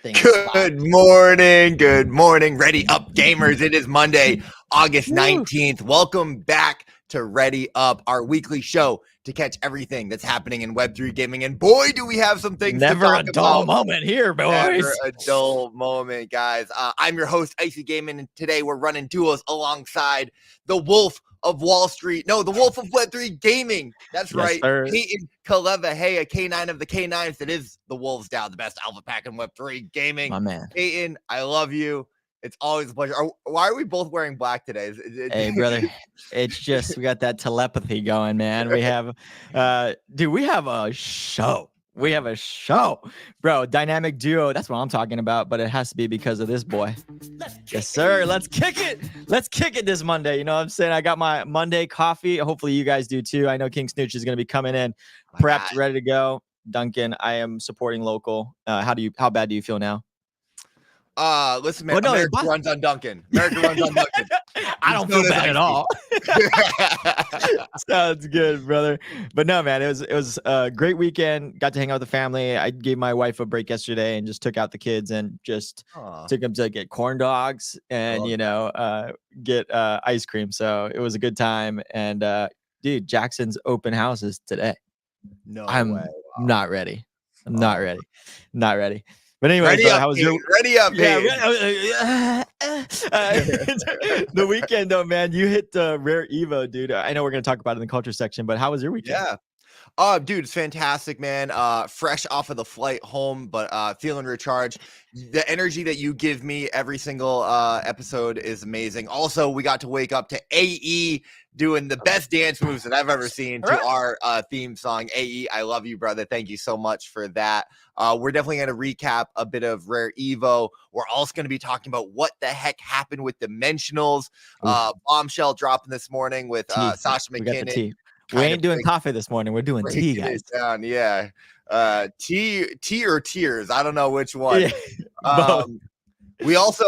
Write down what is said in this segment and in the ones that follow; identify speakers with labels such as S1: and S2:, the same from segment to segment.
S1: Good morning. Good morning. Ready up, gamers. It is Monday, August 19th. Welcome back to Ready Up, our weekly show to catch everything that's happening in Web3 gaming. And boy, do we have some things to talk about.
S2: Never a dull moment here, boys.
S1: Never a dull moment, guys. I'm your host, Icy Gaming, and today we're running duos alongside the Wolf of Wall Street. No, the Wolf of Web3 Gaming. That's right.
S2: Sir.
S1: Peyton Kaleva. Hey, a K9 of the K9s. That is the Wolves Down, the best alpha pack in Web3 gaming.
S2: My man.
S1: Peyton, I love you. It's always a pleasure. Why are we both wearing black today?
S2: Hey, brother. It's just, we got that telepathy going, man. We have, dude, we have a show. We have a show, bro. Dynamic duo. That's what I'm talking about. But it has to be because of this boy. Yes, sir. Let's kick it. Let's kick it this Monday. You know what I'm saying? I got my Monday coffee. Hopefully you guys do too. I know King Snooch is going to be coming in, prepped, ready to go. Duncan, I am supporting local. How bad do you feel now?
S1: Listen, man. America runs on Duncan. America runs on Duncan.
S2: I don't feel bad at all. Sounds good, brother. But no, man, it was a great weekend. Got to hang out with the family. I gave my wife a break yesterday and just took out the kids and just took them to get corn dogs and get ice cream. So it was a good time. And dude, Jackson's open house is today. I'm not ready. I'm not ready. Not ready. But anyway, how was your
S1: ready up?
S2: Yeah, the weekend though, man. You hit Rare Evo, dude. I know we're gonna talk about it in the culture section, but how was your weekend?
S1: Yeah. Dude, it's fantastic, man. Fresh off of the flight home, but feeling recharged. The energy that you give me every single episode is amazing. Also, we got to wake up to AE doing the best dance moves that I've ever seen to our theme song. AE, I love you, brother. Thank you so much for that. We're definitely going to recap a bit of Rare Evo. We're also going to be talking about what the heck happened with Dimensionals. Bombshell dropping this morning with Sasha McKinnon.
S2: We ain't doing coffee this morning. We're doing tea, guys.
S1: Down, yeah. Tea or tears. I don't know which one.
S2: Yeah.
S1: We also,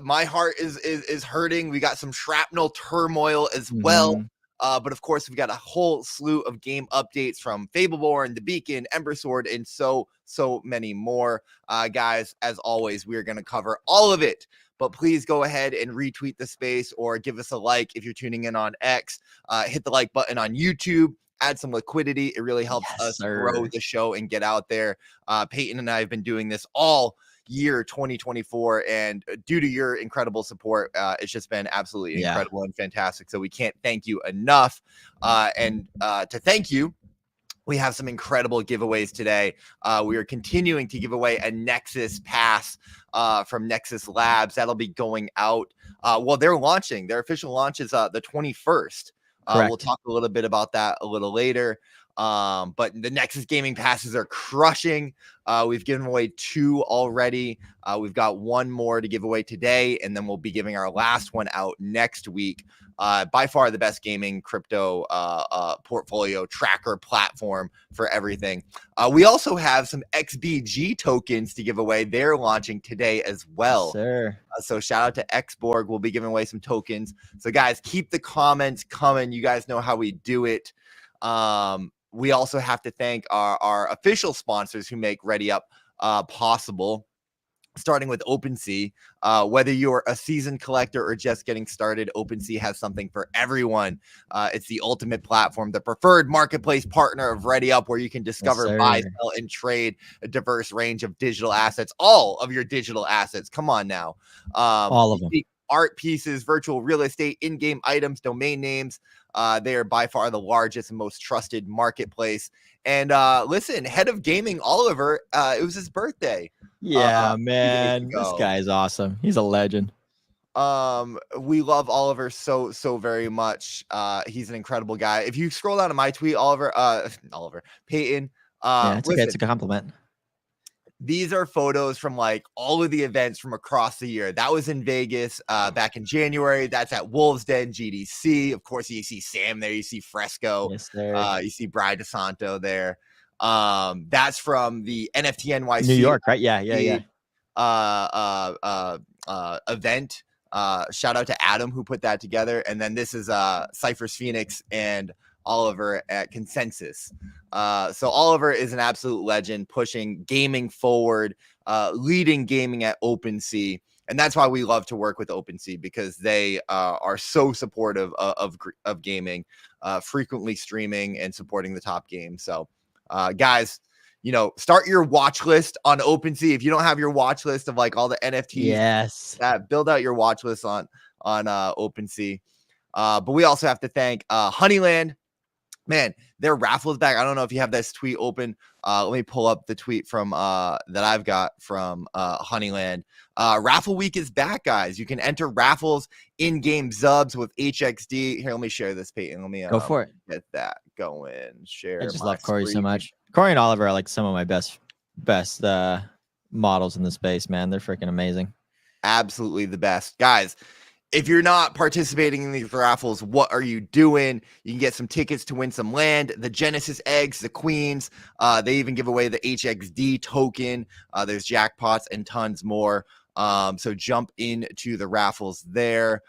S1: my heart is hurting. We got some shrapnel turmoil as well. But of course, we've got a whole slew of game updates from Fableborne, The Beacon, Ember Sword, and so many more. Guys, as always, we are going to cover all of it. But please go ahead and retweet the space or give us a like if you're tuning in on X. Hit the like button on YouTube. Add some liquidity. It really helps us grow the show and get out there. Peyton and I have been doing this all year 2024, and due to your incredible support, it's just been absolutely incredible and fantastic. So we can't thank you enough. And to thank you, we have some incredible giveaways today. We are continuing to give away a Nexus pass from Nexus Labs. That'll be going out. Well, they're launching. Their official launch is the 21st. We'll talk a little bit about that a little later. But the Nexus gaming passes are crushing. We've given away 2 already. We've got 1 more to give away today, and then we'll be giving our last one out next week. By far the best gaming crypto portfolio tracker platform for everything. We also have some XBG tokens to give away. They're launching today as well.
S2: Sir.
S1: So shout out to Xborg. We'll be giving away some tokens. So guys, keep the comments coming. You guys know how we do it. We also have to thank our official sponsors who make Ready Up possible, starting with OpenSea. Whether you're a seasoned collector or just getting started, OpenSea has something for everyone. It's the ultimate platform, the preferred marketplace partner of Ready Up, where you can discover, buy, sell, and trade a diverse range of digital assets, all of your digital assets. Come on now.
S2: All of them.
S1: Art pieces, virtual real estate, in-game items, domain names. They are by far the largest and most trusted marketplace. And listen, head of gaming, Oliver, it was his birthday.
S2: Yeah, man, this guy is awesome. He's a legend.
S1: We love Oliver so very much. He's an incredible guy. If you scroll down to my tweet, Peyton.
S2: Yeah, it's okay. It's a compliment.
S1: These are photos from like all of the events from across the year. That was in Vegas back in January. That's at Wolves Den GDC. Of course, you see Sam there. You see Fresco.
S2: Yes, sir.
S1: You see Bri DeSanto there. That's from the NFT NYC
S2: New York, right? Yeah.
S1: Event. Shout out to Adam who put that together. And then this is Cypher's Phoenix and Oliver at Consensus. So Oliver is an absolute legend, pushing gaming forward, leading gaming at OpenSea. And that's why we love to work with OpenSea, because they are so supportive of gaming, frequently streaming and supporting the top games. So, guys, start your watch list on OpenSea. If you don't have your watch list of like all the NFTs,
S2: yes,
S1: build out your watch list on OpenSea. But we also have to thank Honeyland. Man, their raffle is back. I don't know if you have this tweet open. Let me pull up the tweet from that I've got from Honeyland. Raffle week is back, guys. You can enter raffles in-game Zubs with HXD. Here, let me share this, Peyton. Let me
S2: go for it.
S1: Get that going. Share.
S2: I just love Corey so much. Corey and Oliver are like some of my best models in the space, man. They're freaking amazing.
S1: Absolutely the best, guys. If you're not participating in these raffles, what are you doing? You can get some tickets to win some land, the Genesis eggs, the queens. They even give away the XBG token. There's jackpots and tons more. So jump into the raffles there.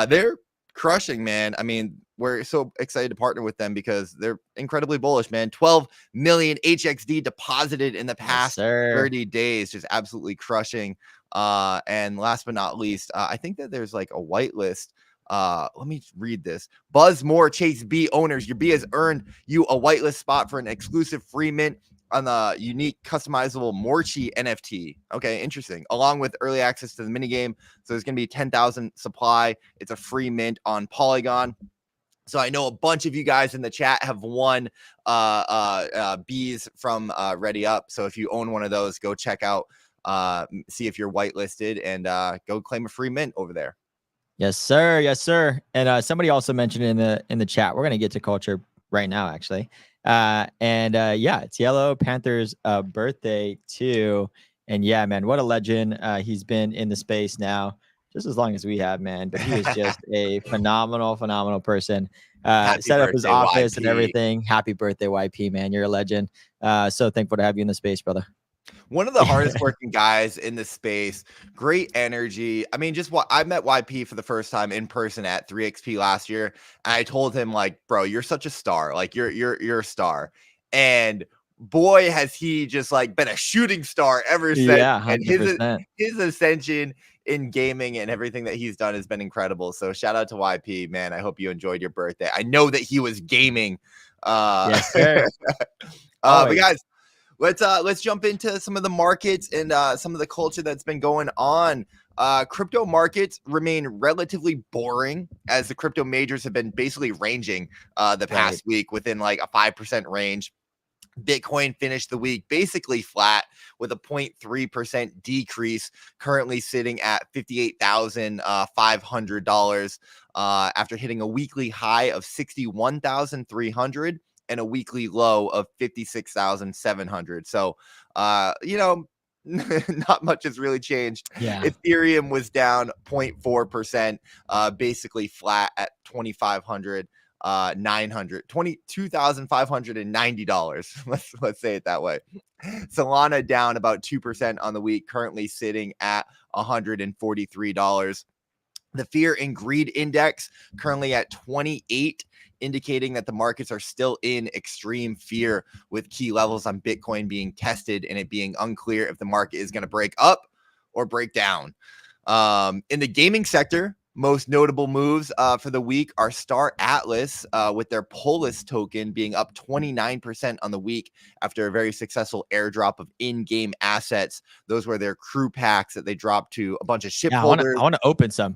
S1: They're crushing, man. I mean, we're so excited to partner with them because they're incredibly bullish, man. 12 million HXD deposited in the past 30 days, just absolutely crushing. And last but not least, I think that there's like a whitelist. Let me read this. Buzz More Chase B owners, your B has earned you a whitelist spot for an exclusive free mint on the unique customizable Morchi NFT. Okay, interesting. Along with early access to the minigame. So there's going to be 10,000 supply. It's a free mint on Polygon. So I know a bunch of you guys in the chat have won Bs from Ready Up. So if you own one of those, go check out, see if you're whitelisted, and go claim a free mint over there.
S2: Yes, sir. Yes, sir. And somebody also mentioned in the chat, we're gonna get to culture right now, actually. Yeah, it's Yellow Panther's birthday too. And yeah, man, what a legend. He's been in the space now just as long as we have, man. But he is just a phenomenal person. Set up his office YP. And everything. Happy birthday, YP, man. You're a legend. So thankful to have you in the space, brother.
S1: One of the hardest working guys in the space. Great energy. I mean, just what I met YP for the first time in person at 3XP last year. And I told him, like, bro, you're such a star. Like, you're a star. And boy, has he just like been a shooting star ever since.
S2: Yeah,
S1: 100%. And his ascension in gaming and everything that he's done has been incredible. So shout out to YP, man. I hope you enjoyed your birthday. I know that he was gaming.
S2: Yes, sir.
S1: But guys, let's jump into some of the markets and some of the culture that's been going on. Crypto markets remain relatively boring, as the crypto majors have been basically ranging the past week within like a 5% range. Bitcoin finished the week basically flat with a 0.3% decrease, currently sitting at $58,500 after hitting a weekly high of 61,300 and a weekly low of 56,700. So, not much has really changed.
S2: Yeah.
S1: Ethereum was down 0.4%, basically flat at 2,500. $22,590. Let's say it that way. Solana down about 2% on the week, currently sitting at $143. The Fear and Greed Index currently at 28, indicating that the markets are still in extreme fear, with key levels on Bitcoin being tested and it being unclear if the market is going to break up or break down. In the gaming sector, most notable moves for the week are Star Atlas with their Polis token being up 29% on the week after a very successful airdrop of in-game assets. Those were their crew packs that they dropped to a bunch of ship holders.
S2: I want to open some.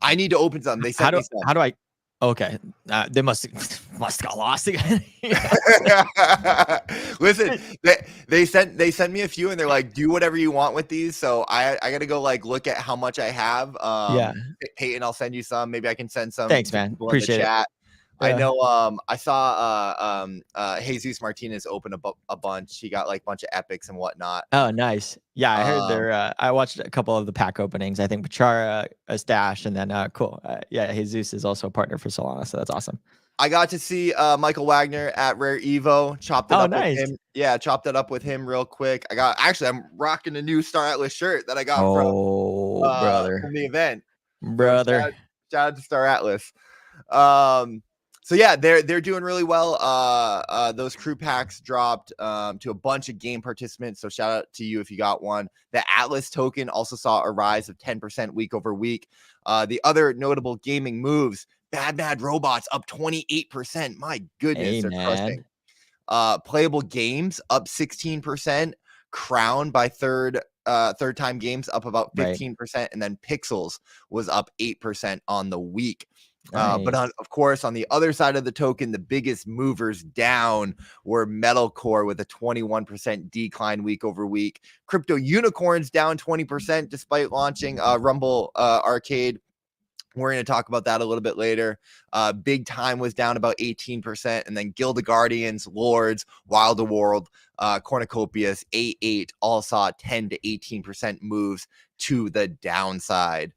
S1: I need to open some. They sent me some.
S2: How do I? Okay, they must got lost again.
S1: Listen, they sent me a few, and they're like, do whatever you want with these. So I gotta go like look at how much I have.
S2: Yeah,
S1: Peyton, I'll send you some. Maybe I can send some.
S2: Thanks, man. Appreciate it.
S1: I know. I saw Jesus Martinez open a bunch. He got like a bunch of epics and whatnot.
S2: Oh, nice. Yeah, I heard there. I watched a couple of the pack openings. I think Pachara, a stash, and then cool. Yeah, Jesus is also a partner for Solana, so that's awesome.
S1: I got to see Michael Wagner at Rare Evo. Chopped it up with him. Yeah, chopped it up with him real quick. I'm rocking a new Star Atlas shirt that I got from the event.
S2: Brother.
S1: So shout out to Star Atlas. So yeah, they're doing really well. Those crew packs dropped to a bunch of game participants. So shout out to you if you got one. The Atlas token also saw a rise of 10% week over week. The other notable gaming moves: Bad Mad Robots up 28%. My goodness,
S2: Hey,
S1: they're crushing.
S2: man.
S1: Playable Games up 16%. Crown by third time games up about 15%, and then Pixels was up 8% on the week. But of course, on the other side of the token, the biggest movers down were Metalcore with a 21% decline week over week. Crypto Unicorns down 20% despite launching Rumble Arcade. We're going to talk about that a little bit later. Big Time was down about 18%. And then Guild of Guardians, Lords, Wild World, Cornucopias, AArt all saw 10 to 18% moves to the downside.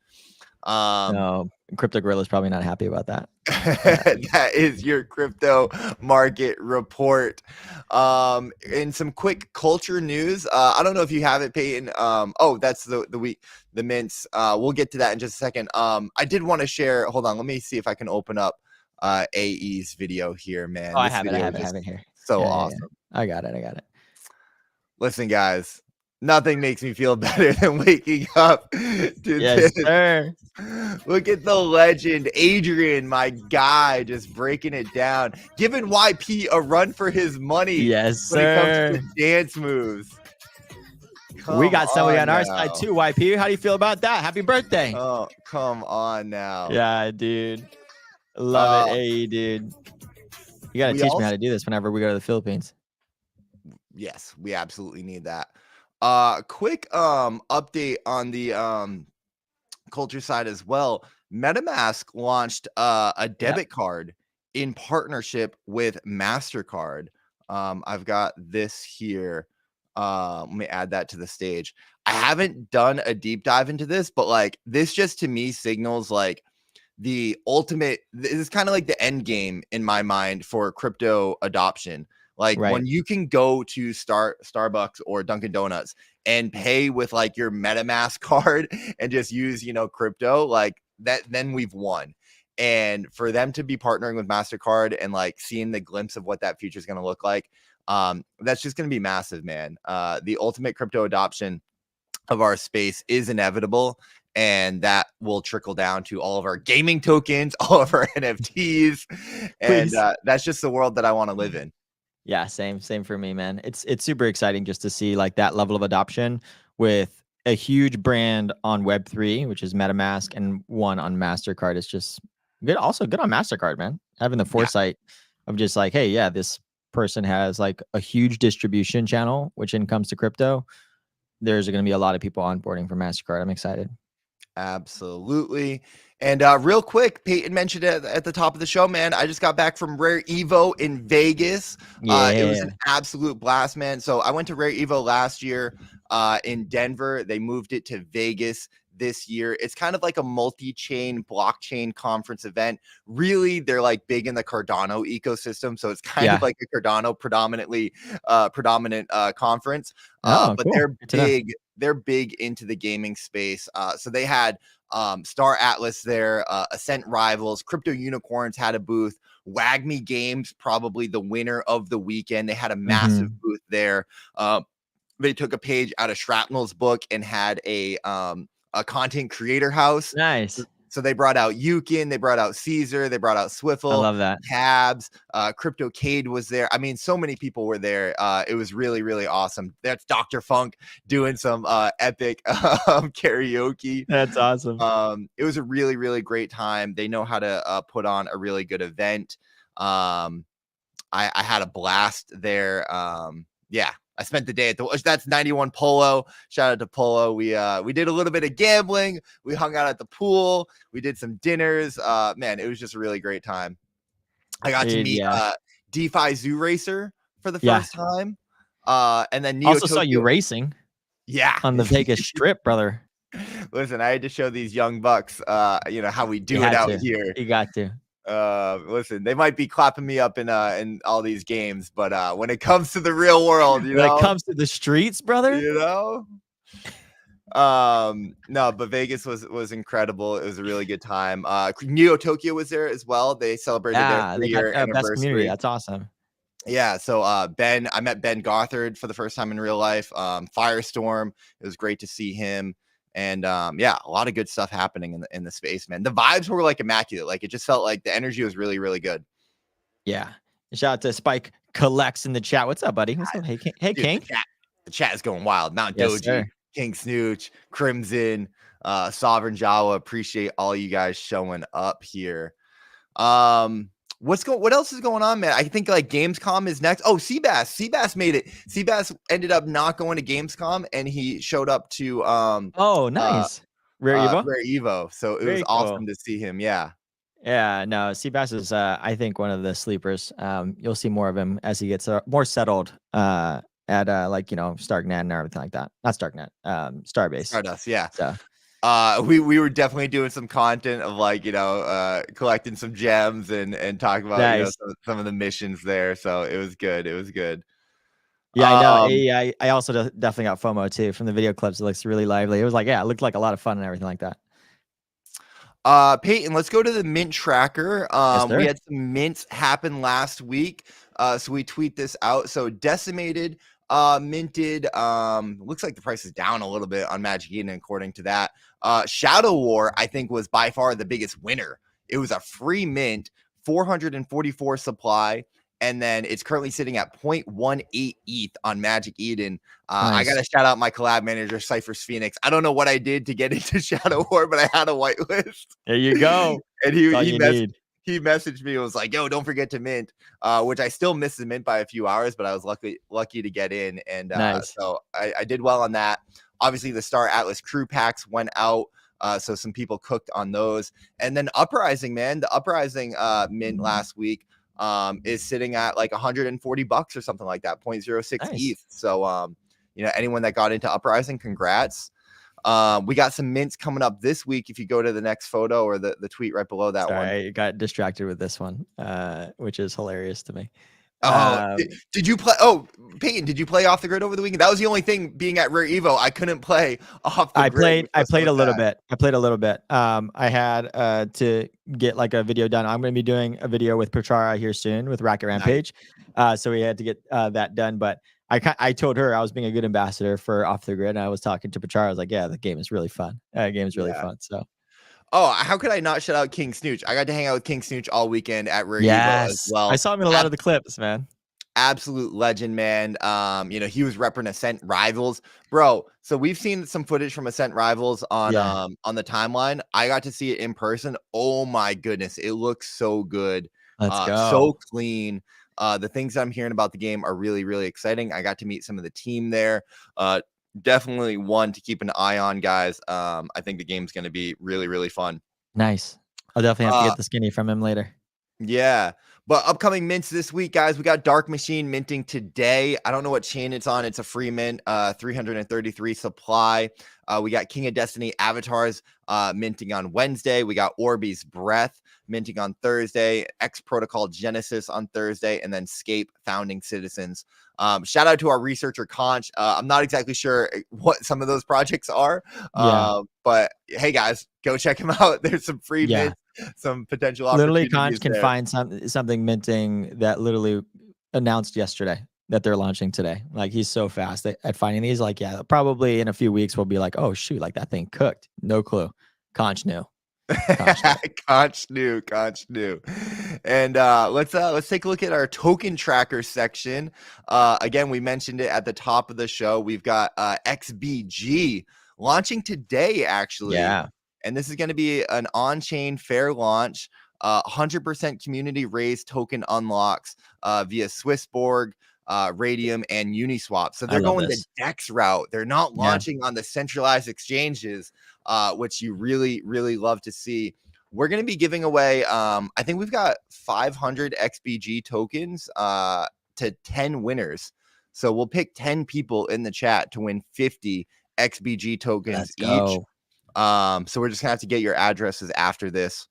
S2: No, Crypto Gorilla's probably not happy about that.
S1: That is your crypto market report. And some quick culture news. I don't know if you have it, Peyton. That's the week, the mints. We'll get to that in just a second. I did want to share. Hold on, let me see if I can open up AE's video here, man.
S2: Oh, I have it here.
S1: So awesome.
S2: Yeah. I got it.
S1: Listen, guys. Nothing makes me feel better than waking up to
S2: this. Sir.
S1: Look at the legend, Adrian, my guy, just breaking it down, giving YP a run for his money.
S2: Yes, sir.
S1: When it comes to dance moves.
S2: We got somebody on our side too, YP. How do you feel about that? Happy birthday.
S1: Oh, come on now.
S2: Yeah, dude. Love it, AE, dude. You got to teach me how to do this whenever we go to the Philippines.
S1: Yes, we absolutely need that. Quick update on the culture side as well. Metamask launched a debit card in partnership with MasterCard. I've got this here. Let me add that to the stage. I haven't done a deep dive into this, but like this just to me signals like the ultimate. This is kind of like the end game in my mind for crypto adoption. Like when you can go to Starbucks or Dunkin' Donuts and pay with like your MetaMask card and just use, crypto like that, then we've won. And for them to be partnering with MasterCard and like seeing the glimpse of what that future is going to look like, that's just going to be massive, man. The ultimate crypto adoption of our space is inevitable. And that will trickle down to all of our gaming tokens, all of our NFTs. And that's just the world that I want to live in.
S2: Yeah, same for me, man. It's super exciting just to see like that level of adoption with a huge brand on Web3, which is MetaMask, and one on MasterCard. It's just good. Also good on MasterCard, man. Having the foresight of just like, hey, yeah, this person has like a huge distribution channel, which when it comes to crypto, there's going to be a lot of people onboarding for MasterCard. I'm excited.
S1: Absolutely. And real quick, Peyton mentioned it at the top of the show, man. I just got back from Rare Evo in Vegas. It was an absolute blast, man. So I went to Rare Evo last year in Denver. They moved it to Vegas this year. It's kind of like a multi-chain blockchain conference event. Really, they're like big in the Cardano ecosystem. So it's kind of like a Cardano predominant conference. But cool. They're big into the gaming space. So they had Star Atlas there, Ascent Rivals, Crypto Unicorns had a booth, WagMe Games, probably the winner of the weekend. They had a massive booth there. They took a page out of Shrapnel's book and had a content creator house.
S2: Nice.
S1: So they brought out Yukin, they brought out Caesar, they brought out Swiffle.
S2: I love that.
S1: Tabs, CryptoCade was there. I mean, so many people were there. It was really, really awesome. That's Dr. Funk doing some epic karaoke.
S2: That's awesome.
S1: It was a really, really great time. They know how to put on a really good event. I had a blast there. I spent the day at that's 91 Polo. Shout out to Polo. We did a little bit of gambling. We hung out at the pool. We did some dinners. Man, it was just a really great time. I got to meet DeFi Zoo Racer for the first time. And then
S2: also saw you racing.
S1: Yeah.
S2: On the Vegas Strip, brother.
S1: Listen, I had to show these young bucks how we do it out here.
S2: You got to.
S1: Listen, they might be clapping me up in all these games, but when it comes to the real world,
S2: when it comes to the streets, brother,
S1: No, but Vegas was incredible. It was a really good time. Neo Tokyo was there as well. They celebrated their
S2: Yeah, they got
S1: 3-year
S2: best community.
S1: anniversary.
S2: That's awesome.
S1: Yeah, so I met Ben Gothard for the first time in real life. Firestorm, it was great to see him. And yeah, a lot of good stuff happening in the space, man. The vibes were like immaculate. Like it just felt like the energy was really, really good.
S2: Yeah. Shout out to Spike Collects in the chat. What's up, buddy? What's up? Hey, King. Hey,
S1: Dude,
S2: King.
S1: the chat is going wild. Mount
S2: Yes,
S1: Doji,
S2: sir.
S1: King Snooch, Crimson, Sovereign Jawa. Appreciate all you guys showing up here. What else is going on, man? I think like Gamescom is next. Oh, Seabass made it. Seabass ended up not going to Gamescom and he showed up to
S2: Oh, nice. Rare Evo.
S1: Rare Evo. So it was
S2: Very
S1: awesome
S2: cool.
S1: to see him. Yeah.
S2: Yeah, no, Seabass is I think one of the sleepers. You'll see more of him as he gets more settled at like, you know, Starknet and everything like that. Not Starknet, Starbase.
S1: Stardust, yeah.
S2: So
S1: we were definitely doing some content of like, you know, collecting some gems and talking about
S2: nice.
S1: you know, some of the missions there. So it was good. It was good.
S2: Yeah, I know. I also definitely got FOMO too from the video clips. It looks really lively. It was like, yeah, it looked like a lot of fun and everything like that.
S1: Peyton, let's go to the mint tracker.
S2: Yes,
S1: We had some mints happen last week. So we tweet this out. So Decimated minted. Looks like the price is down a little bit on Magic Eden according to that. Shadow War, I think, was by far the biggest winner. It was a free mint, 444 supply. And then it's currently sitting at 0.18 ETH on Magic Eden.
S2: Nice.
S1: I got to shout out my collab manager, Cypher's Phoenix. I don't know what I did to get into Shadow War, but I had a whitelist.
S2: There you go.
S1: And he messaged me and was like, yo, don't forget to mint, which I still missed the mint by a few hours, but I was lucky to get in. And
S2: nice.
S1: So I did well on that. Obviously, the Star Atlas crew packs went out. So some people cooked on those. And then Uprising, man, the Uprising mint last week is sitting at like $140 or something like that, 0.06
S2: nice.
S1: ETH. So, you know, anyone that got into Uprising, congrats. We got some mints coming up this week. If you go to the next photo or the tweet right below that one.
S2: I got distracted with this one, which is hilarious to me.
S1: Did you play? Oh, Peyton, did you play off the grid over the weekend? That was the only thing being at Rare Evo. I couldn't play off the grid.
S2: I played a little bit. I had to get like a video done. I'm going to be doing a video with Pachara here soon with Racket Rampage.
S1: Nice.
S2: So we had to get that done. But I told her I was being a good ambassador for Off the Grid. And I was talking to Pachara. I was like, yeah, the game is really fun. Fun. So.
S1: Oh, how could I not shout out King Snooch? I got to hang out with King Snooch all weekend at Rare Evo as well.
S2: I saw him in a lot of the clips, man.
S1: Absolute legend, man. You know, he was repping Ascent Rivals, bro. So we've seen some footage from Ascent Rivals on the timeline. I got to see it in person. Oh my goodness, it looks so good.
S2: Let's go.
S1: So clean. The things I'm hearing about the game are really, really exciting. I got to meet some of the team there. Definitely one to keep an eye on, guys. I think the game's going to be really, really fun.
S2: Nice. I'll definitely have to get the skinny from him later.
S1: Yeah. But upcoming mints this week, guys, we got Dark Machine minting today. I don't know what chain it's on. It's a free mint, 333 supply. We got King of Destiny avatars minting on Wednesday. We got Orbeez Breath minting on Thursday, X Protocol Genesis on Thursday, and then Scape Founding Citizens. Shout out to our researcher Conch. I'm not exactly sure what some of those projects are, but hey guys, go check them out. There's some free mints, some potential opportunities.
S2: Literally, Conch can find something minting that literally announced yesterday that they're launching today. Like he's so fast at finding these. Like, yeah, probably in a few weeks we'll be like, oh shoot, like that thing cooked. No clue. Conch knew.
S1: Conch knew. And let's take a look at our token tracker section. Again, we mentioned it at the top of the show. We've got XBG launching today, actually.
S2: Yeah.
S1: And this is going to be an on-chain fair launch. 100% community raised token unlocks via Swissborg, Radium, and Uniswap. So they're going the DEX route. They're not launching on the centralized exchanges, which you really, really love to see. We're going to be giving away, I think we've got 500 XBG tokens to 10 winners. So we'll pick 10 people in the chat to win 50 XBG tokens each. So we're just gonna have to get your addresses after this.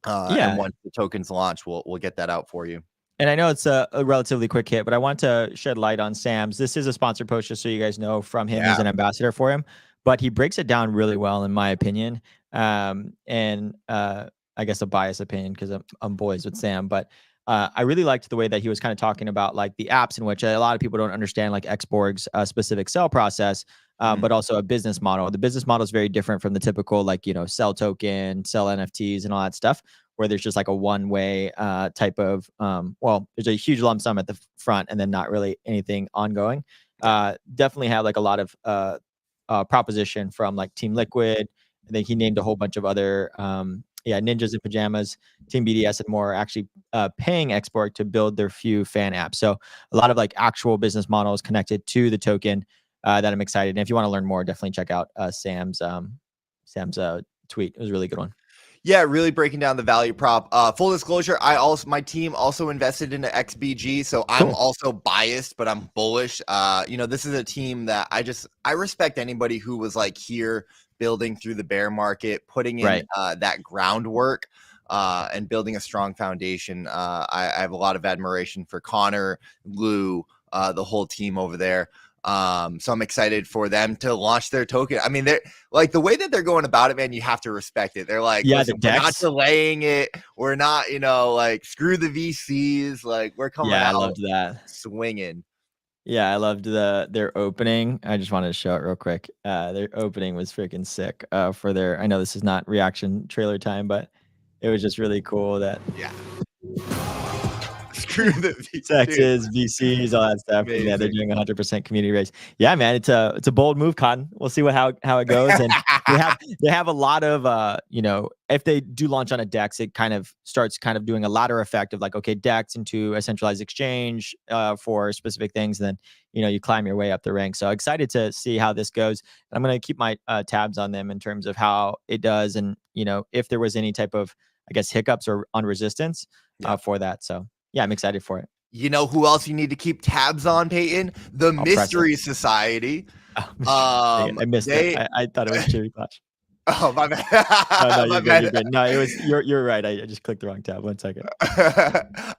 S1: And once the tokens launch, we'll get that out for you.
S2: And I know it's a relatively quick hit, but I want to shed light on Sam's. This is a sponsored post just so you guys know from him. He's an ambassador for him. but he breaks it down really well, in my opinion. And I guess a biased opinion because I'm boys with Sam, but I really liked the way that he was kind of talking about like the apps in which a lot of people don't understand, like Xborg's specific sell process, but also a business model. The business model is very different from the typical, like, sell token, sell NFTs and all that stuff, where there's just like a one-way type of, there's a huge lump sum at the front and then not really anything ongoing. Definitely have like a lot of proposition from like Team Liquid. I think he named a whole bunch of other, Ninjas in Pajamas, Team BDS, and more actually paying Xborg to build their few fan apps. So a lot of like actual business models connected to the token that I'm excited. And if you want to learn more, definitely check out Sam's tweet. It was a really good one.
S1: Yeah, really breaking down the value prop. Full disclosure, my team also invested into XBG, so I'm also biased, but I'm bullish. This is a team that I respect anybody who was like here building through the bear market, putting in that groundwork, and building a strong foundation. I have a lot of admiration for Connor, Lou, the whole team over there. So I'm excited for them to launch their token. I mean, they're like, the way that they're going about it, man, you have to respect it. They're like,
S2: the
S1: we're not delaying it. We're not, like, screw the VCs. Like, we're coming out.
S2: I loved that.
S1: Swinging.
S2: Yeah, I loved their opening. I just wanted to show it real quick. Their opening was freaking sick. I know this is not reaction trailer time, but it was just really cool that
S1: screw the VCs.
S2: Texas, VCs, all that stuff. And yeah, they're doing 100% community race. Yeah, man, it's a bold move, Cotton. We'll see how it goes. And they have a lot of if they do launch on a DEX, it kind of starts doing a ladder effect of like, okay, DEX into a centralized exchange for specific things, and then you climb your way up the ranks. So excited to see how this goes. I'm gonna keep my tabs on them in terms of how it does, and if there was any type of, I guess, hiccups or on resistance for that. So yeah, I'm excited for it.
S1: You know who else you need to keep tabs on, Peyton? The Mystery Society.
S2: I missed it. I thought it was Chibi Clash.
S1: Oh, my bad.
S2: No, you're good. You're good. No, it was you're right. I just clicked the wrong tab. 1 second.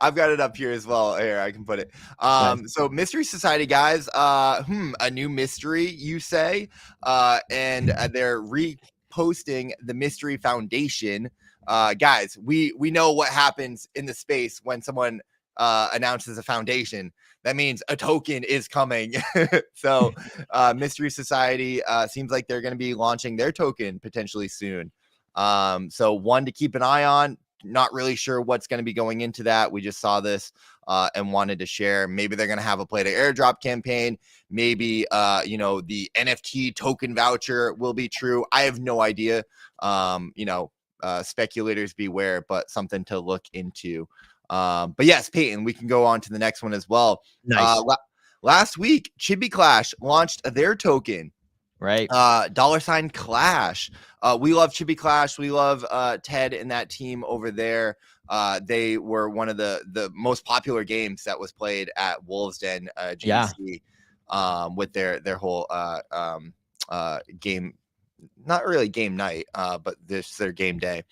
S1: I've got it up here as well. Here, I can put it. Nice. So Mystery Society, guys. A new mystery, you say? And they're reposting the Mystery Foundation. Guys, we know what happens in the space when someone announces a foundation. That means a token is coming. So Mystery Society seems like they're going to be launching their token potentially soon. So one to keep an eye on. Not really sure what's going to be going into that. We just saw this and wanted to share. Maybe they're going to have a play to airdrop campaign. Maybe the NFT token voucher will be true. I have no idea. Speculators beware, but something to look into. But yes, Peyton, we can go on to the next one as well.
S2: Nice.
S1: Last week, Chibi Clash launched their token.
S2: Right.
S1: $ Clash. We love Chibi Clash. We love Ted and that team over there. They were one of the most popular games that was played at Wolves Den GC, with their whole game. Not really game night, but this is their game day.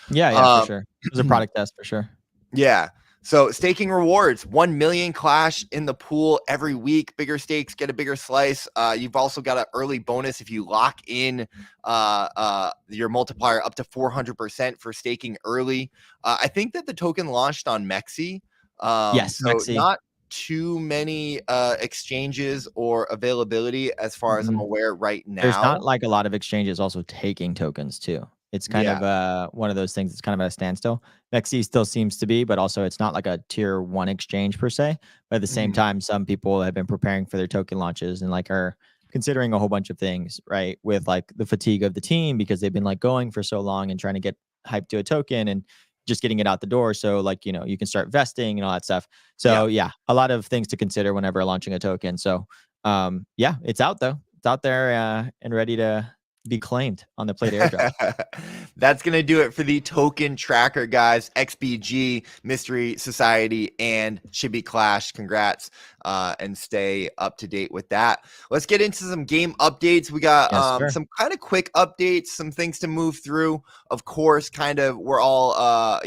S2: Yeah, for sure. It was a product test for sure.
S1: Yeah. So staking rewards, 1 million Clash in the pool every week. Bigger stakes, get a bigger slice. You've also got an early bonus if you lock in your multiplier up to 400% for staking early. I think that the token launched on Mexi.
S2: Yes,
S1: so
S2: Mexi.
S1: Not too many exchanges or availability as far as I'm aware right now.
S2: There's not like a lot of exchanges also taking tokens too. It's kind of one of those things that's kind of at a standstill. Mexi still seems to be, but also it's not like a tier 1 exchange per se. But at the same time, some people have been preparing for their token launches and like are considering a whole bunch of things, right? With like the fatigue of the team because they've been like going for so long and trying to get hyped to a token and just getting it out the door. So like, you can start vesting and all that stuff. So yeah, a lot of things to consider whenever launching a token. So it's out though. It's out there and ready to be claimed on the play to airdrop.
S1: That's going to do it for the token tracker, guys. XBG, Mystery Society, and Chibi Clash. Congrats, and stay up to date with that. Let's get into some game updates. We got some kind of quick updates, some things to move through. Of course, we're all,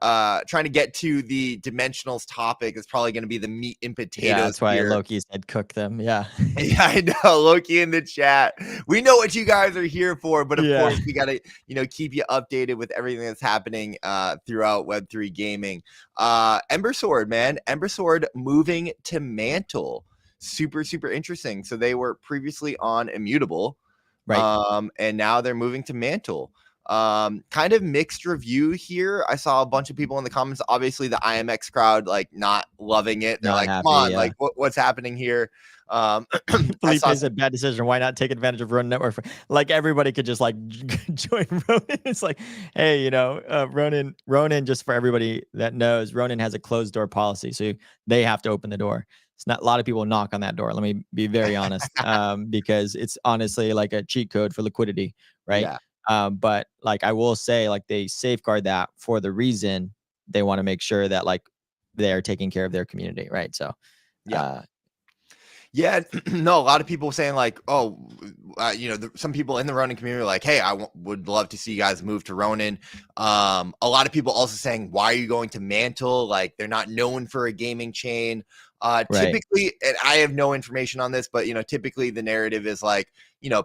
S1: trying to get to the dimensionals topic is probably going to be the meat and potatoes.
S2: Yeah, that's why
S1: here.
S2: Loki said cook them. Yeah.
S1: Yeah, I know. Loki in the chat. We know what you guys are here for, but of course we got to, keep you updated with everything that's happening throughout Web3 gaming. Ember Sword, man. Ember Sword moving to Mantle. Super, super interesting. So they were previously on Immutable.
S2: Right.
S1: And now they're moving to Mantle. Kind of mixed review here. I saw a bunch of people in the comments. Obviously, the IMX crowd not loving it. They're
S2: Not
S1: like,
S2: happy,
S1: "Come on,
S2: yeah.
S1: what's happening here?"
S2: Felipe said bad decision. Why not take advantage of Ronin Network? Like everybody could just join Ronin. It's like, hey, Ronin. Just for everybody that knows, Ronin has a closed door policy, so they have to open the door. It's not a lot of people knock on that door. Let me be very honest, because it's honestly like a cheat code for liquidity, right?
S1: Yeah.
S2: But I will say, they safeguard that for the reason they want to make sure that they are taking care of their community, right? So,
S1: yeah. Yeah, no, a lot of people saying some people in the Ronin community are like, hey, would love to see you guys move to Ronin. A lot of people also saying, why are you going to Mantle? They're not known for a gaming chain.
S2: Right.
S1: Typically, and I have no information on this, but typically the narrative is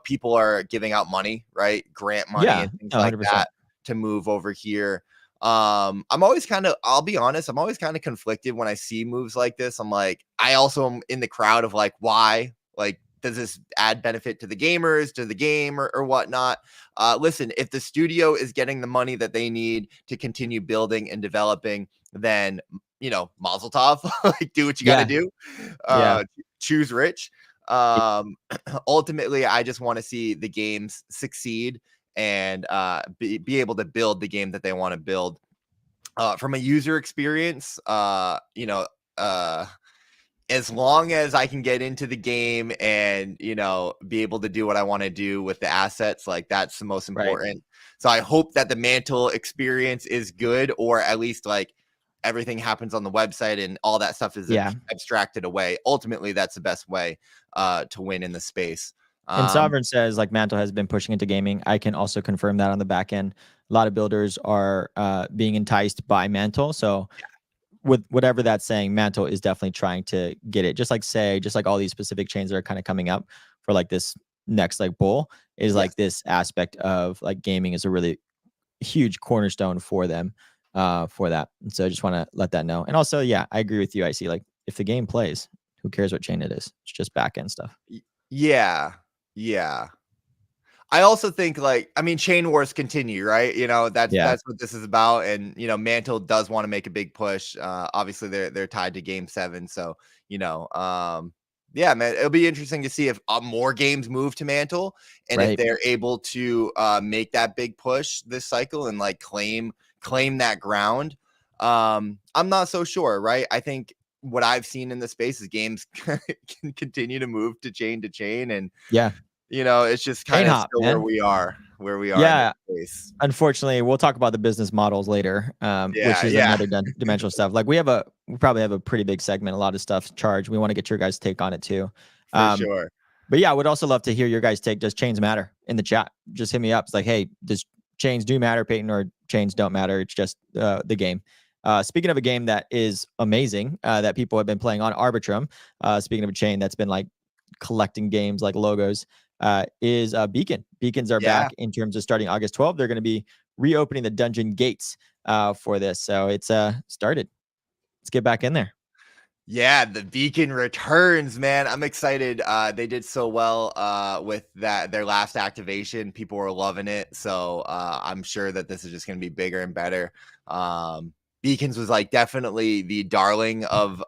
S1: people are giving out money, right? Grant money and things
S2: 100%.
S1: like that to move over here. I'll be honest, I'm always kind of conflicted when I see moves like this. I'm like, I also am in the crowd of why? Does this add benefit to the gamers, to the game, or whatnot? Listen, if the studio is getting the money that they need to continue building and developing, then mazel tov. Do what you got to do. Choose rich. Ultimately, I just want to see the games succeed and be able to build the game that they want to build. From a user experience, as long as I can get into the game and be able to do what I want to do with the assets, that's the most important. Right. So I hope that the Mantle experience is good, or at least everything happens on the website and all that stuff is abstracted away. Ultimately, that's the best way to win in the space.
S2: And Sovereign says Mantle has been pushing into gaming. I can also confirm that on the back end. A lot of builders are being enticed by Mantle. So with whatever that's saying, Mantle is definitely trying to get it. Just like all these specific chains that are kind of coming up for this next bull is this aspect of gaming is a really huge cornerstone for them for that. And so I just want to let that know. And also, I agree with you. I see if the game plays, who cares what chain it is? It's just back end stuff.
S1: Yeah. I also think chain wars continue, right? That's what this is about. And Mantle does want to make a big push. Obviously they're tied to Game 7. So, man, it'll be interesting to see if more games move to Mantle and if they're able to make that big push this cycle and claim that ground. I'm not so sure, right? I think what I've seen in the space is games can continue to move to chain and it's just kind of still where we are.
S2: Yeah. Unfortunately, we'll talk about the business models later, which is another dimensional stuff. We probably have a pretty big segment, a lot of stuff charged. We want to get your guys' take on it too.
S1: For sure.
S2: But I would also love to hear your guys' take. Does chains matter in the chat? Just hit me up. It's hey, does chains do matter, Peyton, or chains don't matter? It's just the game. Speaking of a game that is amazing, that people have been playing on Arbitrum, speaking of a chain that's been collecting games like logos, is Beacon. Beacons are back in terms of starting August 12th. They're going to be reopening the dungeon gates for this. So it's started. Let's get back in there.
S1: Yeah, the Beacon returns, man. I'm excited. They did so well with their last activation. People were loving it. So I'm sure that this is just going to be bigger and better. Beacons was definitely the darling of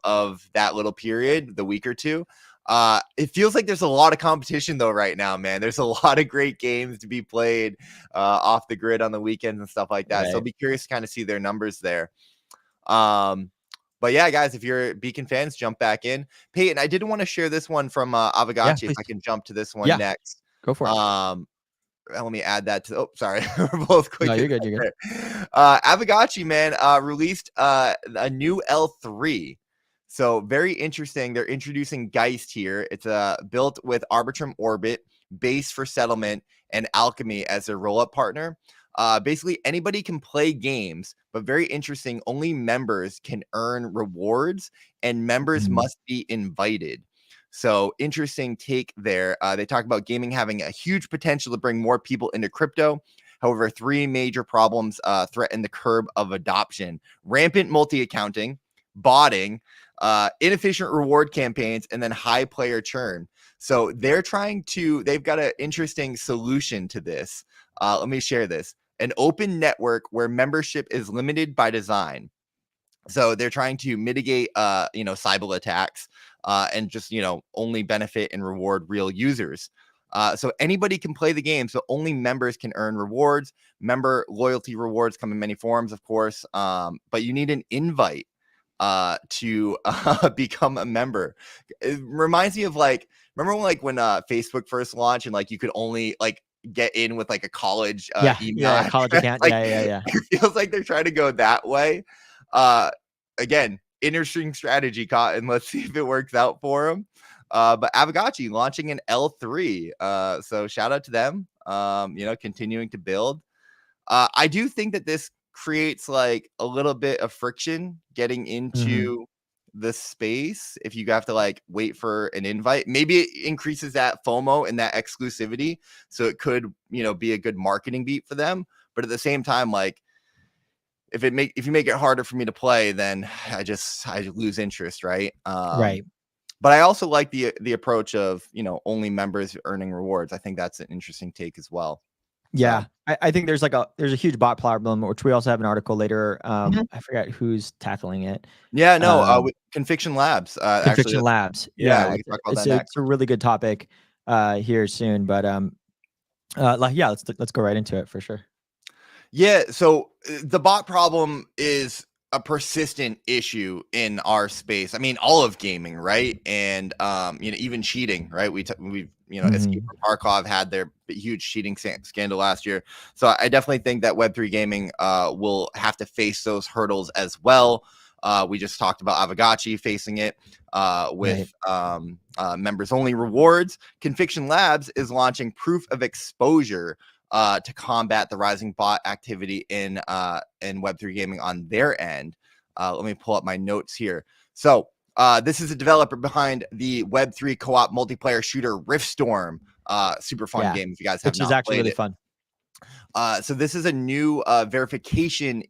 S1: that little period, the week or two. It feels like there's a lot of competition though right now, man. There's a lot of great games to be played off the grid on the weekends and stuff like that. So I'll be curious to kind of see their numbers there. But yeah, guys, if you're Beacon fans, jump back in. Peyton, I did want to share this one from Aavegotchi. If I can jump to this one next.
S2: Go for it.
S1: Let me add that to. Oh, sorry, we're both quick.
S2: No, you're good. You're good.
S1: Aavegotchi, man, released a new L3. So very interesting. They're introducing Geist here. It's built with Arbitrum Orbit, Base for Settlement, and Alchemy as their roll-up partner. Basically, anybody can play games, but very interesting, only members can earn rewards, and members must be invited. So interesting take there. They talk about gaming having a huge potential to bring more people into crypto. However, 3 major problems threaten the curb of adoption: rampant multi-accounting, botting, inefficient reward campaigns, and then high player churn. So they've got an interesting solution to this. Let me share this. An open network where membership is limited by design. So they're trying to mitigate, cyber attacks, and just, only benefit and reward real users. So anybody can play the game, so only members can earn rewards. Member loyalty rewards come in many forms, of course, but you need an invite to become a member. It reminds me of remember when Facebook first launched and you could only get in with a college email.
S2: College account. Yeah.
S1: It feels like they're trying to go that way. Again, interesting strategy, Cotton. Let's see if it works out for them. But Aavegotchi launching an L3. So shout out to them. Continuing to build. I do think that this creates a little bit of friction getting into the space. If you have to wait for an invite, maybe it increases that FOMO and that exclusivity. So it could, be a good marketing beat for them. But at the same time, if you make it harder for me to play, then I lose interest, right?
S2: Right.
S1: But I also like the approach of only members earning rewards. I think that's an interesting take as well.
S2: Yeah, so. I think there's a huge bot problem, which we also have an article later. I forget who's tackling it.
S1: Yeah, no, with Confiction Labs.
S2: Confiction Labs. Yeah,
S1: we can talk about that next.
S2: It's a really good topic here soon. But let's go right into it for sure.
S1: Yeah, so the bot problem is a persistent issue in our space. I mean, all of gaming, right? And even cheating, right? Escape from Tarkov had their huge cheating scandal last year. So I definitely think that Web3 gaming will have to face those hurdles as well. We just talked about Aavegotchi facing it with members only rewards. Confiction Labs is launching proof of exposure to combat the rising bot activity in Web3 gaming on their end. Let me pull up my notes here. So this is a developer behind the Web3 co-op multiplayer shooter Riftstorm. Super fun game if you guys have not played it. Which is actually really
S2: fun.
S1: So this is a new verification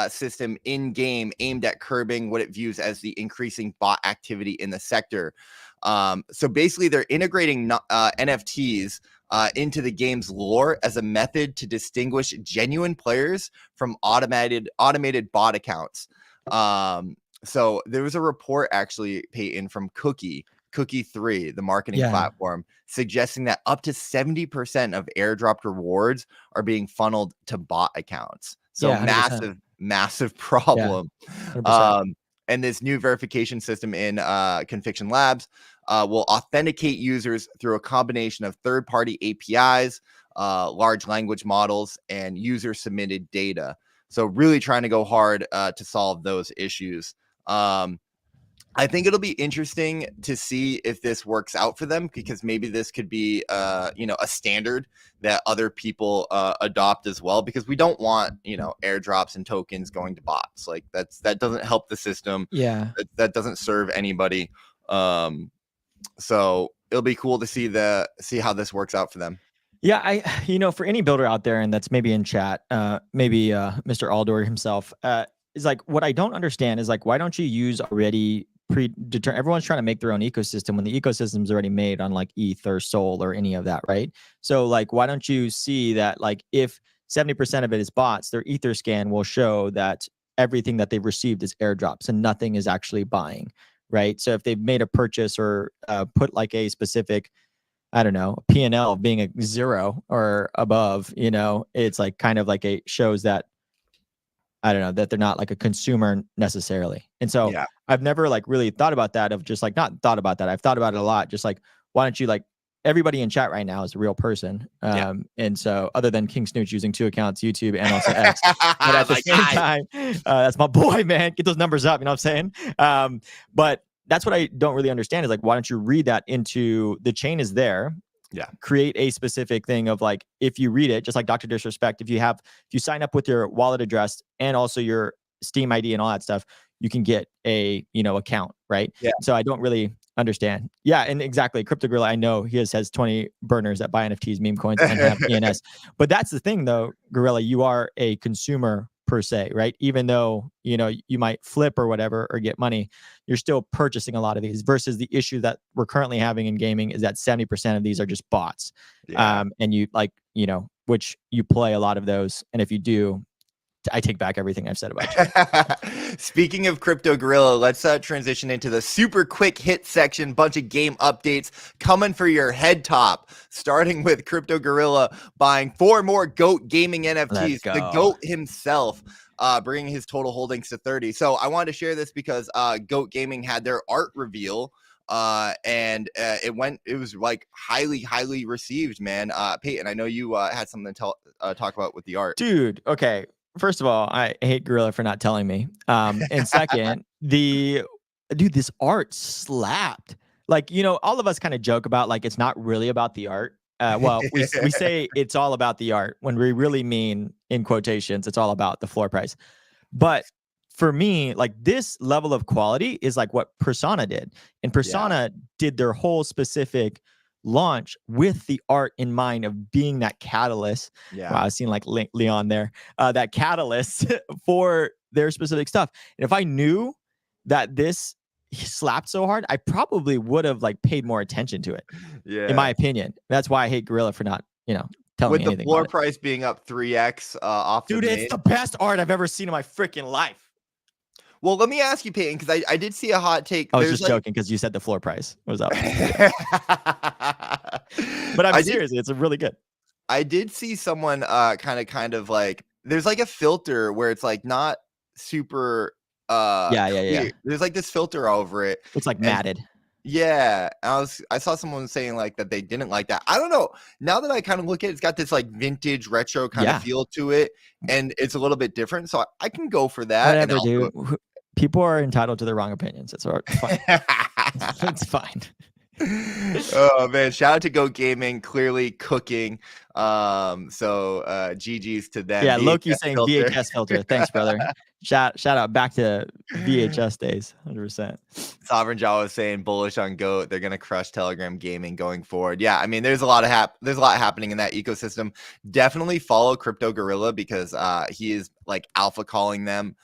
S1: system in game aimed at curbing what it views as the increasing bot activity in the sector. So basically they're integrating NFTs into the game's lore as a method to distinguish genuine players from automated bot accounts. So there was a report actually, Peyton, from Cookie 3, the marketing platform, suggesting that up to 70% of airdropped rewards are being funneled to bot accounts. So massive problem. And this new verification system in Confiction Labs will authenticate users through a combination of third-party APIs, large language models, and user-submitted data. So really trying to go hard to solve those issues. I think it'll be interesting to see if this works out for them, because maybe this could be, a standard that other people adopt as well, because we don't want, airdrops and tokens going to bots. That doesn't help the system.
S2: Yeah.
S1: That doesn't serve anybody. So it'll be cool to see how this works out for them.
S2: Yeah, for any builder out there, and that's maybe in chat, maybe Mr. Aldor himself, is what I don't understand is why don't you use already predetermined? Everyone's trying to make their own ecosystem when the ecosystem's already made on ETH or Sol or any of that, right? So why don't you see that if 70% of it is bots, their Etherscan will show that everything that they've received is airdrops and nothing is actually buying, right? So if they've made a purchase or put a specific, I don't know, P&L of being a 0 or above, it's shows that, I don't know, that they're not a consumer necessarily. And so I've never really thought about that, of just not thought about that. I've thought about it a lot. Just why don't you everybody in chat right now is a real person. And so other than King Snooch using 2 accounts, YouTube and also X, but at the same time, that's my boy, man. Get those numbers up. You know what I'm saying? But that's what I don't really understand is why don't you read that into the chain is there. create a specific thing of like, if you read it, just like Dr. Disrespect, if you sign up with your wallet address and also your Steam ID and all that stuff, you can get a, account, right?
S1: Yeah.
S2: So I don't really understand. Yeah, and exactly. Crypto Gorilla, I know he has 20 burners that buy NFTs, meme coins, and have ENS. But that's the thing though, Gorilla, you are a consumer per se, right? Even though, you might flip or whatever or get money, you're still purchasing a lot of these, versus the issue that we're currently having in gaming is that 70% of these are just bots. And you which you play a lot of those. And if you do, I take back everything I've said about you.
S1: Speaking of Crypto Gorilla, let's transition into the super quick hit section. Bunch of game updates coming for your head top, starting with Crypto Gorilla buying 4 more GOAT gaming NFTs. The GOAT himself, bringing his total holdings to 30. So I wanted to share this because GOAT Gaming had their art reveal. And it was like highly received, man. Peyton, I know you had something to talk about with the art.
S2: Dude, okay. First of all, I hate Gorilla for not telling me. And second, this art slapped. Like, all of us kind of joke about like it's not really about the art. Well, we say it's all about the art when we really mean, in quotations, it's all about the floor price. But for me, like, this level of quality is like what Persona did. And Persona did their whole specific launch with the art in mind of being that catalyst. Wow, I seen like Leon there, that catalyst for their specific stuff. And if I knew that this slapped so hard, I probably would have like paid more attention to it. In my opinion, that's why I hate Gorilla for not, telling me anything.
S1: With the floor price being up 3x off.
S2: Dude, it's the best art I've ever seen in my freaking life.
S1: Well, let me ask you, Peyton, because I did see a hot take.
S2: I was just joking because you said the floor price was up. But I'm serious. It's really good.
S1: I did see someone kind of like, there's like a filter where it's like not super
S2: yeah.
S1: There's like this filter over it.
S2: It's like matted.
S1: Yeah, I saw someone saying like that they didn't like that. I don't know. Now that I kind of look at it, it's got this like vintage retro kind of feel to it, and it's a little bit different. So I can go for that.
S2: Whatever, dude. People are entitled to their wrong opinions. It's fine. It's fine.
S1: Oh man, shout out to Go Gaming, clearly cooking. GG's to them.
S2: Yeah, Loki saying filter. VHS filter. Thanks, brother. Shout out back to VHS days, 100%.
S1: Sovereign Jawa is saying bullish on GOAT. They're gonna crush Telegram gaming going forward. Yeah, I mean, there's a lot happening in that ecosystem. Definitely follow Crypto Gorilla because he is like alpha calling them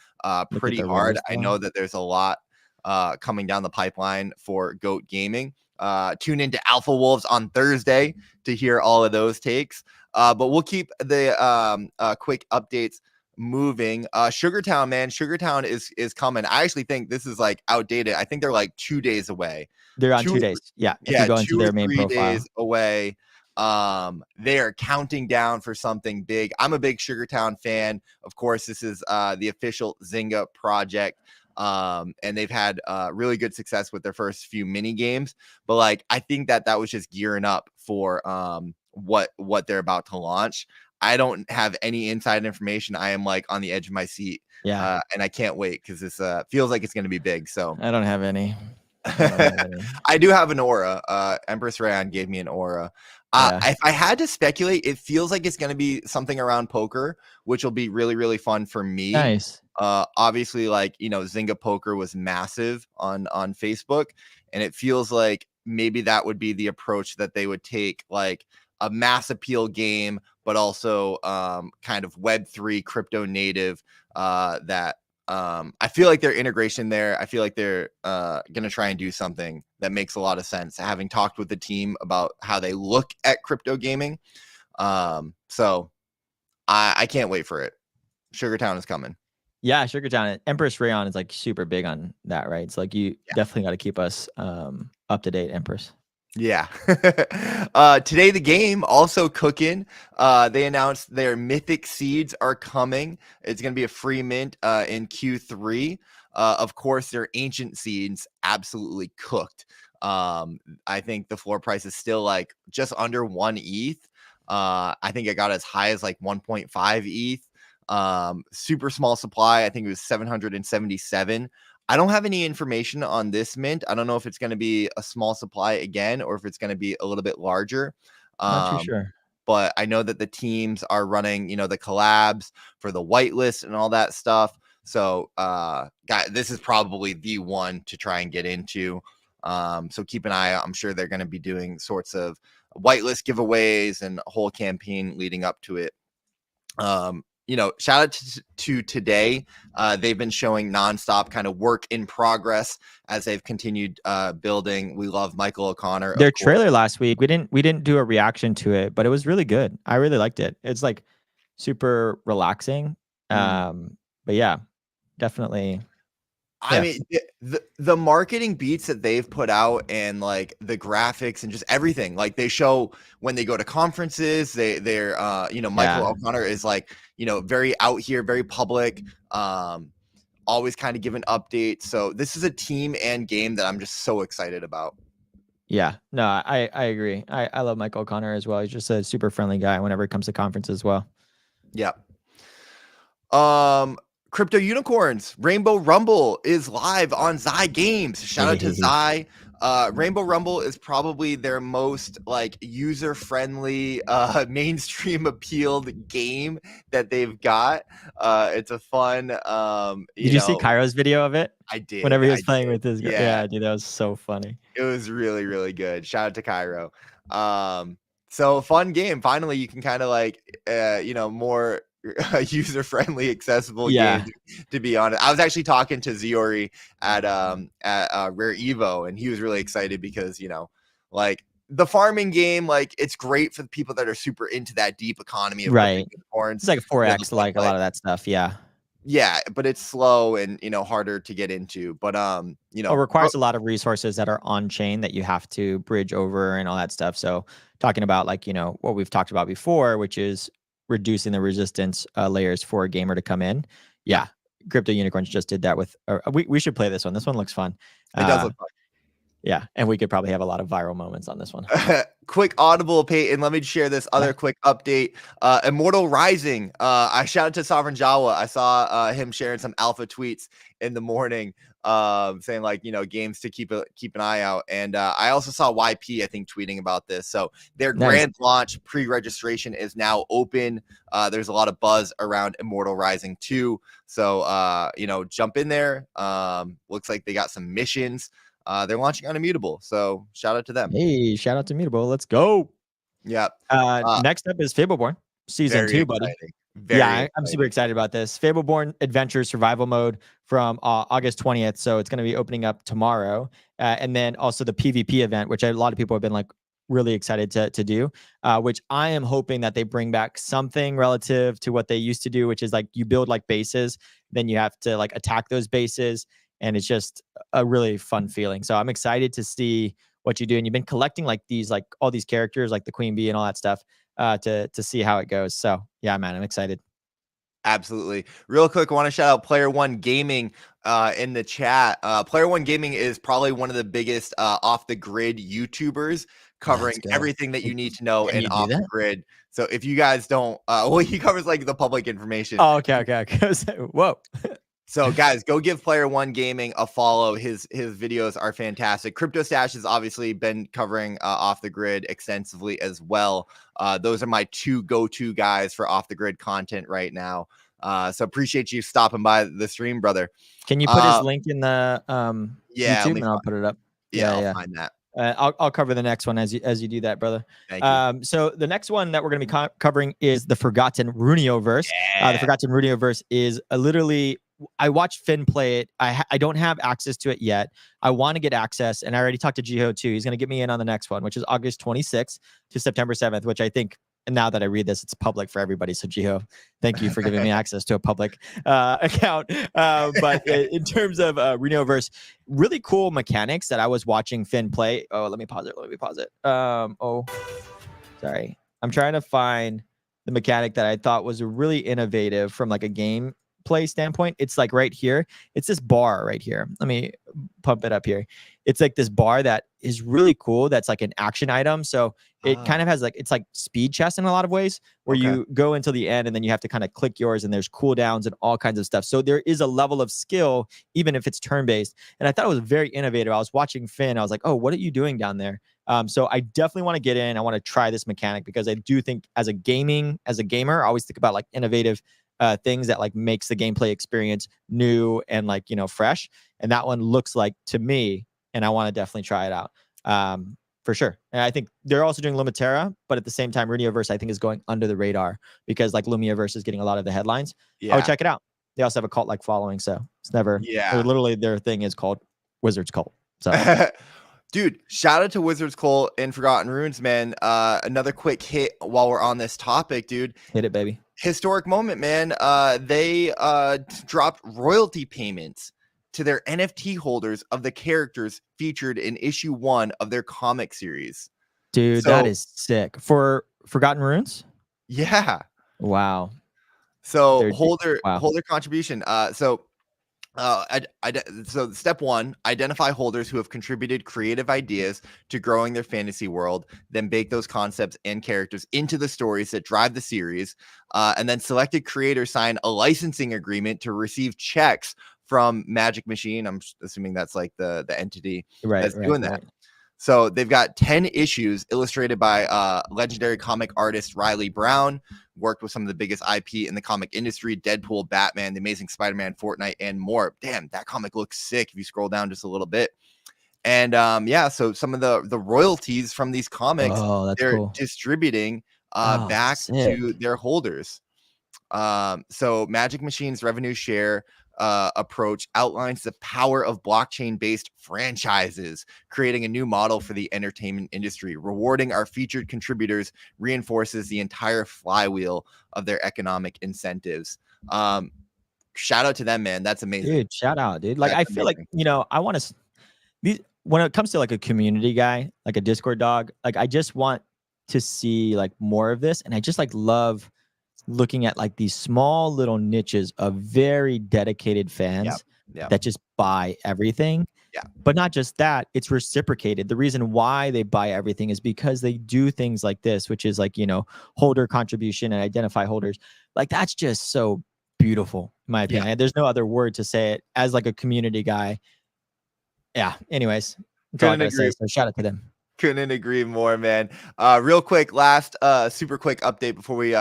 S1: pretty hard. I know that there's a lot coming down the pipeline for GOAT Gaming. Tune into Alpha Wolves on Thursday to hear all of those takes. But we'll keep the quick updates moving. Sugartown, man. Sugartown is coming. I actually think this is like outdated. I think they're like 2 days away.
S2: They're on 2 days. Yeah. If you go into their main profile.
S1: 3 days away. They are counting down for something big. I'm a big Sugartown fan. Of course, this is the official Zynga project. And they've had really good success with their first few mini games, but like I think that was just gearing up for what they're about to launch. I don't have any inside information. I am like on the edge of my seat, and I can't wait because this feels like it's going to be big. So
S2: I don't have any.
S1: I do have an aura. Empress Rayon gave me an aura. If I had to speculate, it feels like it's going to be something around poker, which will be really, really fun for me.
S2: Nice.
S1: Obviously, like, Zynga Poker was massive on Facebook, and it feels like maybe that would be the approach that they would take, like a mass appeal game, but also kind of Web3 crypto native that I feel like their integration there, I feel like they're going to try and do something that makes a lot of sense, having talked with the team about how they look at crypto gaming. So I can't wait for it. Sugartown is coming.
S2: Yeah, Sugartown. Empress Rayon is like super big on that, right? It's like you definitely got to keep us up to date, Empress.
S1: Yeah. Today the game also cooking. They announced their Mythic seeds are coming. It's going to be a free mint in Q3. Of course, their ancient seeds absolutely cooked. I think the floor price is still like just under 1 ETH. I think it got as high as like 1.5 ETH. Super small supply. I think it was 777. I don't have any information on this mint. I don't know if it's going to be a small supply again or if it's going to be a little bit larger.
S2: Not too sure.
S1: But I know that the teams are running, the collabs for the whitelist and all that stuff. So, this is probably the one to try and get into. So keep an eye out. I'm sure they're going to be doing sorts of whitelist giveaways and a whole campaign leading up to it. Shout out to Today. They've been showing nonstop kind of work in progress as they've continued building. We love Michael O'Connor.
S2: Their trailer last week, we didn't do a reaction to it, but it was really good. I really liked it. It's like super relaxing. But yeah, definitely.
S1: I mean, the marketing beats that they've put out and like the graphics and just everything, like they show when they go to conferences, they're Michael O'Connor is like, very out here, very public, always kind of giving updates. So this is a team and game that I'm just so excited about.
S2: Yeah, no, I agree. I love Michael O'Connor as well. He's just a super friendly guy whenever it comes to conferences as well.
S1: Yeah. Crypto Unicorns, Rainbow Rumble is live on Zai Games. Shout out to Zai. Rainbow Rumble is probably their most like user-friendly, mainstream appealed game that they've got. It's a fun.
S2: Did you see Cairo's video of it?
S1: I did.
S2: Whenever he was playing with his, yeah, dude, that was so funny.
S1: It was really, really good. Shout out to Cairo. So fun game. Finally, you can kind of like, more user-friendly, accessible game, to be honest. I was actually talking to Ziori at Rare Evo, and he was really excited because like the farming game, like it's great for the people that are super into that deep economy of unicorns.
S2: It's like a 4x, like a lot of that stuff.
S1: Yeah, but it's slow and harder to get into. But
S2: it requires a lot of resources that are on chain that you have to bridge over and all that stuff. So talking about like what we've talked about before, which is reducing the resistance layers for a gamer to come in. Yeah, Crypto Unicorns just did that with. We should play this one. This one looks fun.
S1: It does look fun.
S2: Yeah, and we could probably have a lot of viral moments on this one.
S1: Quick audible, Peyton. Let me share this other quick update. Immortal Rising. I shout out to Sovereign Jawa. I saw him sharing some alpha tweets in the morning, saying like games to keep an eye out. And I also saw YP, I think, tweeting about this. So their grand launch pre-registration is now open. There's a lot of buzz around Immortal Rising 2. So jump in there. Looks like they got some missions. They're launching on Immutable, so shout out to them.
S2: Hey, shout out to Immutable. Let's go.
S1: Yeah.
S2: Next up is Fableborne Season 2, buddy. I'm super excited about this. Fableborne Adventure Survival Mode from August 20th. So it's going to be opening up tomorrow. And then also the PvP event, which a lot of people have been like really excited to do, which I am hoping that they bring back something relative to what they used to do, which is like you build like bases, then you have to like attack those bases. And it's just a really fun feeling. So I'm excited to see what you do. And you've been collecting like these, like all these characters, like the Queen Bee and all that stuff, to see how it goes. So yeah, man, I'm excited.
S1: Absolutely. Real quick, I want to shout out Player One Gaming in the chat. Player One Gaming is probably one of the biggest off the grid YouTubers, covering everything that you need to know in off the grid. So if you guys don't, he covers like the public information.
S2: Oh, okay. Whoa.
S1: So guys, go give Player One Gaming a follow. His videos are fantastic. Crypto Stash has obviously been covering off the grid extensively as well. Those are my two go-to guys for off the grid content right now. So appreciate you stopping by the stream, brother.
S2: Can you put his link in the YouTube and I'll put it up?
S1: Yeah, I'll find that.
S2: I'll cover the next one as you do that, brother.
S1: Thank you.
S2: So the next one that we're going to be covering is the Forgotten Runiverse. The Forgotten Runiverse is literally. I watched Finn play it. I don't have access to it yet. I want to get access, and I already talked to Jiho too. He's going to get me in on the next one, which is August 26th to September 7th, which I think, and now that I read this, it's public for everybody. So Jiho, thank you for giving me access to a public account. But in terms of Runiverse, really cool mechanics that I was watching Finn play. Oh, let me pause it. Sorry. I'm trying to find the mechanic that I thought was really innovative from like a game play standpoint. It's like right here. It's this bar right here. Let me pump it up here. It's like this bar that is really cool. That's like an action item. So it kind of has like, it's like speed chess in a lot of ways where you go until the end and then you have to kind of click yours and there's cooldowns and all kinds of stuff. So there is a level of skill, even if it's turn-based. And I thought it was very innovative. I was watching Finn. I was like, oh, what are you doing down there? So I definitely want to get in. I want to try this mechanic because I do think as a gamer, I always think about like innovative things that like makes the gameplay experience new and like, fresh. And that one looks like to me, and I want to definitely try it out. For sure. And I think they're also doing Lumitera, but at the same time, Runiverse, I think, is going under the radar because like Lumiaverse is getting a lot of the headlines. I would check it out. They also have a cult-like following, so it's never.
S1: Yeah.
S2: Literally, their thing is called Wizards Cult. So,
S1: dude, shout out to Wizards Cult and Forgotten Runes, man. Another quick hit while we're on this topic, dude.
S2: Hit it, baby.
S1: Historic moment, man. They dropped royalty payments to their NFT holders of the characters featured in issue 1 of their comic series.
S2: Dude, that is sick. For Forgotten Runes?
S1: Yeah.
S2: Wow.
S1: So holder contribution. So step 1, identify holders who have contributed creative ideas to growing their fantasy world, then bake those concepts and characters into the stories that drive the series. And then selected creators sign a licensing agreement to receive checks from Magic Machine. I'm assuming that's like the entity that's doing that. So they've got 10 issues illustrated by legendary comic artist Riley Brown, worked with some of the biggest IP in the comic industry, Deadpool, Batman, The Amazing Spider-Man, Fortnite, and more. Damn, that comic looks sick if you scroll down just a little bit. And so some of the royalties from these comics, they're distributing back to their holders. So Magic Machine's revenue share approach outlines the power of blockchain-based franchises, creating a new model for the entertainment industry. Rewarding our featured contributors reinforces the entire flywheel of their economic incentives. Shout out to them, man. That's amazing.
S2: Dude, shout out, dude. Like, I feel like, I want to, when it comes to like a community guy, like a Discord dog, like I just want to see like more of this. And I just like love looking at like these small little niches of very dedicated fans that just buy everything. But not just that, it's reciprocated. The reason why they buy everything is because they do things like this, which is like, holder contribution and identify holders. Like that's just so beautiful, in my opinion. There's no other word to say it as like a community guy. Yeah. Anyways, that's all I gotta say. So shout out to them.
S1: Couldn't agree more, man. Real quick, last super quick update before we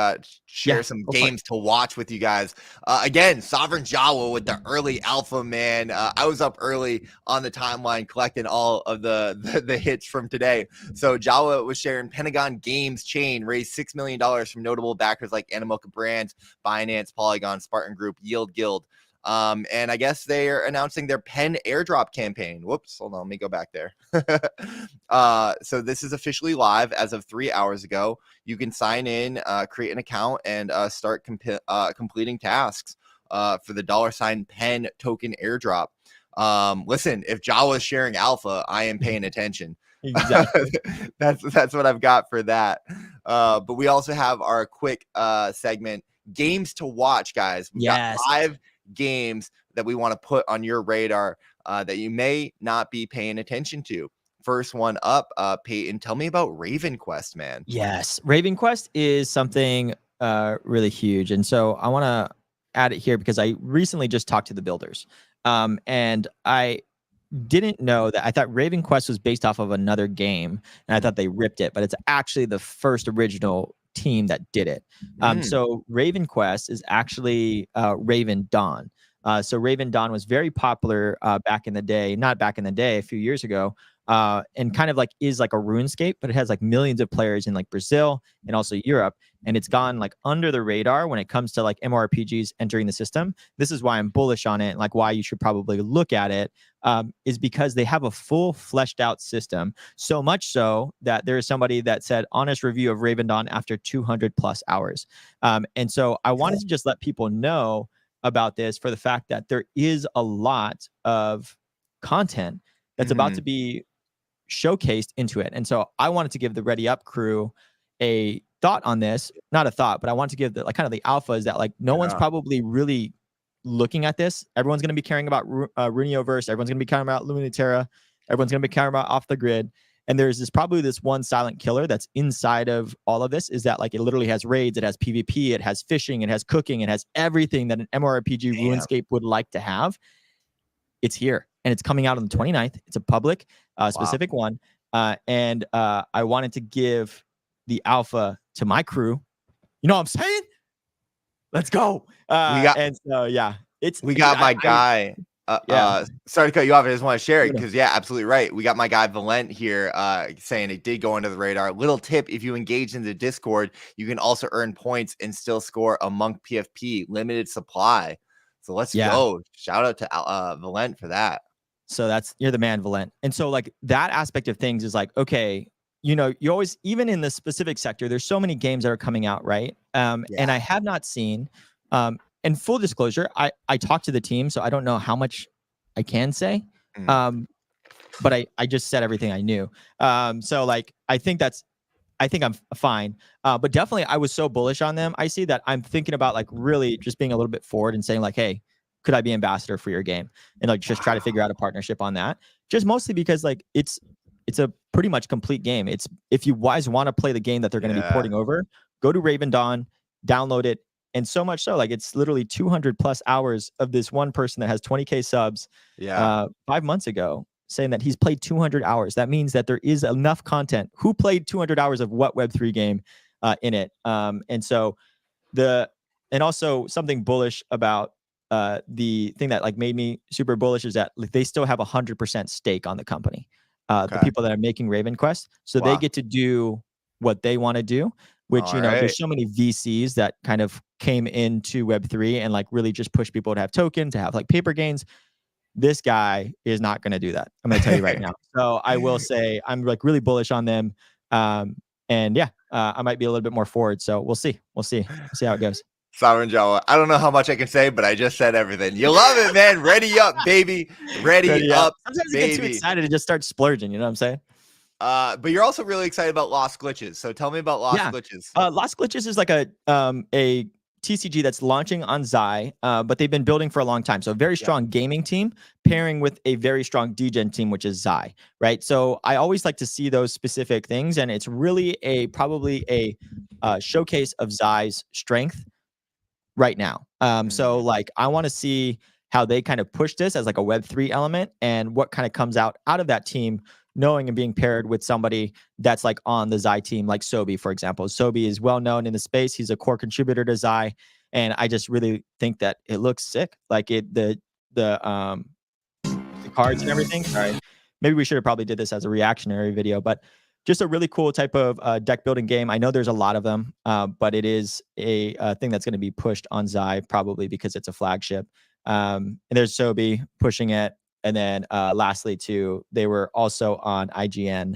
S1: share some games to watch with you guys. Again, Sovereign Jawa with the early alpha, man. I was up early on the timeline collecting all of the hits from today. So Jawa was sharing Pentagon Games chain, raised $6 million from notable backers like Animoca Brands, Binance, Polygon, Spartan Group, Yield Guild. And I guess they are announcing their pen airdrop campaign. Whoops, hold on, let me go back there. So this is officially live as of 3 hours ago. You can sign in, create an account, and start completing tasks for the $ pen token airdrop. Listen, if Jawa is sharing alpha, I am paying attention.
S2: Exactly.
S1: That's what I've got for that. But we also have our quick segment, games to watch, guys. We've got 5 games that we want to put on your radar that you may not be paying attention to. First one up, Peyton, tell me about Raven Quest, man.
S2: Yes, Raven Quest is something really huge, and so I want to add it here because I recently just talked to the builders, and I didn't know that. I thought Raven Quest was based off of another game, and I thought they ripped it, but it's actually the first original team that did it. So Raven Quest is actually Raven Dawn. So Raven Dawn was very popular back in the day, not back in the day, a few years ago, and kind of like is like a RuneScape, but it has like millions of players in like Brazil and also Europe. And it's gone like under the radar when it comes to like MMORPGs entering the system. This is why I'm bullish on it, and like why you should probably look at it, is because they have a full fleshed out system. So much so that there is somebody that said honest review of Raven Dawn after 200+ hours. And so I wanted to just let people know about this for the fact that there is a lot of content that's about to be showcased into it. And so I wanted to give the Ready Up crew a thought on this, not a thought, but I want to give the like kind of the alpha is that like no one's probably really looking at this. Everyone's going to be caring about Runiverse. Everyone's going to be caring about Luminatera. Everyone's going to be caring about Off the Grid. And there's probably this one silent killer that's inside of all of this, is that like it literally has raids, it has PvP, it has fishing, it has cooking, it has everything that an MMORPG RuneScape would like to have. It's here, and it's coming out on the 29th. It's a public specific one. and I wanted to give the alpha to my crew. You know what I'm saying? Let's go. And so yeah,
S1: we got my guy. Sorry to cut you off. I just want to share it because yeah, absolutely right. We got my guy Valent here saying it did go under the radar. Little tip: if you engage in the Discord, you can also earn points and still score a Monk PFP limited supply. So let's go. Shout out to Valent for that.
S2: So you're the man, Valent. And so like that aspect of things is like, okay, you know, you always, even in the specific sector, there's so many games that are coming out, right? And I have not seen, and full disclosure, I talked to the team, so I don't know how much I can say. But I just said everything I knew. So like I think I'm fine. But definitely I was so bullish on them. I see that I'm thinking about like really just being a little bit forward and saying like, hey, could I be ambassador for your game? And like just try to figure out a partnership on that. Just mostly because like it's a pretty much complete game. It's if you guys want to play the game that they're going to be porting over, go to Raven Dawn, download it. And so much so, like it's literally 200 plus hours of this one person that has 20K subs 5 months ago saying that he's played 200 hours. That means that there is enough content. Who played 200 hours of what Web3 game in it? And so and also something bullish about the thing that like made me super bullish is that like, they still have 100% stake on the company. The people that are making Raven Quest. So they get to do what they want to do, which, you know, there's so many VCs that kind of came into Web3 and like really just push people to have tokens, to have like paper gains. This guy is not going to do that. I'm going to tell you right now. So I will say I'm like really bullish on them. And yeah, I might be a little bit more forward. So we'll see. We'll see how it goes.
S1: Sovereign Jawa. I don't know how much I can say, but I just said everything. You love it, man. Ready up, baby. Ready up.
S2: Sometimes you get too excited to just start splurging. You know what I'm saying?
S1: But you're also really excited about Lost Glitches. So tell me about Lost Glitches.
S2: Lost Glitches is like a TCG that's launching on Zai, but they've been building for a long time. So a very strong gaming team pairing with a very strong degen team, which is Zai, right? So I always like to see those specific things, and it's really probably a showcase of Zai's strength right now. So like I want to see how they kind of push this as like a Web3 element and what kind of comes out of that team, knowing and being paired with somebody that's like on the Zai team, like Sobi, for example. Sobi is well known in the space. He's a core contributor to Zai. And I just really think that it looks sick. Like the cards and everything. Sorry. Maybe we should have probably did this as a reactionary video, but just a really cool type of deck building game. I know there's a lot of them, but it is a thing that's going to be pushed on Zai probably because it's a flagship. And there's Sobi pushing it. And then lastly, too, they were also on IGN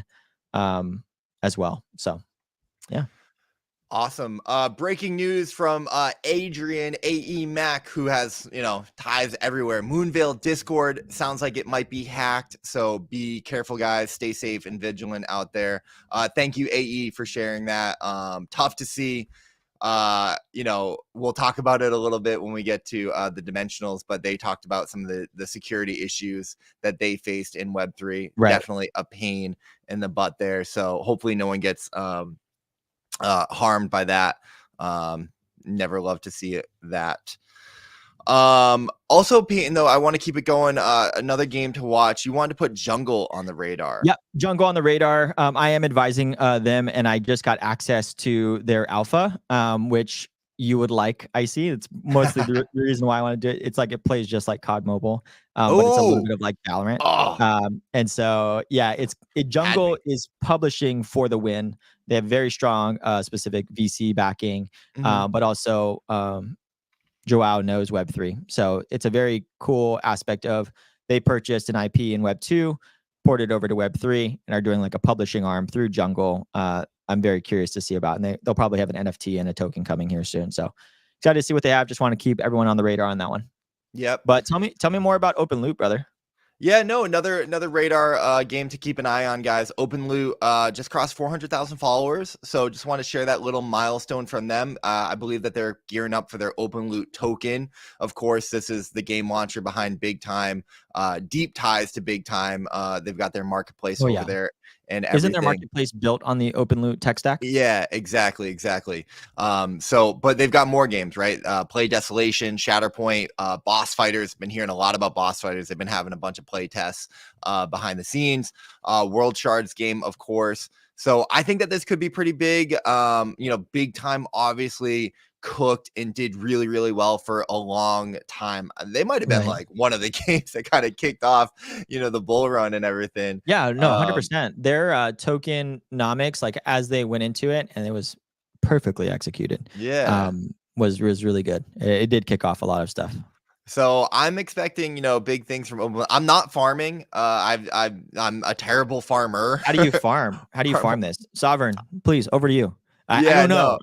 S2: as well. So, yeah.
S1: Awesome. Breaking news from Adrian AE Mac, who has, ties everywhere. Moonvale Discord sounds like it might be hacked. So be careful, guys. Stay safe and vigilant out there. Thank you, AE, for sharing that. Tough to see. We'll talk about it a little bit when we get to the dimensionals, but they talked about some of the security issues that they faced in Web3. Right. Definitely a pain in the butt there. So hopefully no one gets harmed by that. Never love to see that. Also, Peyton, though, I want to keep it going. Another game to watch. You wanted to put Jungle on the radar.
S2: Yeah, Jungle on the radar. I am advising them, and I just got access to their alpha, which you would like. I see. It's mostly the reason why I want to do it. It's like it plays just like COD Mobile, but it's a little bit of like Valorant. And so yeah, Jungle is publishing for the win. They have very strong specific VC backing, but also Joao knows Web3. So it's a very cool aspect of they purchased an IP in Web2, ported over to Web3, and are doing like a publishing arm through Jungle. I'm very curious to see about, and they'll probably have an NFT and a token coming here soon. So excited to see what they have. Just want to keep everyone on the radar on that one.
S1: Yep.
S2: But tell me more about Open Loop, brother.
S1: Yeah, no, another radar game to keep an eye on, guys. Open Loot just crossed 400,000 followers, so just want to share that little milestone from them. I believe that they're gearing up for their Open Loot token. Of course, this is the game launcher behind big time deep ties to Big Time. They've got their marketplace over there and everything.
S2: Isn't their marketplace built on the open loot tech stack?
S1: Yeah, exactly. But they've got more games, right? Play Desolation, Shatterpoint, Boss Fighters. Been hearing a lot about Boss Fighters. They've been having a bunch of play tests behind the scenes. World Shards game, of course. So I think that this could be pretty big. Big Time obviously cooked and did really, really well for a long time. They might have been like one of the games that kind of kicked off, the bull run and everything.
S2: Yeah, no, 100%. Their tokenomics, like as they went into it, and it was perfectly executed.
S1: Yeah,
S2: was really good. It did kick off a lot of stuff.
S1: So I'm expecting, big things from Open. I'm not farming. I'm a terrible farmer.
S2: How do you farm? How do you farm this? Sovereign, please, over to you. I don't know.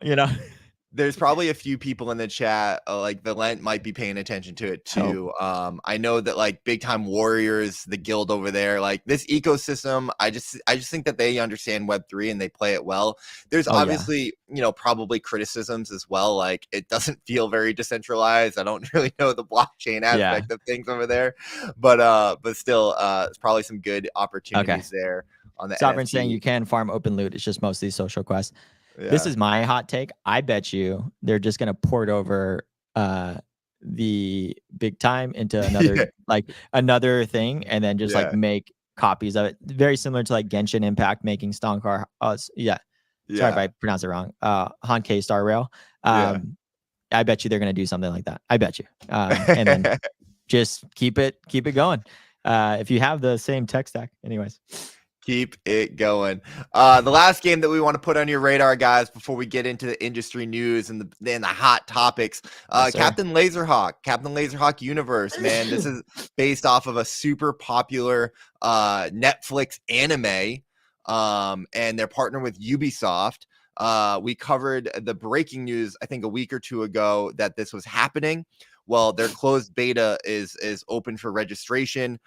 S1: There's probably a few people in the chat, like the Lent might be paying attention to it too. I know that like Big Time Warriors, the guild over there, like this ecosystem, I just think that they understand Web3 and they play it well. There's obviously, probably criticisms as well. Like it doesn't feel very decentralized. I don't really know the blockchain aspect of things over there, but still, it's probably some good opportunities there on the
S2: Sovereign
S1: NFT.
S2: saying you can farm open loot. It's just mostly social quests. This is my hot take. I bet you they're just gonna port over the Big Time into another another thing, and then just like make copies of it. Very similar to like Genshin Impact making Stonkar. Sorry if I pronounce it wrong. Honkai Star Rail. I bet you they're gonna do something like that. I bet you. And then just keep it going. If you have the same tech stack, anyways.
S1: Keep it going. The last game that we want to put on your radar, guys, before we get into the industry news and the hot topics, Captain Laserhawk Universe, man. This is based off of a super popular Netflix anime, and they're partnered with Ubisoft. We covered the breaking news, I think, a week or two ago that this was happening. Well, their closed beta is open for registration.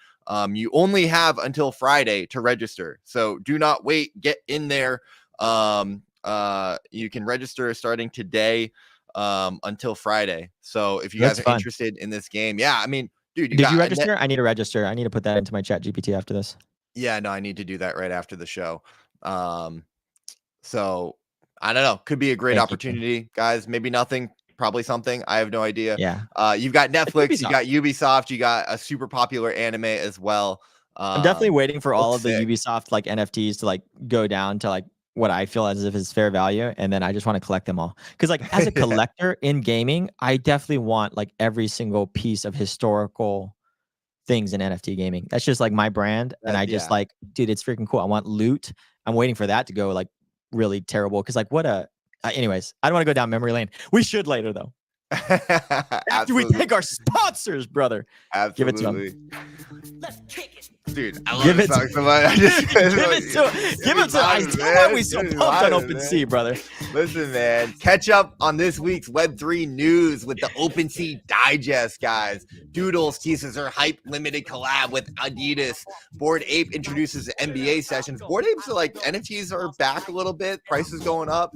S1: You only have until Friday to register, so do not wait. Get in there. You can register starting today until Friday. So if you guys are interested in this game, I mean, dude,
S2: did you register? I need to register. I need to put that into my chat GPT after this.
S1: Yeah, no, I need to do that right after the show. So I don't know. Could be a great opportunity, guys. Maybe nothing. Probably something. I have no idea. You've got Netflix, you got Ubisoft, you got a super popular anime as well.
S2: I'm definitely waiting for all of the Ubisoft like NFTs to like go down to like what I feel as if is fair value, and then I just want to collect them all. Because like as a collector in gaming, I definitely want like every single piece of historical things in NFT gaming. That's just like my brand, and I just like, dude, it's freaking cool. I want loot. I'm waiting for that to go like really terrible. Because like what a anyways, I don't want to go down memory lane. We should later, though. After we thank our sponsors, brother.
S1: Absolutely.
S2: Give it to them.
S1: Let's kick it. Dude, I love this song so much. Give
S2: it to I still why we so pumped on OpenSea, brother.
S1: Listen, man. Catch up on this week's Web3 news with the OpenSea Digest, guys. Doodles teases her hype limited collab with Adidas. Bored Ape introduces NBA sessions. Bored Apes are like NFTs are back a little bit. Prices going up.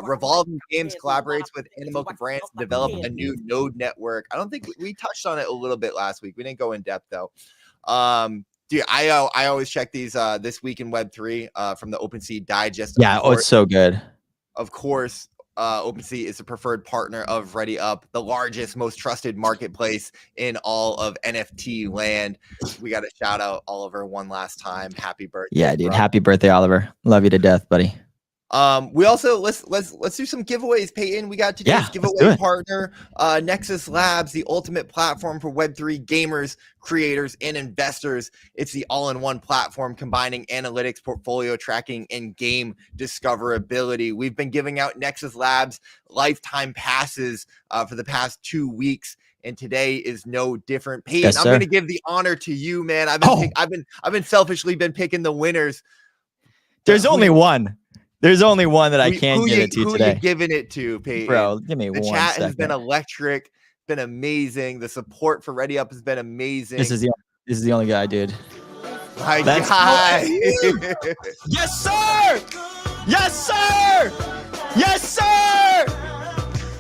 S1: Revolving Games collaborates with Animoca Brands to develop a new node network. I don't think we touched on it a little bit last week. We didn't go in depth though. Dude, I always check these this week in Web3 from the OpenSea Digest.
S2: Yeah, it's so good.
S1: Of course, OpenSea is a preferred partner of ReadyUp, the largest, most trusted marketplace in all of NFT land. We got to shout out Oliver one last time. Happy birthday!
S2: Yeah, dude, happy birthday, Oliver. Love you to death, buddy.
S1: We also let's do some giveaways, Peyton. We got today's giveaway partner, Nexus Labs, the ultimate platform for Web3 gamers, creators, and investors. It's the all-in-one platform combining analytics, portfolio tracking, and game discoverability. We've been giving out Nexus Labs lifetime passes for the past 2 weeks. And today is no different. Peyton, I'm going to give the honor to you, man. I've been selfishly picking the winners.
S2: There's only one. There's only one that I can give it to today.
S1: Who you giving it to, Peyton?
S2: Bro, give me one second. The chat
S1: has been electric, been amazing. The support for ReadyUp has been amazing.
S2: This is the only guy, dude.
S1: My guy.
S2: Yes, sir! Yes, sir! Yes, sir!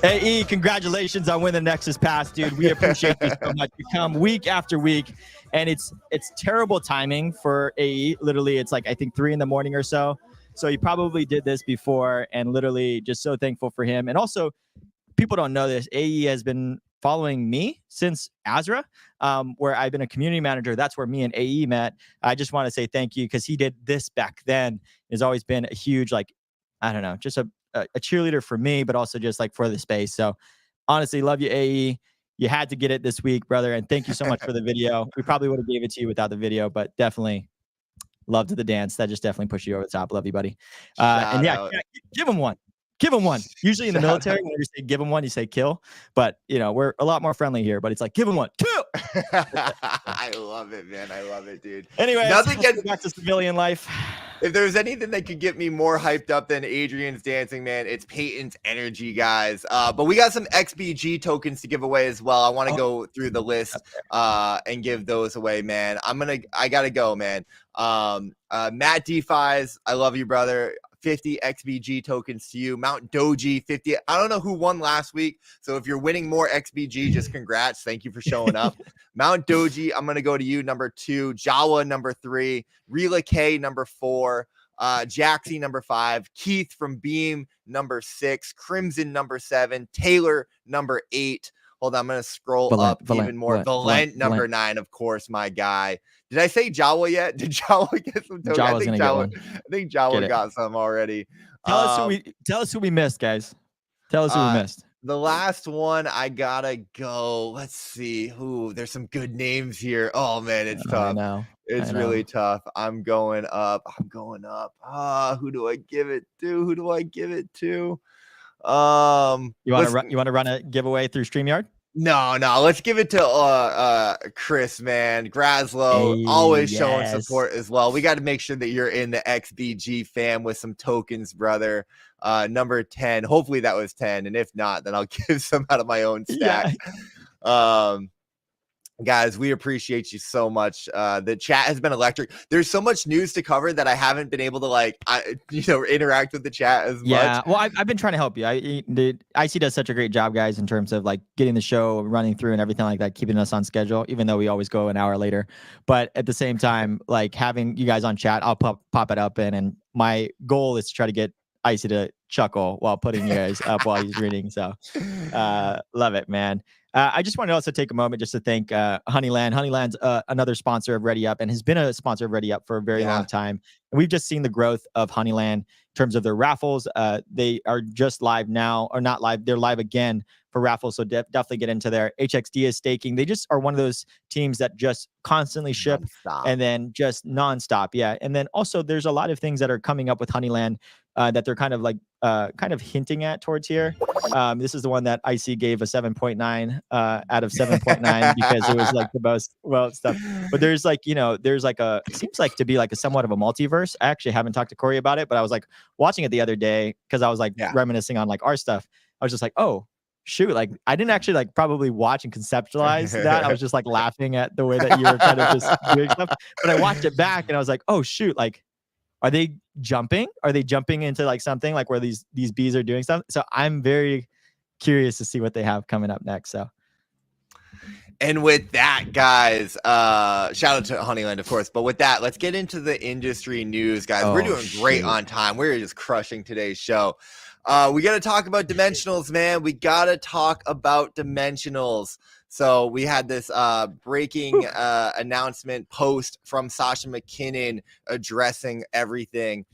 S2: AE, congratulations on winning the Nexus Pass, dude. We appreciate you so much. You come week after week, and it's terrible timing for AE. Literally, it's like I think 3 a.m. or so. So he probably did this before, and literally just so thankful for him. And also, people don't know this. AE has been following me since Azra, where I've been a community manager. That's where me and AE met. I just want to say thank you because he did this back then. Has always been a huge, like, I don't know, just a cheerleader for me, but also just like for the space. So honestly, love you, AE. You had to get it this week, brother. And thank you so much for the video. We probably would have gave it to you without the video, but definitely love to the dance. That just definitely pushed you over the top. Love you, buddy. And yeah, give him one. Give him one. Usually in the military, when you say give him one, you say kill. But, you know, we're a lot more friendly here. But it's like, give him one. Kill.
S1: I love it, man. I love it, dude.
S2: Anyway, let's get back to civilian life.
S1: If there's anything that could get me more hyped up than Adrian's dancing, man, it's Peyton's energy, guys. But we got some XBG tokens to give away as well. I want to go through the list and give those away, man. I gotta go, man. Matt DeFi's, I love you, brother. 50 XBG tokens to you. Mount Doji, 50. I don't know who won last week. So if you're winning more XBG, just congrats. Thank you for showing up. Mount Doji, I'm going to go to you, number 2. Jawa, number 3. Rila K, number 4. Jaxie, number 5. Keith from Beam, number 6. Crimson, number 7. Taylor, number 8. Hold on, I'm going to scroll up even more. Valent, number 9, of course, my guy. Did I say Jawa yet? Did Jawa get some tokens? I think Jawa got some already.
S2: Tell us who we missed, guys. Tell us who we missed.
S1: The last one, I gotta go. Let's see. There's some good names here. Oh man, it's tough. It's really tough. I'm going up. Who do I give it to? You want
S2: to run a giveaway through StreamYard?
S1: No, let's give it to Chris, man. Graslow, always showing support as well. We got to make sure that you're in the XBG fam with some tokens, brother. Number 10. Hopefully that was 10. And if not, then I'll give some out of my own stack. Yeah. Guys, we appreciate you so much. The chat has been electric. There's so much news to cover that I haven't been able to interact with the chat as much.
S2: Yeah, well, I've been trying to help you. IC does such a great job, guys, in terms of like getting the show running through and everything like that, keeping us on schedule, even though we always go an hour later. But at the same time, like having you guys on chat, I'll pop it up and my goal is to try to get Icy to chuckle while putting you guys up while he's reading. So love it, man. I just want to also take a moment just to thank Honeyland. Honeyland's another sponsor of Ready Up and has been a sponsor of Ready Up for a very long time. And we've just seen the growth of Honeyland in terms of their raffles. They are just live now, or not live. They're live again for raffles. So definitely get into there. HXD is staking. They just are one of those teams that just constantly ship and then just nonstop. Yeah. And then also there's a lot of things that are coming up with Honeyland that they're kind of hinting at towards here. This is the one that IC gave a 7.9 out of 7.9 because it was like the most stuff. But there's like, it seems like to be like a somewhat of a multiverse. I actually haven't talked to Corey about it, but I was like watching it the other day because I was like reminiscing on like our stuff. I was just like, oh shoot, like I didn't actually like probably watch and conceptualize that. I was just like laughing at the way that you were kind of just doing stuff. But I watched it back and I was like, oh shoot, like are they jumping? Are they jumping into like something like where these bees are doing stuff? So I'm very curious to see what they have coming up next. So,
S1: and with that, guys, shout out to Honeyland, of course. But with that, let's get into the industry news, guys. We're doing great on time. We're just crushing today's show. We got to talk about dimensionals, man. We got to talk about dimensionals. So we had this breaking announcement post from Sasha McKinnon addressing everything.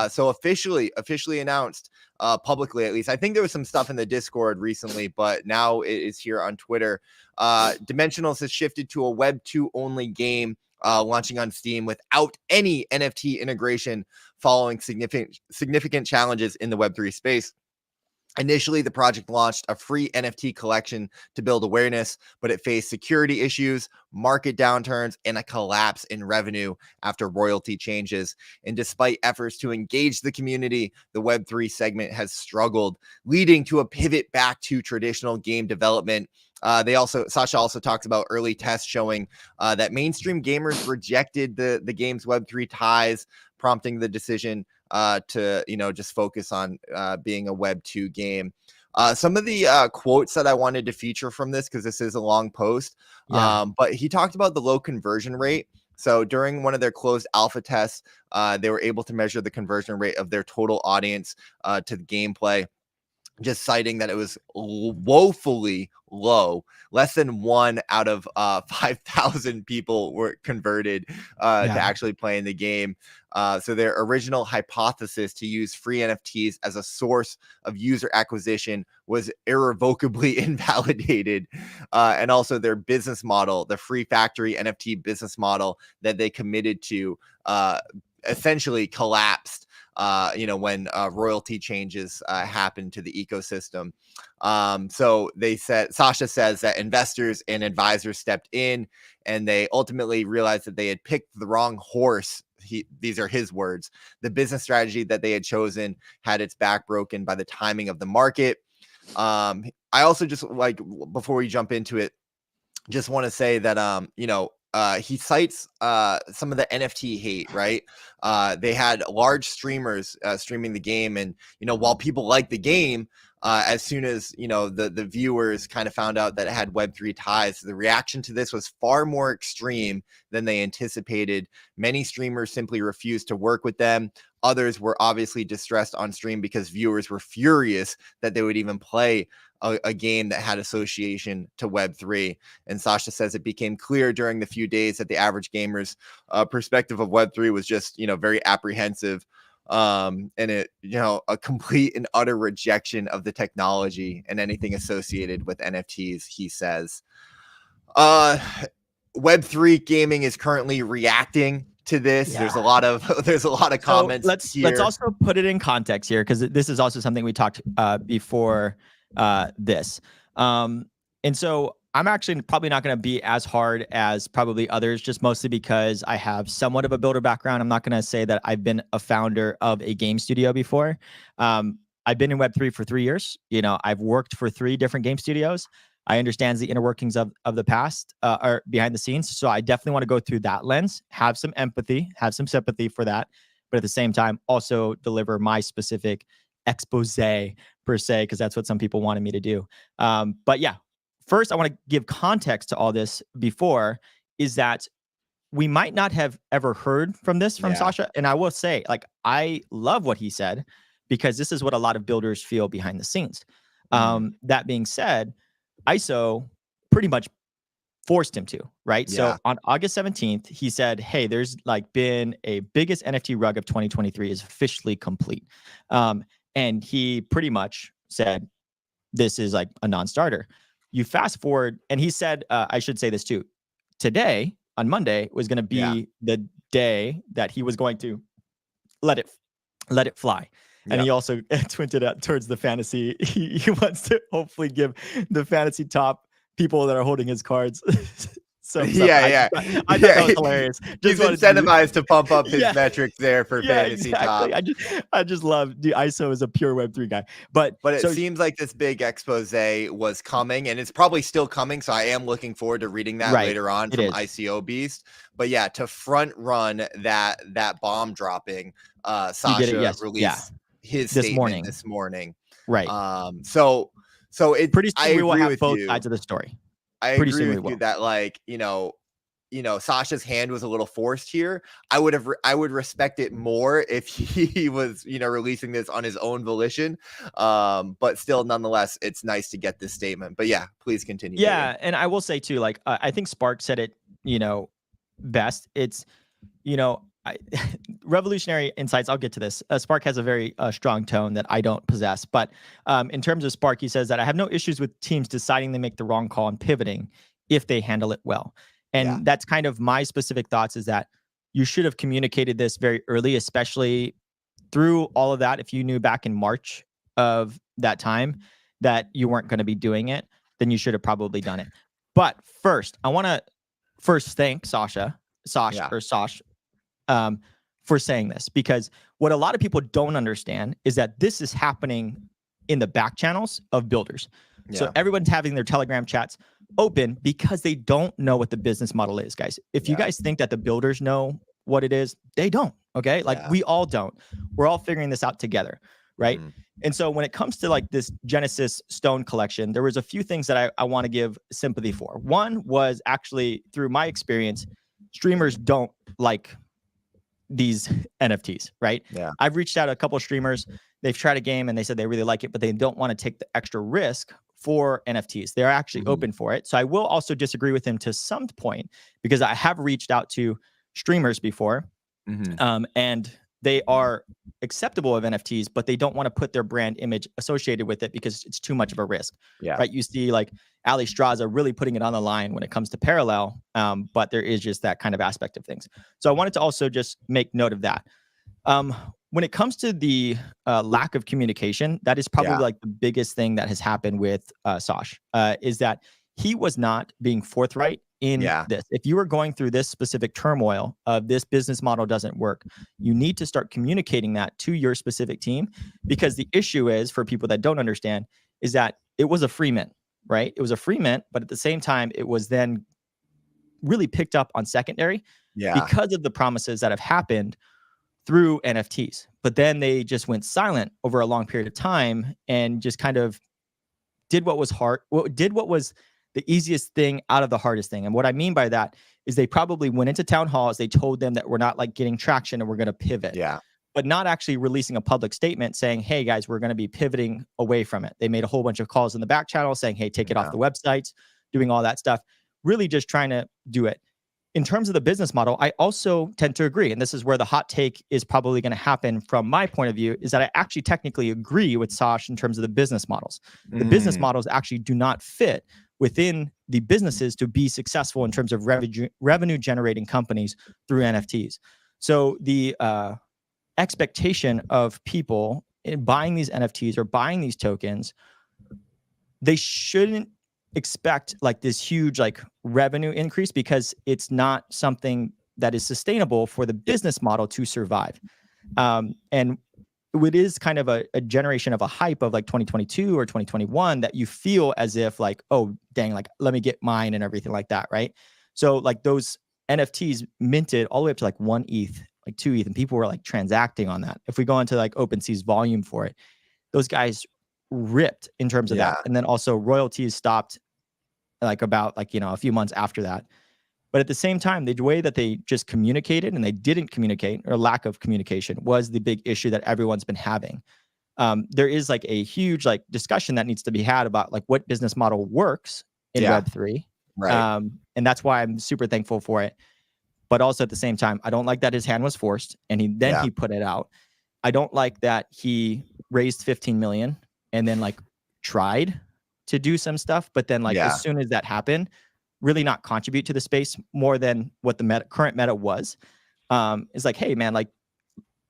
S1: So officially announced publicly, at least. I think there was some stuff in the Discord recently, but now it is here on Twitter. Dimensionals has shifted to a Web 2 only game, launching on Steam without any NFT integration following significant challenges in the Web 3 space. Initially, the project launched a free NFT collection to build awareness, but it faced security issues, market downturns, and a collapse in revenue after royalty changes. And despite efforts to engage the community, the Web3 segment has struggled, leading to a pivot back to traditional game development. Sasha also talks about early tests showing that mainstream gamers rejected the game's Web3 ties, prompting the decision to just focus on being a Web 2 game. Some of the quotes that I wanted to feature from this, because this is a long post, but he talked about the low conversion rate. So during one of their closed alpha tests, they were able to measure the conversion rate of their total audience to the gameplay, just citing that it was woefully low. Less than 1 out of 5,000 people were converted to actually playing the game. So their original hypothesis to use free NFTs as a source of user acquisition was irrevocably invalidated. And also their business model, the free factory NFT business model that they committed to, essentially collapsed when royalty changes happen to the ecosystem. So they said, Sasha says that investors and advisors stepped in and they ultimately realized that they had picked the wrong horse. These are his words. The business strategy that they had chosen had its back broken by the timing of the market. I also just before we jump into it, just want to say that, he cites some of the NFT hate, right? They had large streamers streaming the game. And, while people like the game, as soon as, the viewers kind of found out that it had Web3 ties, the reaction to this was far more extreme than they anticipated. Many streamers simply refused to work with them. Others were obviously distressed on stream because viewers were furious that they would even play a game that had association to Web3. And Sasha says it became clear during the few days that the average gamer's perspective of Web3 was just, very apprehensive. And it, a complete and utter rejection of the technology and anything associated with NFTs, he says. Web3 gaming is currently reacting to this. There's a lot of comments.
S2: So let's also put it in context here, because this is also something we talked before this. And so I'm actually probably not going to be as hard as probably others, just mostly because I have somewhat of a builder background. I'm not going to say that I've been a founder of a game studio before. I've been in Web3 for 3 years. I've worked for 3 different game studios. I understand the inner workings of the past or behind the scenes. So I definitely want to go through that lens, have some empathy, have some sympathy for that. But at the same time, also deliver my specific expose per se, because that's what some people wanted me to do. But yeah, first I want to give context to all this before, is that we might not have ever heard from Sasha. And I will say, I love what he said, because this is what a lot of builders feel behind the scenes. That being said, ISO pretty much forced him to, right? So on August 17th, he said, hey, there's been a biggest NFT rug of 2023 is officially complete. And he pretty much said, this is a non-starter. You fast forward, and he said, I should say this too, today, on Monday, was going to be the day that he was going to let it fly. And he also twinted out towards the fantasy. He wants to hopefully give the fantasy top people that are holding his cards. I thought that was hilarious.
S1: He's incentivized to pump up his metrics there for fantasy top.
S2: I just love ISO is a pure Web3 guy. But
S1: it seems like this big expose was coming, and it's probably still coming. So I am looking forward to reading that later on from ICO Beast. But yeah, to front run that bomb dropping, Sasha released his statement this morning.
S2: Right.
S1: So it
S2: pretty soon we will have both sides of the story.
S1: I agree with you that Sasha's hand was a little forced here. I would respect it more if he was, releasing this on his own volition. But still, nonetheless, it's nice to get this statement. But yeah, please continue.
S2: Yeah. And I will say too, I think Spark said it, best. It's, revolutionary insights. I'll get to this. Spark has a very strong tone that I don't possess. But in terms of Spark, he says that I have no issues with teams deciding they make the wrong call and pivoting if they handle it well. And that's kind of my specific thoughts, is that you should have communicated this very early, especially through all of that. If you knew back in March of that time that you weren't going to be doing it, then you should have probably done it. But first, I want to thank Sash, for saying this, because what a lot of people don't understand is that this is happening in the back channels of builders. So everyone's having their Telegram chats open because they don't know what the business model is, guys. If you guys think that the builders know what it is, they don't. Okay. We all don't. We're all figuring this out together. right? And so when it comes to like this Genesis Stone collection, there was a few things that I want to give sympathy for. One was actually, through my experience, streamers don't like these NFTs, right?
S1: Yeah.
S2: I've reached out to a couple of streamers. They've tried a game and they said they really like it, but they don't want to take the extra risk for NFTs. They're actually open for it. So I will also disagree with him to some point, because I have reached out to streamers before, and they are acceptable of NFTs, but they don't want to put their brand image associated with it because it's too much of a risk.
S1: Yeah.
S2: Right. You see like Ali Straza really putting it on the line when it comes to Parallel. But there is just that kind of aspect of things. So I wanted to also just make note of that. When it comes to the lack of communication, that is probably like the biggest thing that has happened with Sosh, is that he was not being forthright in this. If you are going through this specific turmoil of this business model doesn't work, you need to start communicating that to your specific team, because the issue is, for people that don't understand, is that it was a free mint, right? It was a free mint, but at the same time, it was then really picked up on secondary because of the promises that have happened through NFTs. But then they just went silent over a long period of time and just kind of did what was hard, did what was the easiest thing out of the hardest thing. And what I mean by that is they probably went into town halls, they told them that we're not like getting traction and we're going to pivot. But not actually releasing a public statement saying, hey guys, we're going to be pivoting away from it. They made a whole bunch of calls in the back channel saying, hey, take it off the websites, doing all that stuff, really just trying to do it. In terms of the business model, I also tend to agree, and this is where the hot take is probably going to happen from my point of view, is that I actually technically agree with Sosh in terms of the business models. The business models actually do not fit within the businesses to be successful in terms of revenue generating companies through NFTs. So the expectation of people in buying these NFTs or buying these tokens, they shouldn't expect like this huge like revenue increase, because it's not something that is sustainable for the business model to survive. And it is kind of a generation of a hype of like 2022 or 2021 that you feel as if like, oh dang, like let me get mine and everything like that, right? So like those NFTs minted all the way up to like 1 ETH, like 2 ETH, and people were like transacting on that. If we go into like OpenSea's volume for it, those guys ripped in terms of that. And then also royalties stopped like about like, you know, a few months after that. But at the same time, the way that they just communicated and they didn't communicate, or lack of communication, was the big issue that everyone's been having. There is like a huge like discussion that needs to be had about like what business model works in Web3. Right. And that's why I'm super thankful for it. But also at the same time, I don't like that his hand was forced and he put it out. I don't like that he raised 15 million and then like tried to do some stuff, but then like as soon as that happened, really not contribute to the space more than what the current meta was. It's like, hey man, like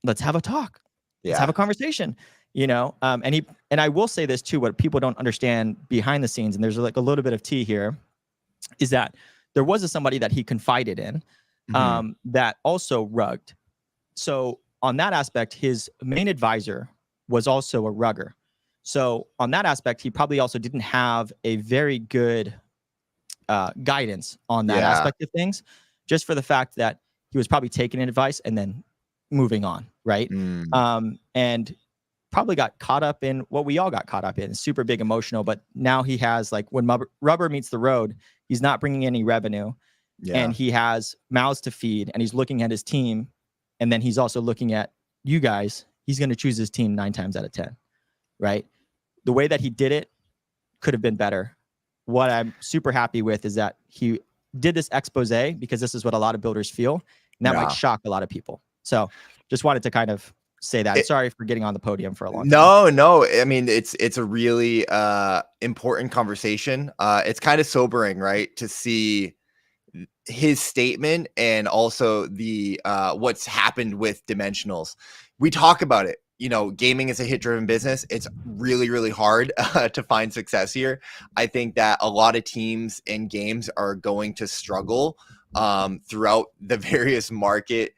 S2: let's have a talk. Let's have a conversation, you know? And I will say this too, what people don't understand behind the scenes, and there's like a little bit of tea here, is that there was somebody that he confided in that also rugged. So on that aspect, his main advisor was also a rugger. So on that aspect, he probably also didn't have a very good guidance on that aspect of things, just for the fact that he was probably taking advice and then moving on, right? And probably got caught up in what we all got caught up in, super big emotional, but now he has like, when rubber meets the road, he's not bringing any revenue and he has mouths to feed, and he's looking at his team, and then he's also looking at you guys. He's going to choose his team 9 times out of 10, right? The way that he did it could have been better. What I'm super happy with is that he did this expose, because this is what a lot of builders feel, and that might shock a lot of people. So just wanted to kind of say that. Sorry for getting on the podium for a long time.
S1: No. I mean, it's a really important conversation. It's kind of sobering, right, to see his statement and also the what's happened with dimensionals. We talk about it. You know, gaming is a hit-driven business. It's really, really hard to find success here. I think that a lot of teams and games are going to struggle throughout the various market,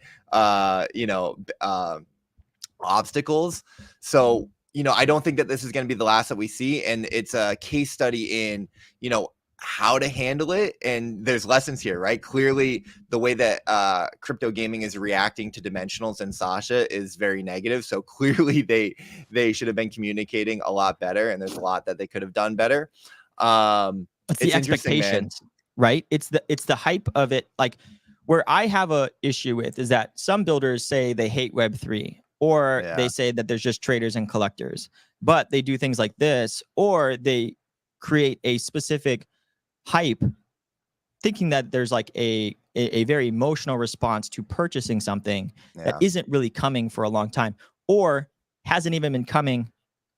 S1: obstacles. So, you know, I don't think that this is going to be the last that we see. And it's a case study in, you know, how to handle it, and there's lessons here, right? Clearly the way that crypto gaming is reacting to dimensionals and Sasha is very negative, so clearly they should have been communicating a lot better, and there's a lot that they could have done better.
S2: It's the expectations, right? It's the hype of it. Like, where I have a issue with is that some builders say they hate Web3, or they say that there's just traders and collectors, but they do things like this, or they create a specific hype thinking that there's like a very emotional response to purchasing something that isn't really coming for a long time, or hasn't even been coming,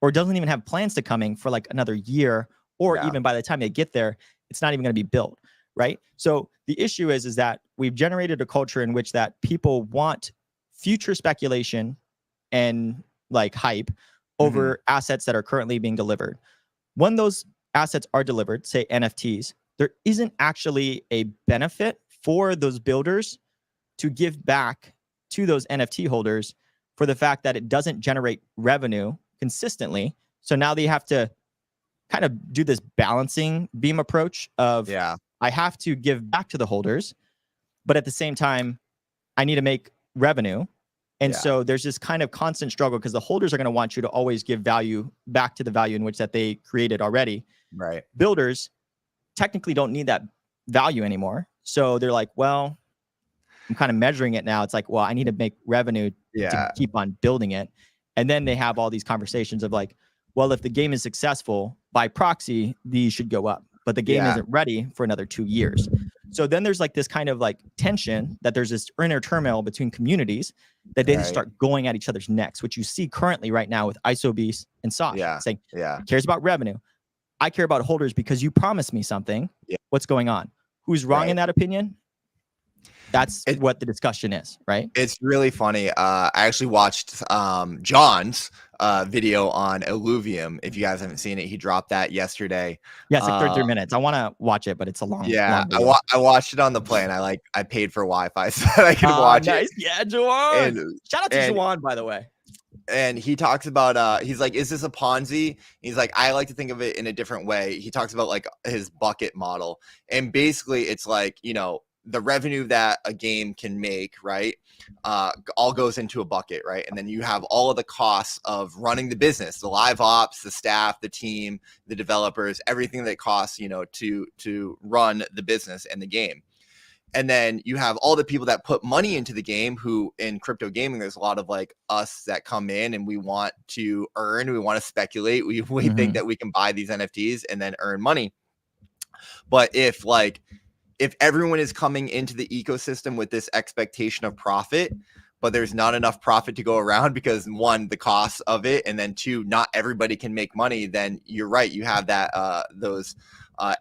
S2: or doesn't even have plans to coming for like another year, or even by the time they get there, it's not even going to be built, right? So the issue is that we've generated a culture in which that people want future speculation and like hype over assets that are currently being delivered. When those assets are delivered, say NFTs, there isn't actually a benefit for those builders to give back to those NFT holders for the fact that it doesn't generate revenue consistently. So now they have to kind of do this balancing beam approach of, I have to give back to the holders, but at the same time, I need to make revenue. And so there's this kind of constant struggle because the holders are going to want you to always give value back to the value in which that they created already.
S1: Right.
S2: Builders technically don't need that value anymore. So they're like, well, I'm kind of measuring it now. It's like, well, I need to make revenue to keep on building it. And then they have all these conversations of like, well, if the game is successful by proxy, these should go up, but the game isn't ready for another 2 years. So then there's like this kind of like tension that there's this inner turmoil between communities that they just start going at each other's necks, which you see currently right now with ISOBeast and Sosh saying, cares about revenue. I care about holders because you promised me something. What's going on? Who's wrong in that opinion? That's what the discussion is, right? It's
S1: really funny. I actually watched John's video on Illuvium. If you guys haven't seen it, he dropped that yesterday.
S2: Yeah, it's like 33 minutes. I want to watch it, but it's a long.
S1: Yeah, long I watched it on the plane. I paid for Wi-Fi so that I could watch it.
S2: Yeah, Jawan. Shout out to Jawan, by the way.
S1: And he talks about he's like, is this a Ponzi? He's like, I like to think of it in a different way. He talks about like his bucket model, and basically it's like, you know, the revenue that a game can make, right, all goes into a bucket, right? And then you have all of the costs of running the business, the live ops, the staff, the team, the developers, everything that costs, you know, to run the business and the game. And then you have all the people that put money into the game, who in crypto gaming, there's a lot of like us that come in and we want to earn, we want to speculate. We think that we can buy these NFTs and then earn money. But if everyone is coming into the ecosystem with this expectation of profit, but there's not enough profit to go around because one, the cost of it, and then two, not everybody can make money, then you're right. You have that, those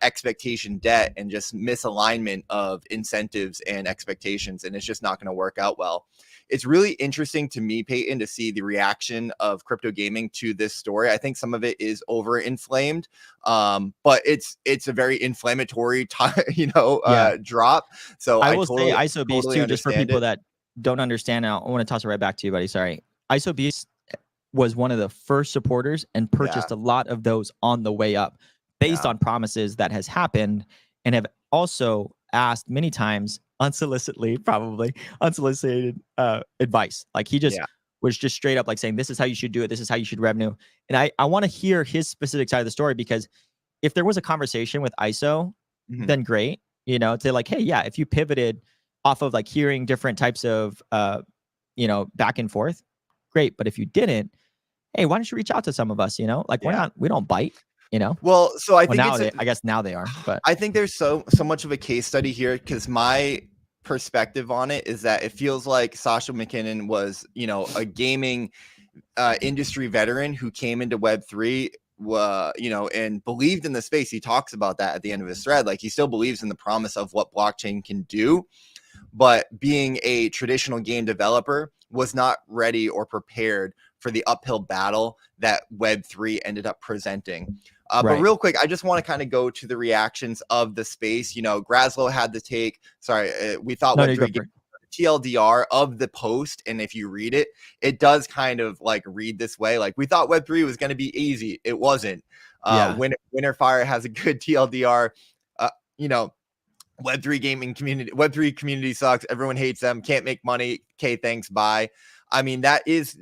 S1: expectation debt and just misalignment of incentives and expectations. And it's just not going to work out well. It's really interesting to me, Peyton, to see the reaction of crypto gaming to this story. I think some of it is over inflamed, but it's a very inflammatory drop. So
S2: I will say ISOBeast too, just for people that don't understand. I want to toss it right back to you, buddy. Sorry. ISOBeast was one of the first supporters and purchased a lot of those on the way up based on promises that has happened, and have also asked many times unsolicited advice. Like he just was just straight up like saying, this is how you should do it. This is how you should revenue. And I want to hear his specific side of the story, because if there was a conversation with ISO, then great, you know, to like, hey, yeah, if you pivoted off of like hearing different types of, back and forth, great. But if you didn't, hey, why don't you reach out to some of us, you know, like we don't bite. You know,
S1: well, so I think
S2: I guess now they are, but
S1: I think there's so much of a case study here, because my perspective on it is that it feels like Sasha McKinnon was, you know, a gaming industry veteran who came into Web3, and believed in the space. He talks about that at the end of his thread. Like, he still believes in the promise of what blockchain can do, but being a traditional game developer was not ready or prepared for the uphill battle that Web3 ended up presenting. But real quick, I just want to kind of go to the reactions of the space. You know, Graslow had the take. Sorry, we thought Web3 TLDR of the post, and if you read it, it does kind of like read this way. Like, we thought Web3 was going to be easy. It wasn't. Winterfire has a good TLDR. Web3 gaming community, Web3 community sucks. Everyone hates them. Can't make money. Okay, thanks. Bye. I mean, that is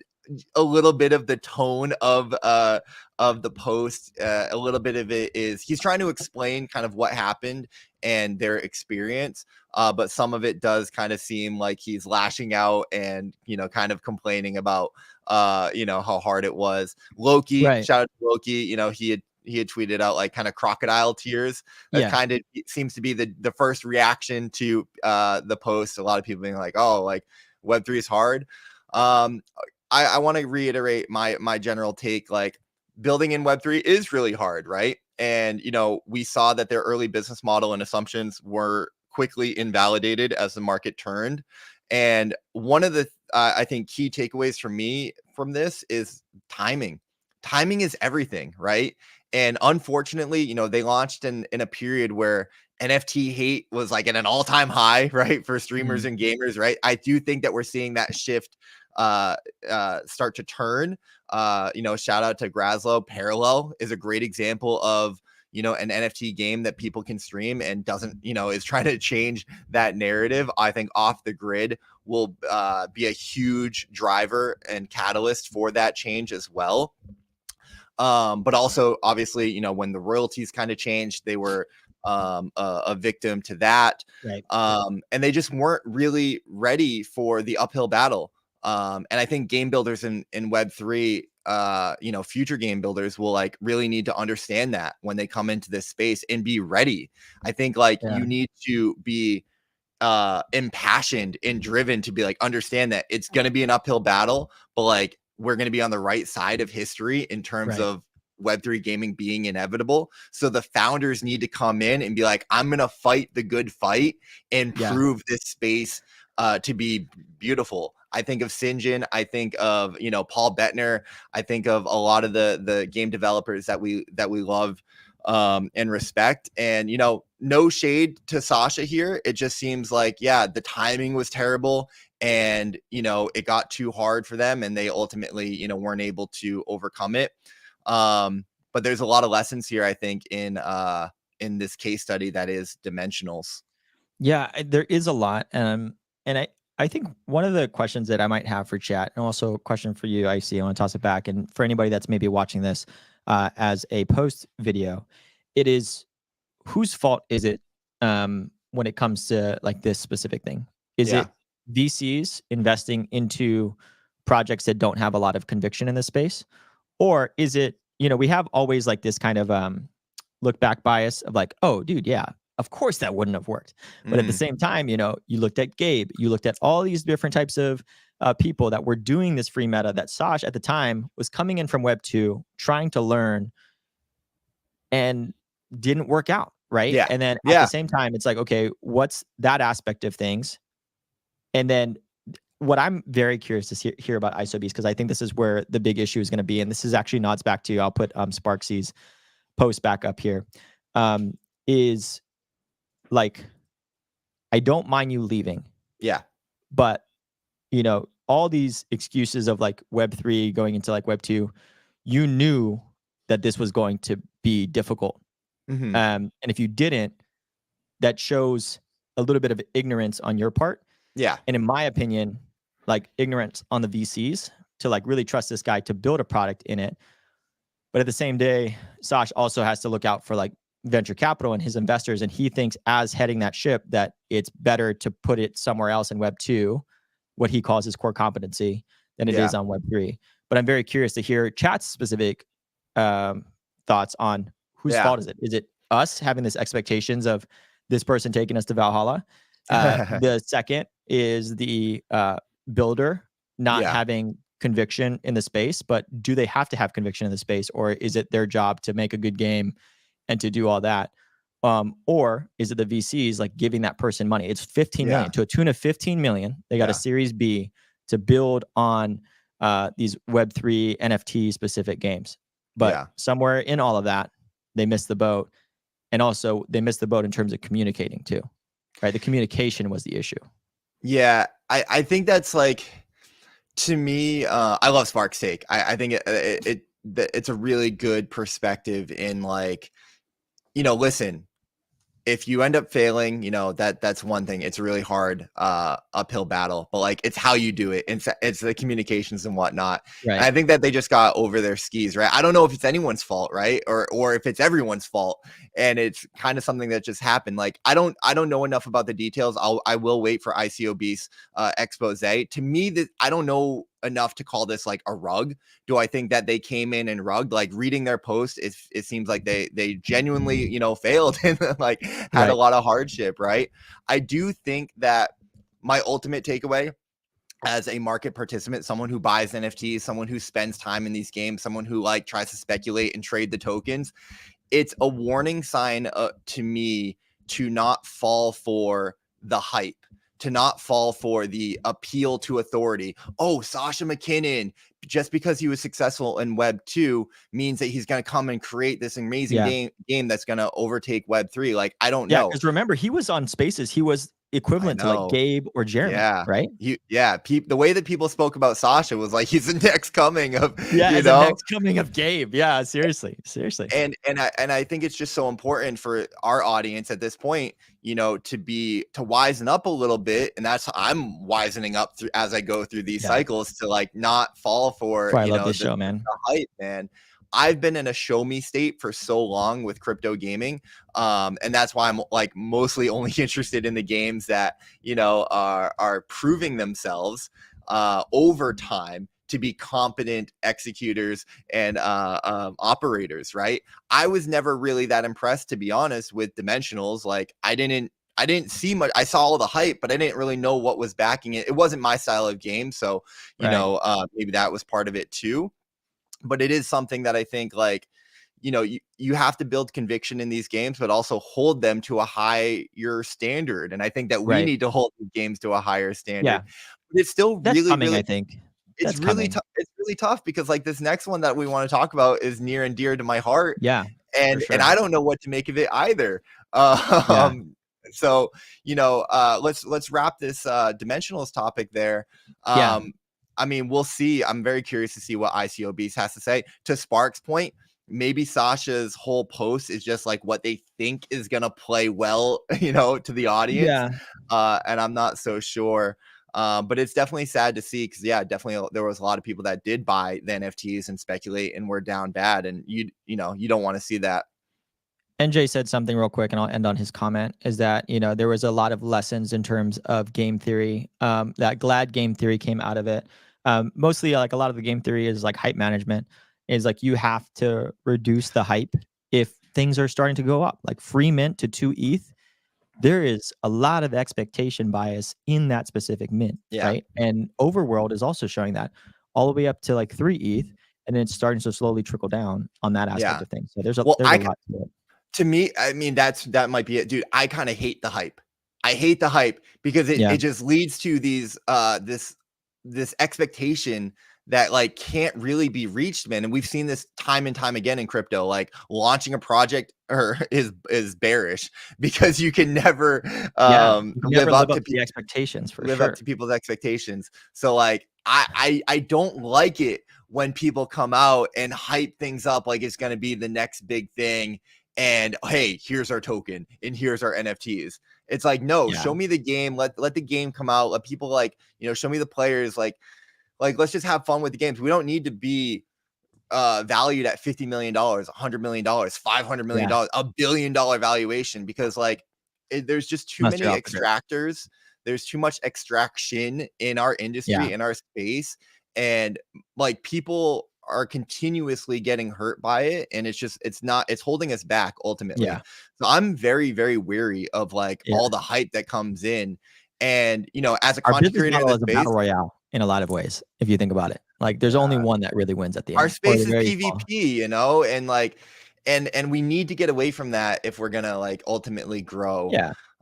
S1: a little bit of the tone of the post. A little bit of it is he's trying to explain kind of what happened and their experience. But some of it does kind of seem like he's lashing out and, kind of complaining about, how hard it was. Loki,
S2: Right.
S1: shout out to Loki. He had tweeted out like kind of crocodile tears. That kind of seems to be the first reaction to the post. A lot of people being like, oh, like Web3 is hard. I want to reiterate my general take. Like, building in Web3 is really hard, right? And, we saw that their early business model and assumptions were quickly invalidated as the market turned. And one of the, I think, key takeaways for me from this is timing. Timing is everything, right? And unfortunately, they launched in a period where NFT hate was like at an all-time high, right? For streamers and gamers, right? I do think that we're seeing that shift start to turn. Shout out to Graslow. Parallel is a great example of, an NFT game that people can stream and doesn't, is trying to change that narrative. I think Off the Grid will be a huge driver and catalyst for that change as well. But also, obviously, when the royalties kind of changed, they were a victim to that.
S2: Right.
S1: And they just weren't really ready for the uphill battle. And I think game builders in Web3, future game builders will like really need to understand that when they come into this space and be ready. I think you need to be impassioned and driven to be like, understand that it's going to be an uphill battle, but like, we're going to be on the right side of history in terms of Web3 gaming being inevitable. So the founders need to come in and be like, I'm going to fight the good fight and prove this space to be beautiful. I think of Sinjin. I think of, Paul Bettner. I think of a lot of the game developers that we love and respect. And, no shade to Sasha here. It just seems like, the timing was terrible. And, it got too hard for them and they ultimately, weren't able to overcome it. But there's a lot of lessons here, I think, in this case study that is dimensionals.
S2: Yeah, there is a lot. And I think one of the questions that I might have for chat, and also a question for you, I want to toss it back. And for anybody that's maybe watching this as a post video, it is, whose fault is it when it comes to like this specific thing? Is it VCs investing into projects that don't have a lot of conviction in this space? Or is it, we have always like this kind of look back bias of like, oh, dude, yeah, of course that wouldn't have worked. But at the same time, you looked at Gabe, you looked at all these different types of people that were doing this free meta that Saj at the time was coming in from Web 2, trying to learn and didn't work out, right?
S1: Yeah.
S2: And then at the same time, it's like, okay, what's that aspect of things? And then what I'm very curious to hear about ISOBs, because I think this is where the big issue is going to be. And this is actually nods back to, I'll put Sparksy's post back up here, is like, I don't mind you leaving.
S1: Yeah.
S2: But, all these excuses of like Web3 going into like Web 2, you knew that this was going to be difficult. And if you didn't, that shows a little bit of ignorance on your part.
S1: Yeah.
S2: And in my opinion, like ignorance on the VCs to like really trust this guy to build a product in it. But at the same day, Sash also has to look out for like venture capital and his investors. And he thinks as heading that ship that it's better to put it somewhere else in Web 2, what he calls his core competency, than it is on Web 3. But I'm very curious to hear chat's specific thoughts on whose fault is it? Is it us having this expectations of this person taking us to Valhalla? The second is the builder not having conviction in the space, but do they have to have conviction in the space, or is it their job to make a good game and to do all that? Or is it the VCs like giving that person money? It's 15 million to a tune of 15 million. They got a Series B to build on these Web3 NFT specific games. But somewhere in all of that, they missed the boat. And also they missed the boat in terms of communicating too, right? The communication was the issue.
S1: Yeah, I think that's like, to me, I love Spark's take. I think it's a really good perspective in like, listen, if you end up failing, you know, that's one thing. It's a really hard uphill battle, but like it's how you do it. It's the communications and whatnot.
S2: Right.
S1: And I think that they just got over their skis, right? I don't know if it's anyone's fault, right? Or if it's everyone's fault, and it's kind of something that just happened. Like I don't know enough about the details. I will wait for ICOB's expose. To me, that I don't know enough to call this like a rug. Do I think that they came in and rugged? Like reading their post, it seems like they genuinely, you know, failed and like had a lot of hardship, right? I do think that my ultimate takeaway as a market participant, someone who buys NFTs, someone who spends time in these games, someone who like tries to speculate and trade the tokens, it's a warning sign to me to not fall for the hype, to not fall for the appeal to authority. Oh, Sasha McKinnon, just because he was successful in Web 2 means that he's going to come and create this amazing game that's going to overtake Web 3. Like, I don't know.
S2: Because remember, he was on Spaces. He was equivalent to like Gabe or Jeremy, right?
S1: The way that people spoke about Sasha was like he's the next coming of
S2: the next coming of Gabe. Yeah, seriously.
S1: And I think it's just so important for our audience at this point, you know, to wisen up a little bit, and that's I'm wisening up as I go through these cycles to like not fall for
S2: I love this show, man.
S1: The hype, man. I've been in a show me state for so long with crypto gaming. And that's why I'm like mostly only interested in the games that, you know, are proving themselves over time to be competent executors and operators, right? I was never really that impressed, to be honest, with Dimensionals. Like I didn't see much. I saw all the hype, but I didn't really know what was backing it. It wasn't my style of game. So, you know, maybe that was part of it too. But it is something that I think, like, you know, you have to build conviction in these games, but also hold them to a higher standard. And I think that we need to hold the games to a higher standard.
S2: Yeah.
S1: But it's still really,
S2: I think.
S1: It's really tough. It's really tough because like this next one that we want to talk about is near and dear to my heart.
S2: Yeah.
S1: And I don't know what to make of it either. So, you know, let's wrap this Dimensionals topic there. I mean, we'll see. I'm very curious to see what ICOBs has to say. To Spark's point, maybe Sasha's whole post is just like what they think is going to play well, you know, to the audience. And I'm not so sure. But it's definitely sad to see because, definitely there was a lot of people that did buy the NFTs and speculate and were down bad. And, you know, you don't want to see that.
S2: NJ said something real quick, and I'll end on his comment, is that, you know, there was a lot of lessons in terms of game theory. That glad game theory came out of it. Mostly like a lot of the game theory is like hype management, is like you have to reduce the hype if things are starting to go up. Like free mint to 2 ETH, there is a lot of expectation bias in that specific mint, right? And Overworld is also showing that all the way up to like 3 ETH, and then it's starting to slowly trickle down on that aspect of things. So there's a lot to it.
S1: To me, I mean, that might be it, dude. I kind of hate the hype. I hate the hype because it just leads to these this expectation that like can't really be reached, man. And we've seen this time and time again in crypto. Like launching a project is bearish because you can never live up to
S2: the expectations
S1: up to people's expectations. So like I don't like it when people come out and hype things up like it's going to be the next big thing. And hey, here's our token and here's our NFTs. It's like, no, show me the game. Let the game come out. Let people like, you know, show me the players. Like let's just have fun with the games. We don't need to be valued at $50 million, $100 million, $500 million, $1 billion valuation because like there's just too many extractors. There's too much extraction in our industry, in our space, and like people are continuously getting hurt by it, and it's holding us back ultimately. So I'm very, very weary of like all the hype that comes in, and you know, as a content creator,
S2: is a battle royale in a lot of ways. If you think about it, like there's only one that really wins at the end.
S1: Our space is PvP, you know, and like, and we need to get away from that if we're gonna like ultimately grow.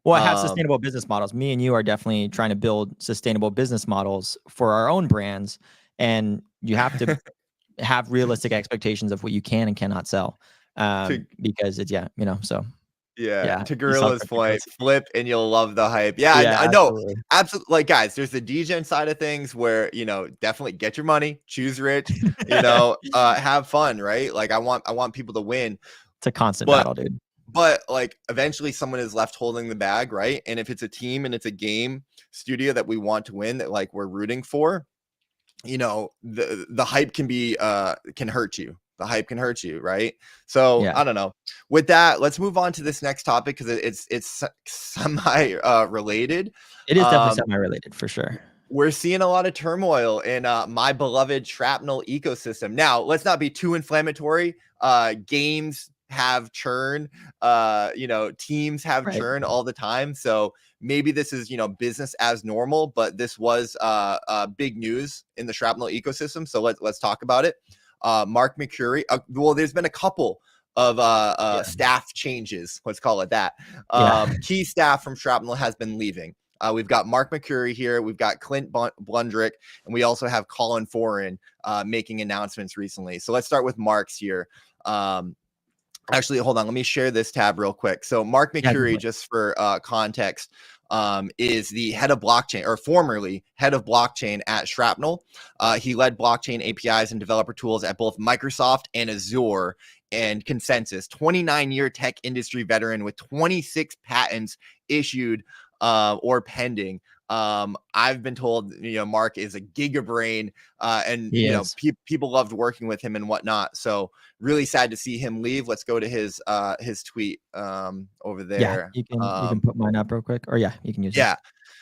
S2: Well, have sustainable business models. Me and you are definitely trying to build sustainable business models for our own brands, and you have to have realistic expectations of what you can and cannot sell, because it's you know, so
S1: to Gorilla's point, flip and you'll love the hype. I know, absolutely. Like guys, there's the degen side of things where, you know, definitely get your money, choose rich, you know, have fun, right? Like I want people to win.
S2: It's a constant battle, dude.
S1: But like eventually someone is left holding the bag, right? And if it's a team and it's a game studio that we want to win, that like we're rooting for, the hype can hurt you. The hype can hurt you, right? So
S2: Yeah,
S1: I don't know. With that, let's move on to this next topic because it's semi related.
S2: it is definitely semi-related for sure.
S1: We're seeing a lot of turmoil in my beloved Shrapnel ecosystem. Now, let's not be too inflammatory. Games have churn. Teams have churn all the time. So maybe this is, business as normal, but this was big news in the Shrapnel ecosystem. So let's talk about it. Mark McCurry. Well, there's been a couple of staff changes. Let's call it that. Key staff from Shrapnel has been leaving. We've got Mark McCurry here. We've got Clint Blundrick, and we also have Colin Foran making announcements recently. So let's start with Mark's here. Actually, hold on. Let me share this tab real quick. So Mark McCurry, just for context, is the head of blockchain, or formerly head of blockchain at Shrapnel. He led blockchain APIs and developer tools at both Microsoft and Azure and Consensus. 29-year tech industry veteran with 26 patents issued or pending. I've been told, Mark is a gigabrain, and people loved working with him and whatnot. So really sad to see him leave. Let's go to his tweet over there.
S2: Yeah, you can put mine up real quick, or you can use it.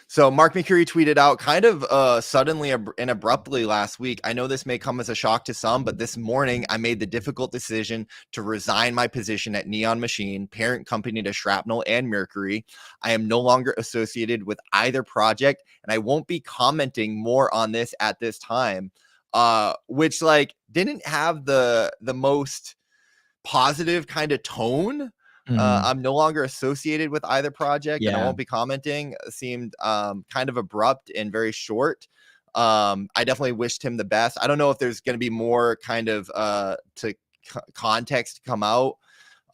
S1: So Mark McCurry tweeted out kind of suddenly and abruptly last week. I know this may come as a shock to some, but this morning I made the difficult decision to resign my position at Neon Machine, parent company to Shrapnel and Mercury. I am no longer associated with either project, and I won't be commenting more on this at this time. Which like didn't have the most positive kind of tone. I'm no longer associated with either project, and I won't be commenting. Seemed kind of abrupt and very short. I definitely wished him the best. I don't know if there's going to be more kind of context to come out,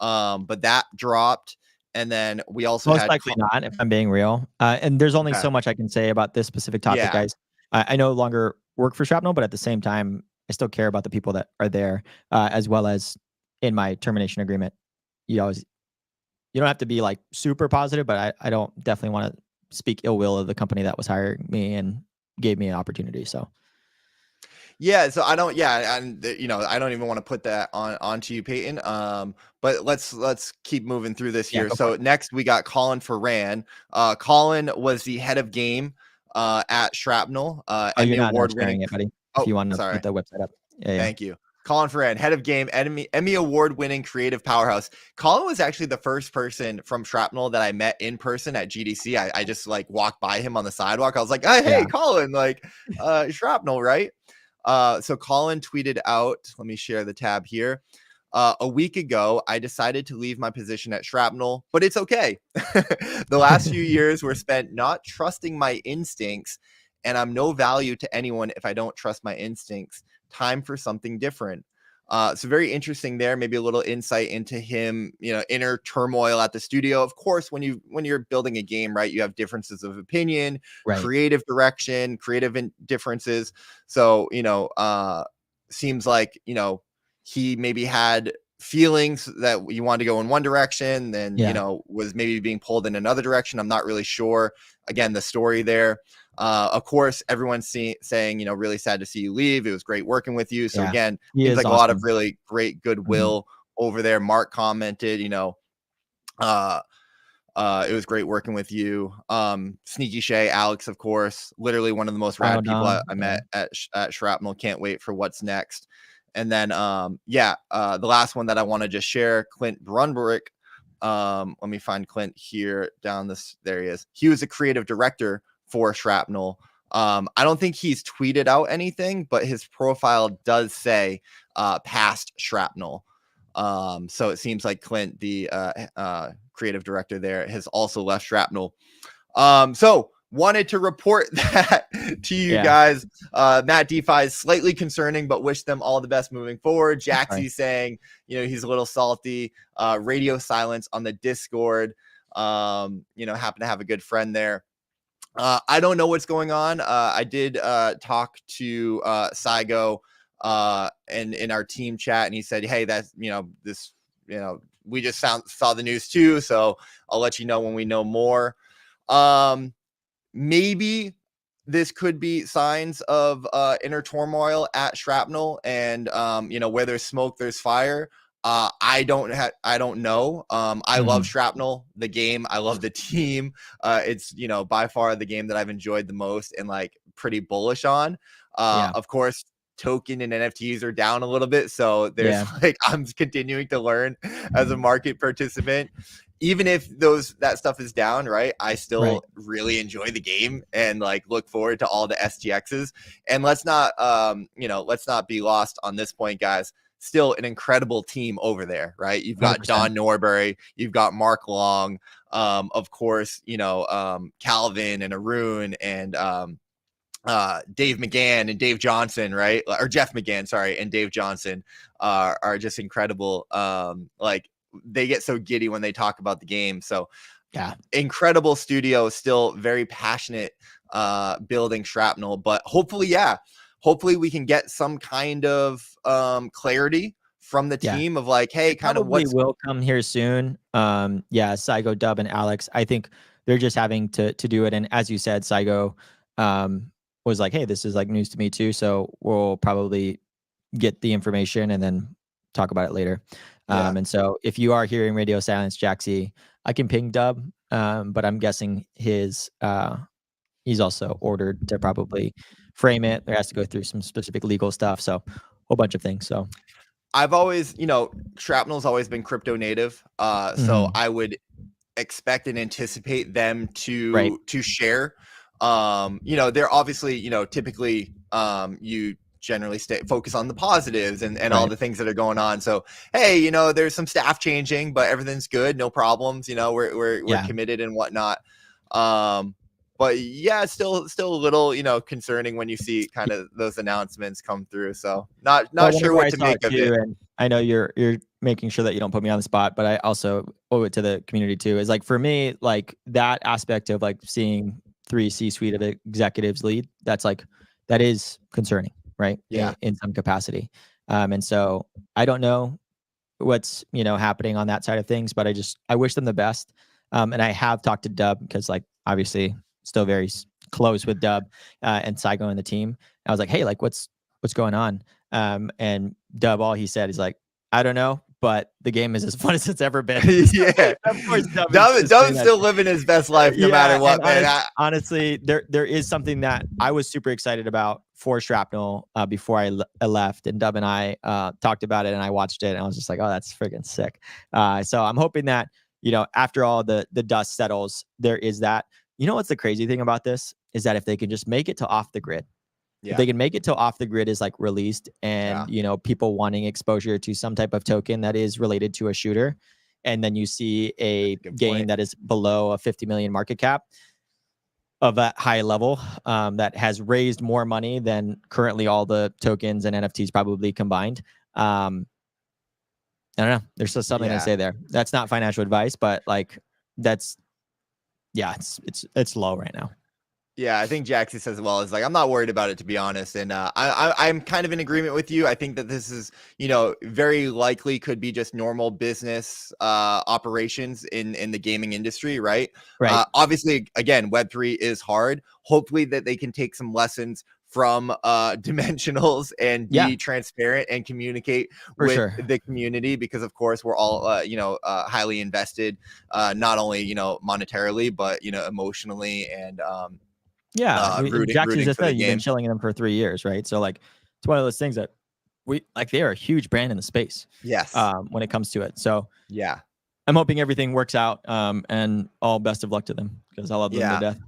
S1: but that dropped. And then we also
S2: most likely not, if I'm being real. And there's only so much I can say about this specific topic, guys. I no longer work for Shrapnel, but at the same time, I still care about the people that are there, as well as in my termination agreement. You don't have to be like super positive, but I don't definitely want to speak ill will of the company that was hiring me and gave me an opportunity. So
S1: so I don't, and I don't even want to put that onto you, Peyton. But let's keep moving through this here. So next we got Colin Foran. Colin was the head of game at Shrapnel.
S2: Emmy award winning, buddy. If you want to put the website up.
S1: Thank you. Colin Foran, head of game, Emmy award-winning creative powerhouse. Colin was actually the first person from Shrapnel that I met in person at GDC. I just like walked by him on the sidewalk. I was like, hey, Colin, like Shrapnel, right? So Colin tweeted out, let me share the tab here. A week ago, I decided to leave my position at Shrapnel, but it's okay. The last few years were spent not trusting my instincts, and I'm no value to anyone if I don't trust my instincts. Time for something different. So very interesting there. Maybe a little insight into him, inner turmoil at the studio. Of course, when you're building a game, right, you have differences of opinion, creative direction, creative differences. So, seems like, he maybe had feelings that you wanted to go in one direction, then, was maybe being pulled in another direction. I'm not really sure. Again, the story there. Of course, everyone's saying, really sad to see you leave. It was great working with you. So again, seems like a lot of really great goodwill over there. Mark commented, it was great working with you. Sneaky Shay, Alex, of course, literally one of the most rad people I met at Shrapnel. Can't wait for what's next. And then, the last one that I want to just share, Clint Brunbrick. Let me find Clint here down this. There he is. He was a creative director for Shrapnel. I don't think he's tweeted out anything, but his profile does say past Shrapnel. So it seems like Clint, the creative director there, has also left Shrapnel. So wanted to report that to you guys. Matt DeFi is slightly concerning, but wish them all the best moving forward. Jaxie saying, he's a little salty. Radio silence on the Discord. Happen to have a good friend there. I don't know what's going on. I did talk to Saigo and in our team chat, and he said, hey, that's, this, we just saw the news too, so I'll let you know when we know more. Maybe this could be signs of inner turmoil at Shrapnel, and where there's smoke, there's fire. I don't know. I love Shrapnel, the game. I love the team. It's by far the game that I've enjoyed the most and like pretty bullish on. Of course, token and NFTs are down a little bit, so there's like I'm continuing to learn as a market participant. Even if that stuff is down, right? I still really enjoy the game and like look forward to all the STXs. And let's not be lost on this point, guys. Still an incredible team over there, right? You've got 100%. Don Norbury, you've got Mark Long, of course, Calvin and Arun and Dave McGann and Dave Johnson, right? Or Jeff McGann, sorry, and Dave Johnson are just incredible. Like they get so giddy when they talk about the game. So incredible studio, still very passionate building Shrapnel, but hopefully we can get some kind of clarity from the team of like, hey, kind of what
S2: will come here soon. Saigo, Dub, and Alex, I think they're just having to do it. And as you said, Saigo was like, hey, this is like news to me too, so we'll probably get the information and then talk about it later. And so if you are hearing radio silence, Jaxie, I can ping Dub, but I'm guessing he's also ordered to probably frame it. There has to go through some specific legal stuff, so a whole bunch of things. So
S1: I've always, Shrapnel's always been crypto native, so I would expect and anticipate them to share. They're obviously, typically you generally focus on the positives and all the things that are going on. So, hey, there's some staff changing, but everything's good. No problems. We're committed and whatnot. But yeah, still a little, concerning when you see kind of those announcements come through. So not sure what to make of it.
S2: And I know you're making sure that you don't put me on the spot, but I also owe it to the community too. Is like for me, like that aspect of like seeing 3 C-suite of executives lead, that is concerning. Right.
S1: Yeah.
S2: In some capacity. And so I don't know what's, happening on that side of things, but I wish them the best. And I have talked to Dub because like, obviously still very close with Dub and Saigo and the team. I was like, hey, like what's going on? And Dub, all he said is like, I don't know, but the game is as fun as it's ever been.
S1: Yeah. Of course, Dub's still living his best life no matter what, man.
S2: Honestly, there is something that I was super excited about for Shrapnel before I left, and Dub and I talked about it, and I watched it, and I was just like, oh, that's freaking sick. So I'm hoping that, after all the dust settles, there is that. What's the crazy thing about this is that if they can just make it to off the grid, if they can make it till off the grid is like released and, people wanting exposure to some type of token that is related to a shooter, and then you see a game that is below a 50 million market cap of that high level that has raised more money than currently all the tokens and NFTs probably combined. I don't know. There's just something to say there. That's not financial advice, but like it's low right now.
S1: Yeah, I think Jaxie says well. Is like I'm not worried about it, to be honest, and I'm kind of in agreement with you. I think that this is very likely could be just normal business operations in the gaming industry, right? Obviously, again, Web3 is hard. Hopefully that they can take some lessons from Dimensionals and be transparent and communicate with the community, because of course we're all highly invested, not only monetarily but emotionally and
S2: Jackson just said you've been chilling in them for 3 years, right? So like it's one of those things that they are a huge brand in the space.
S1: Yes.
S2: When it comes to it. So
S1: yeah,
S2: I'm hoping everything works out. And all best of luck to them because I love them to death.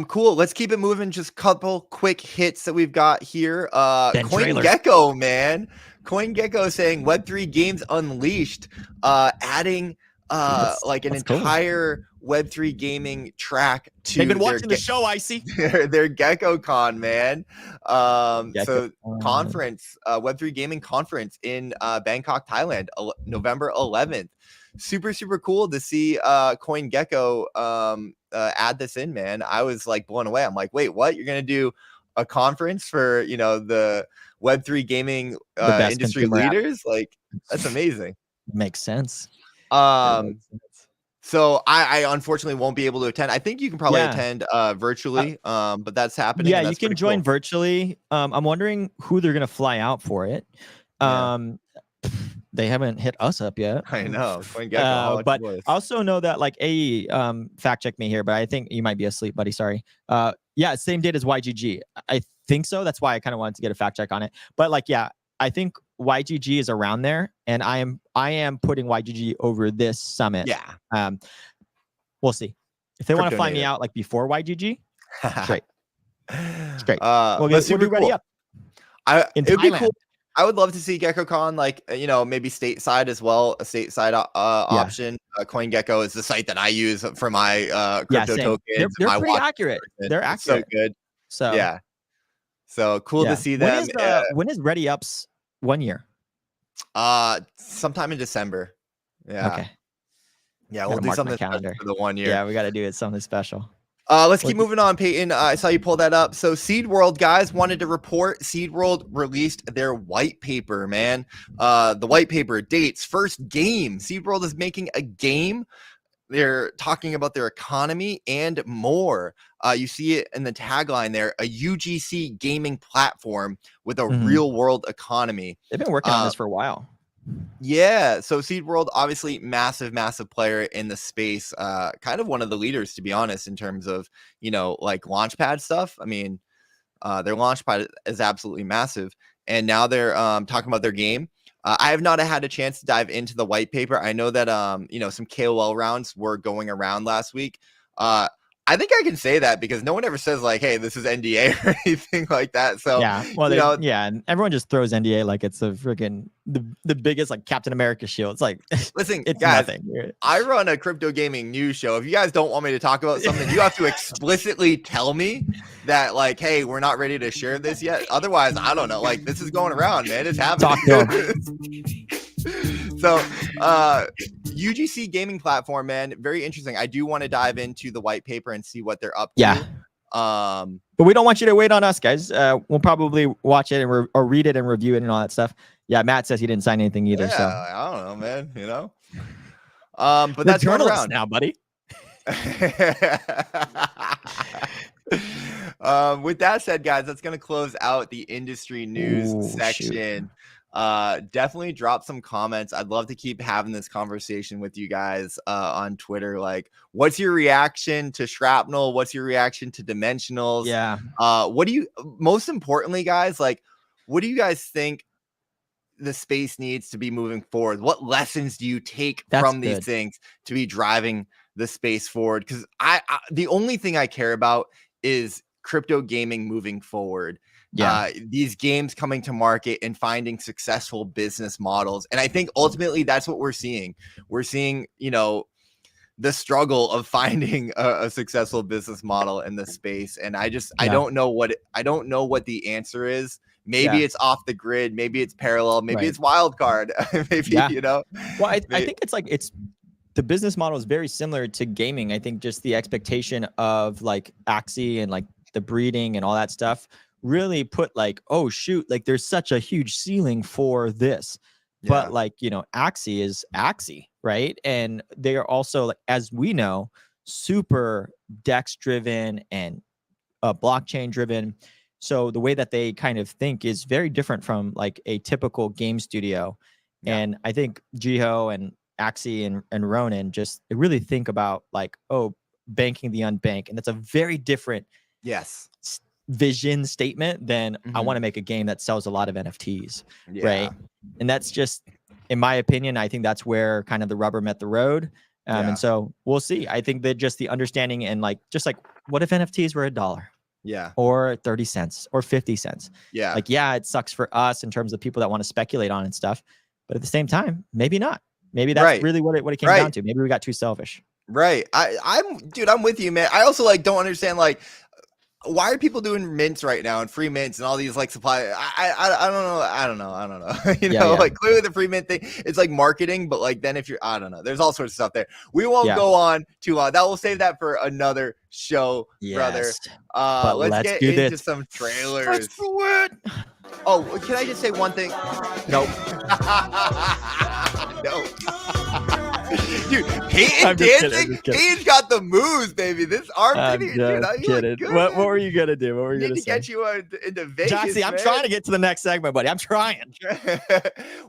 S1: Cool. Let's keep it moving. Just a couple quick hits that we've got here. CoinGecko, man. CoinGecko saying Web3 games unleashed, adding an entire Web3 gaming track to
S2: they've been watching the show, I see.
S1: their GeckoCon, man. So conference, Web3 gaming conference in Bangkok, Thailand, November 11th. Super, super cool to see CoinGecko add this in, man. I was like blown away. I'm like, wait, what? You're gonna do a conference for the Web3 gaming industry leaders? Like, that's amazing.
S2: Makes sense.
S1: So I unfortunately won't be able to attend. I think you can probably attend virtually, but that's happening.
S2: Yeah,
S1: and that's
S2: you can join
S1: cool.
S2: virtually. I'm wondering who they're gonna fly out for it. They haven't hit us up yet.
S1: I know.
S2: But I also know that like fact check me here, but I think you might be asleep, buddy. Sorry. Yeah, same date as YGG. I think so. That's why I kind of wanted to get a fact check on it. But like, yeah, I think YGG is around there, and I am putting YGG over this summit.
S1: Yeah.
S2: We'll see. If they want to fly me out like before YGG, straight. We'll be ready up.
S1: It'd be cool. I would love to see GeckoCon, like, maybe stateside as well, a stateside option. CoinGecko is the site that I use for my crypto tokens.
S2: They're pretty accurate. They're accurate.
S1: So good.
S2: So
S1: yeah. So cool to see them.
S2: When is Ready Up's 1 year?
S1: Sometime in December. Yeah.
S2: Okay.
S1: Yeah, we'll do something for the 1 year.
S2: Yeah, we got to do it something special.
S1: Let's keep moving on, Peyton. I saw you pull that up. So Seedworld, guys, wanted to report Seedworld released their white paper, man. The white paper dates first game. Seedworld is making a game. They're talking about their economy and more. You see it in the tagline there, a UGC gaming platform with a real world economy.
S2: They've been working on this for a while.
S1: Yeah, so Seedworld, obviously massive player in the space, kind of one of the leaders, to be honest, in terms of, like Launchpad stuff. I mean, their Launchpad is absolutely massive. And now they're talking about their game. I have not had a chance to dive into the white paper. I know that, some KOL rounds were going around last week. I think I can say that because no one ever says like, hey, this is NDA or anything like that. So
S2: yeah, well, and everyone just throws NDA like it's a freaking the biggest like Captain America shield. It's like,
S1: listen,
S2: it's
S1: guys,
S2: nothing.
S1: I run a crypto gaming news show. If you guys don't want me to talk about something, you have to explicitly tell me that like, hey, we're not ready to share this yet. Otherwise, I don't know. Like this is going around, man. It's happening.
S2: Talk to him.
S1: So, UGC gaming platform, man, very interesting. I do want to dive into the white paper and see what they're up to.
S2: Yeah. But we don't want you to wait on us, guys. We'll probably watch it and or read it and review it and all that stuff. Yeah, Matt says he didn't sign anything either.
S1: Yeah,
S2: so
S1: I don't know, man. But that's going around
S2: now, buddy.
S1: With that said, guys, that's going to close out the industry news section.
S2: Shoot.
S1: Definitely drop some comments. I'd love to keep having this conversation with you guys on Twitter. Like, what's your reaction to Shrapnel? What's your reaction to Dimensionals?
S2: Yeah.
S1: What do you, most importantly, guys, like, what do you guys think the space needs to be moving forward? What lessons do you take from these things to be driving the space forward? Because I the only thing I care about is crypto gaming moving forward.
S2: Yeah.
S1: These games coming to market and finding successful business models. And I think ultimately that's what we're seeing. We're seeing, the struggle of finding a successful business model in this space. And I don't know what the answer is. Maybe it's off the grid. Maybe it's parallel. Maybe it's wildcard. Maybe,
S2: Well, I think it's the business model is very similar to gaming. I think just the expectation of like Axie and like the breeding and all that stuff really put like, oh shoot, like there's such a huge ceiling for this. But like, Axie is Axie, right? And they are also, like, as we know, super DEX driven and blockchain driven. So the way that they kind of think is very different from like a typical game studio. And I think Jiho and Axie and Ronan they really think about like, banking the unbanked. And that's a very different vision statement than I want to make a game that sells a lot of NFTs, right? And that's just, in my opinion, I think that's where kind of the rubber met the road. And so we'll see. I think that just the understanding and like, what if NFTs were $1?
S1: Yeah.
S2: Or 30 cents or 50 cents.
S1: Yeah.
S2: Like, it sucks for us in terms of people that want to speculate on and stuff. But at the same time, maybe not. Maybe that's really what it came down to. Maybe we got too selfish.
S1: Right. I'm with you, man. I also like don't understand like why are people doing mints right now and free mints and all these like supply? I don't know. Like clearly the free mint thing, it's like marketing, but like then if you're, I don't know, there's all sorts of stuff there. We won't go on too long. That will save that for another show, brother. Let's get into some trailers.
S2: Let's do it.
S1: Oh, can I just say one thing?
S2: Nope.
S1: No. Dude, Peyton dancing. Peyton's got the moves, baby. This arm, dude,
S2: I'm kidding. What were you gonna do? What were you gonna say?
S1: Get you into Vegas,
S2: Joxy, I'm trying to get to the next segment, buddy. I'm trying.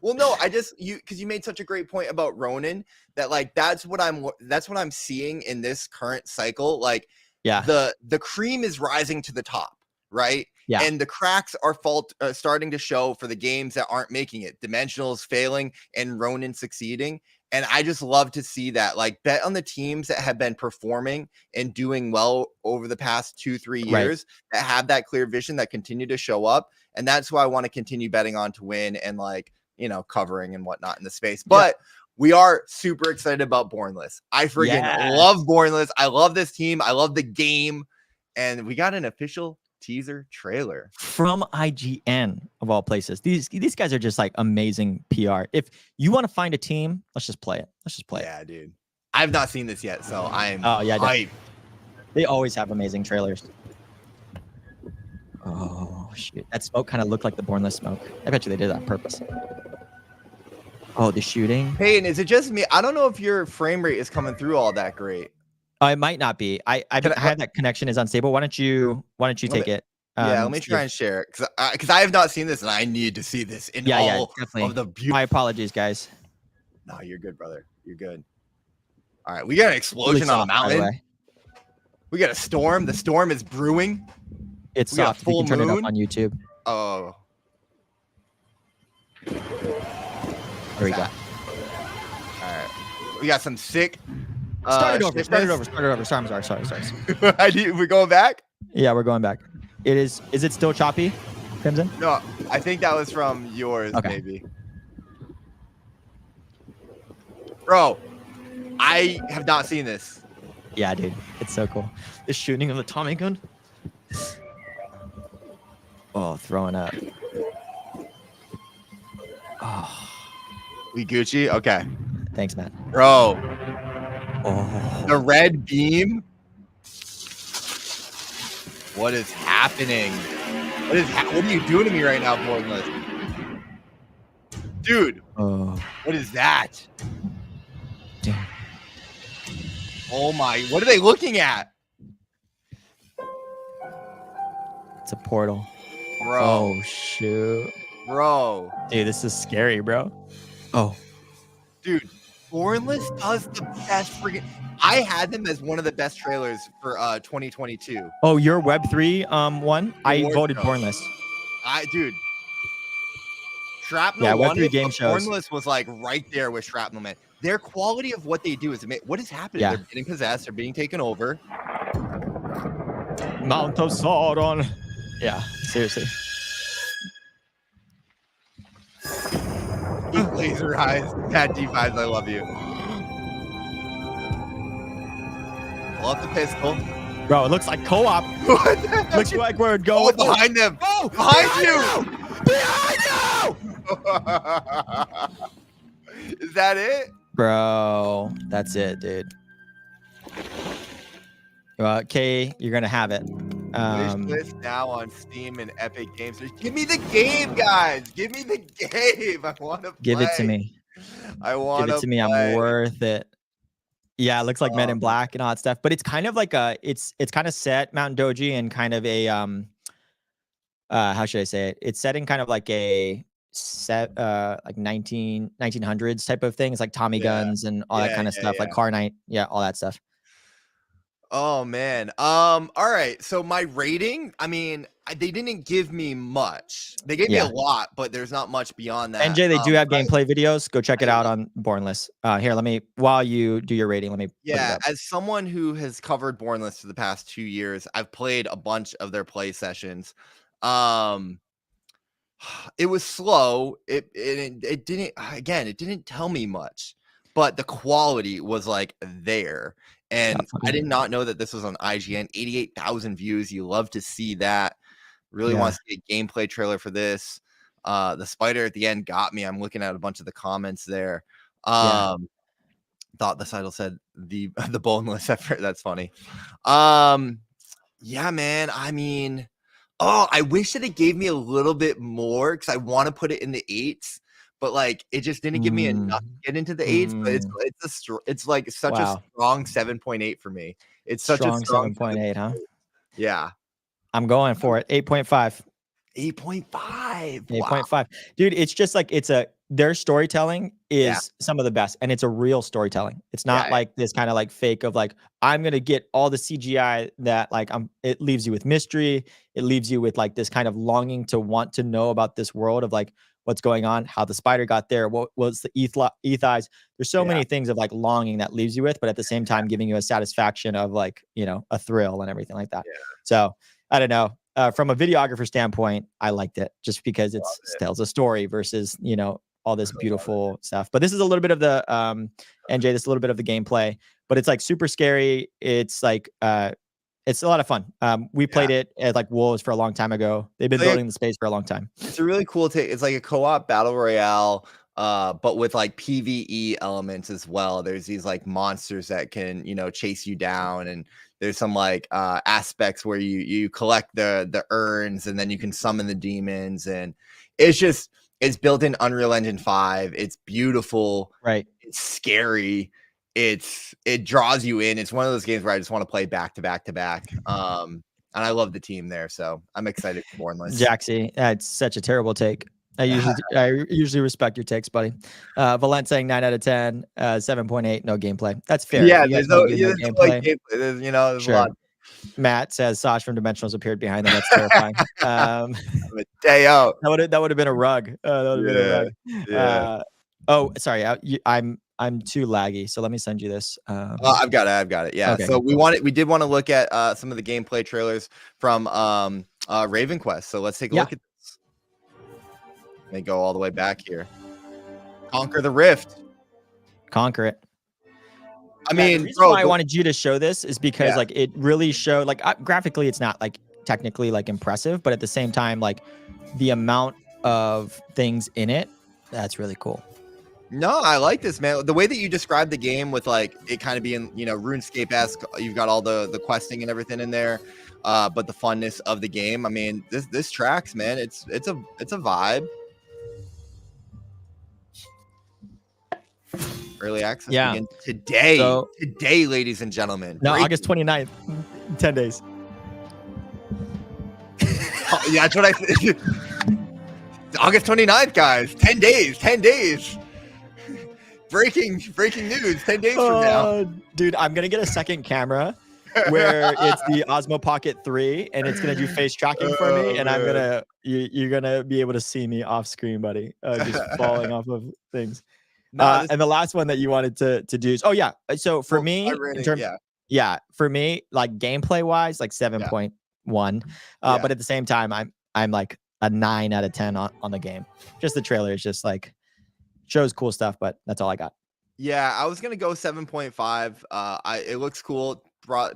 S1: Well, no, because you made such a great point about Ronin that like that's what I'm seeing in this current cycle. Like,
S2: yeah,
S1: the cream is rising to the top, right?
S2: Yeah,
S1: and the cracks are starting to show for the games that aren't making it. Dimensional's failing and Ronin succeeding. And I just love to see that. Like, bet on the teams that have been performing and doing well over the past 2-3 years that have that clear vision that continue to show up. And that's who I want to continue betting on to win and, like, you know, covering and whatnot in the space. But we are super excited about Bornless. I freaking love Bornless. I love this team. I love the game. And we got an official teaser trailer
S2: from IGN of all places. These guys are just like amazing PR. If you want to find a team, let's just play it.
S1: Yeah, dude. I've not seen this yet, so I'm
S2: hyped. They always have amazing trailers. Oh shit. That smoke kind of looked like the Bornless smoke. I bet you they did that on purpose. Oh, the shooting.
S1: Peyton, is it just me? I don't know if your frame rate is coming through all that great.
S2: It might not be. I had that connection is unstable. Why don't you take it?
S1: Let me try and share it because I have not seen this and I need to see this in all of the beauty.
S2: My apologies, guys.
S1: No, you're good, brother. You're good. All right, we got an explosion on a mountain. We got a storm. The storm is brewing.
S2: It's soft. You can turn it up on YouTube.
S1: Oh.
S2: There we go.
S1: All right, we got some sick.
S2: Start it over. Sorry.
S1: We're going back?
S2: Yeah, we're going back. Is it still choppy, Crimson?
S1: No, I think that was from yours, maybe. Bro, I have not seen this.
S2: Yeah, dude. It's so cool. The shooting of the Tommy gun. Oh, throwing up.
S1: Oh. We Gucci? Okay.
S2: Thanks, man.
S1: Bro.
S2: Oh.
S1: The red beam. What is happening? What are you doing to me right now, Bornless? Dude.
S2: Oh.
S1: What is that?
S2: Damn.
S1: Oh my, what are they looking at?
S2: It's a portal.
S1: Bro.
S2: Oh shoot.
S1: Bro.
S2: Dude, this is scary, bro. Oh.
S1: Dude, Bornless does the best freaking. I had them as one of the best trailers for 2022.
S2: Oh, your Web3 one? I voted Bornless.
S1: Dude. Shrapnel
S2: Web3 game shows.
S1: Bornless was like right there with Shrapnel, man. Their quality of what they do is amazing. What is happening?
S2: Yeah.
S1: They're getting possessed. They're being taken over.
S2: Mount of Sauron. Yeah, seriously.
S1: Laser eyes. Pat D5s, I love you. Pull up the pistol.
S2: Bro, it looks like co-op.
S1: What the heck?
S2: Looks like we're going.
S1: Behind them.
S2: Oh,
S1: behind you. Is that it?
S2: Bro, that's it, dude. Well, K, you're going to have it.
S1: Wish now on Steam and Epic Games. Give me the game, guys. Give me the game. I want to play.
S2: Give it to me.
S1: I want to
S2: give it to me. I'm worth it. Yeah, it looks like Men in Black and all that stuff, but it's kind of like it's kind of set Mount Doji in kind of a how should I say it? It's set in kind of like a set like 1900s type of thing. It's like Tommy guns and all that kind of stuff, like Car Night, all that stuff.
S1: Oh man. All right. So my rating, I mean, they didn't give me much. They gave me a lot, but there's not much beyond that.
S2: NJ, they do have gameplay videos. Go check it out on Bornless. Here, while you do your rating, let me.
S1: Yeah, as someone who has covered Bornless for the past 2 years, I've played a bunch of their play sessions. It was slow. It didn't tell me much, but the quality was like there. And I did not know that this was on IGN. 88,000 views. You love to see that. Really want to see a gameplay trailer for this. The spider at the end got me. I'm looking at a bunch of the comments there. Thought the title said the boneless effort. That's funny. Yeah, man. I mean, I wish that it gave me a little bit more because I want to put it in the 8s. but like it just didn't give me enough to get into the 8s. But it's like such a strong 7.8 for me. It's such a strong
S2: 7.8, huh?
S1: Yeah.
S2: I'm going for it. 8.5.
S1: 8.5.
S2: 8.5. Dude, it's just like their storytelling is some of the best, and it's a real storytelling. It's not like this kind of like fake of like, I'm gonna get all the CGI that like it leaves you with mystery. It leaves you with like this kind of longing to want to know about this world of like what's going on, how the spider got there, what was the ETH eyes. There's so many things of like longing that leaves you with, but at the same time giving you a satisfaction of like, you know, a thrill and everything like that. So I don't know. From a videographer standpoint, I liked it just because it tells a story versus, you know, all this beautiful stuff. But this is a little bit of the NJ, this is a little bit of the gameplay, but it's like super scary. It's like it's a lot of fun. We played it at like Wolves for a long time ago. They've been building the space for a long time.
S1: It's a really cool take. It's like a co-op battle royale, but with like PvE elements as well. There's these like monsters that can, you know, chase you down, and there's some like aspects where you collect the urns, and then you can summon the demons, and it's built in Unreal Engine 5. It's beautiful,
S2: right?
S1: It's scary. It draws you in. It's one of those games where I just want to play back to back to back. And I love the team there, so I'm excited for Bornless.
S2: Jaxie, it's such a terrible take. I usually respect your takes, buddy. Valent saying 9 out of 10, 7.8, no gameplay. That's fair.
S1: Yeah, there's no gameplay. There's, you know, there's a lot.
S2: Matt says Sash from Dimensionals appeared behind them. That's terrifying.
S1: A day out.
S2: That would have been a rug. That would have been a rug. Oh, sorry. I'm too laggy, so let me send you this.
S1: I've got it. Yeah. Okay, so we did want to look at some of the gameplay trailers from Raven Quest. So let's take a look at this. Let me go all the way back here. Conquer the Rift.
S2: Conquer it.
S1: I mean,
S2: the reason why I wanted you to show this is because like it really showed like graphically it's not like technically like impressive, but at the same time like the amount of things in it, that's really cool.
S1: No, I like this, man. The way that you described the game with like it kind of being, you know, RuneScape-esque, you've got all the questing and everything in there, but the funness of the game. I mean, this tracks, man. It's a vibe. Early access begins today. Today, ladies and gentlemen.
S2: No, August 29th. 10 days.
S1: Yeah, that's what I said. August 29th, guys. 10 days. 10 days. Breaking news 10 days from now.
S2: Dude, I'm gonna get a second camera where it's the Osmo Pocket 3 and it's gonna do face tracking for me, and I'm gonna you're gonna be able to see me off screen, buddy, just falling off of things. And the last one that you wanted to do is so for me for me like gameplay wise like 7.1 but at the same time I'm like a 9 out of 10 on the game. Just the trailer is just like shows cool stuff, but that's all I got.
S1: Yeah, I was gonna go 7.5. It looks cool,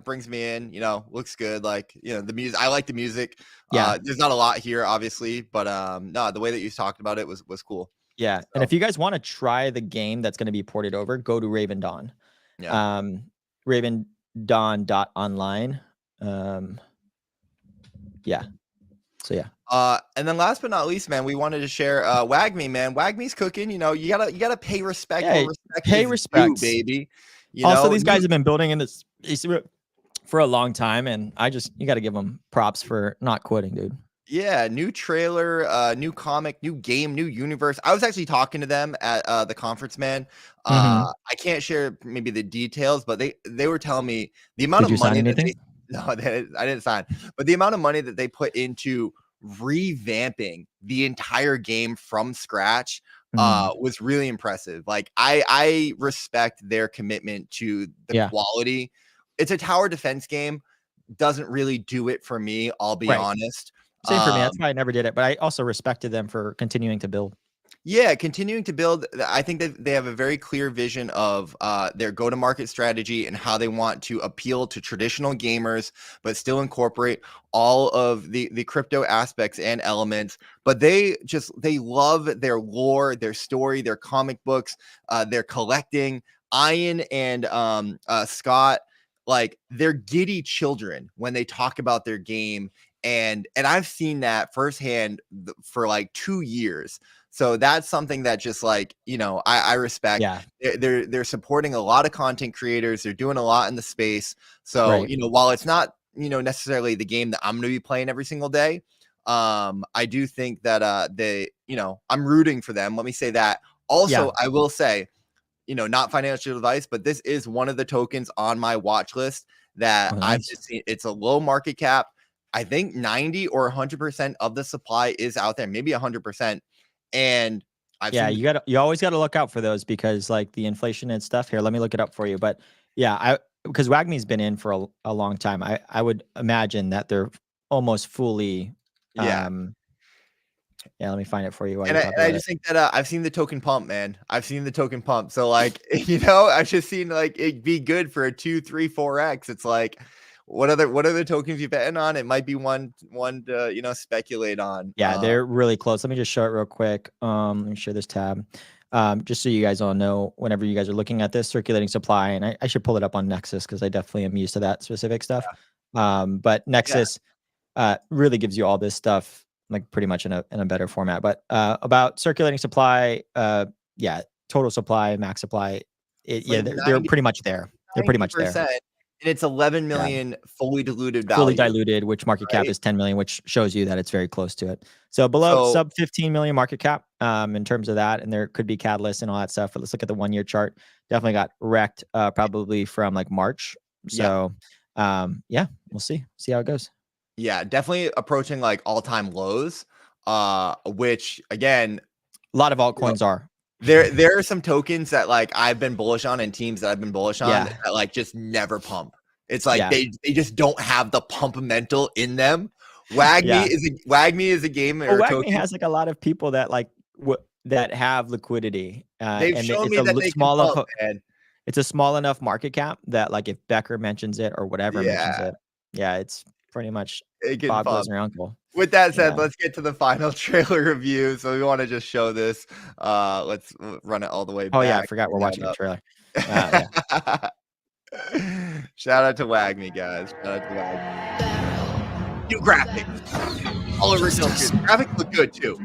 S1: brings me in, you know, looks good. Like, you know, the music, I like the music. There's not a lot here, obviously, but no, the way that you talked about it was cool.
S2: Yeah, so. And if you guys want to try the game that's going to be ported over, go to Raven Dawn. Ravendawn.online. So
S1: and then last but not least, man, we wanted to share WAGMI, man. WAGMI's cooking. You know, you gotta pay respect.
S2: Pay respect,
S1: baby.
S2: You also, these guys have been building in this for a long time, and you got to give them props for not quitting, dude.
S1: Yeah, new trailer, new comic, new game, new universe. I was actually talking to them at the conference, man. I can't share maybe the details, but they were telling me the amount of money that they. No, I didn't sign. But the amount of money that they put into revamping the entire game from scratch was really impressive. Like I respect their commitment to the quality. It's a tower defense game. Doesn't really do it for me, I'll be honest.
S2: Same for me. That's why I never did it. But I also respected them for continuing to build.
S1: Yeah, continuing to build. I think that they have a very clear vision of their go-to-market strategy and how they want to appeal to traditional gamers, but still incorporate all of the crypto aspects and elements. But they love their lore, their story, their comic books, their collecting. Ian and Scott, like, they're giddy children when they talk about their game. And I've seen that firsthand for like 2 years. So that's something that just like, I respect.
S2: Yeah.
S1: They're supporting a lot of content creators. They're doing a lot in the space. So,
S2: Right.
S1: While it's not, necessarily the game that I'm going to be playing every single day, I do think that I'm rooting for them. Let me say that. Also, I will say, not financial advice, but this is one of the tokens on my watch list that I've just seen. It's a low market cap. I think 90 or 100% of the supply is out there, maybe 100%. And
S2: you always got to look out for those because like the inflation and stuff. Here, let me look it up for you. But yeah, because WAGMI's been in for a long time. I would imagine that they're almost fully. Yeah, let me find it for you.
S1: And I just think that I've seen the token pump, man. I've seen the token pump. So like, I've just seen like it be good for a 2, 3, 4x. It's like, what other tokens you betting on? It might be one to speculate on.
S2: Yeah, they're really close. Let me just show it real quick. Let me share this tab. Just so you guys all know, whenever you guys are looking at this circulating supply, and I should pull it up on Nexus because I definitely am used to that specific stuff. Yeah. But Nexus really gives you all this stuff like pretty much in a better format. But about circulating supply, total supply, max supply, they're pretty much there. They're pretty much there.
S1: And it's 11 million fully diluted value.
S2: Fully diluted, which market cap is 10 million, which shows you that it's very close to it. So sub 15 million market cap in terms of that. And there could be catalysts and all that stuff. But let's look at the 1 year chart. Definitely got wrecked probably from like March. So we'll see how it goes.
S1: Yeah, definitely approaching like all-time lows, which again,
S2: a lot of altcoins are.
S1: There are some tokens that like I've been bullish on and teams that I've been bullish on that like just never pump. It's like they just don't have the pump mental in them. WAGMI is a game.
S2: WAGMI has like a lot of people that like that have liquidity.
S1: They've shown me that they can pump, man.
S2: It's a small enough market cap that like if Becker mentions it or whatever mentions it, it's pretty much Bob goes your uncle.
S1: With that said, let's get to the final trailer review. So we want to just show this. Let's run it all the way back.
S2: Oh yeah, I forgot we're watching the trailer.
S1: Shout out to WAGMI, guys. Shout out to WAGMI. New graphics. All over graphics look good too.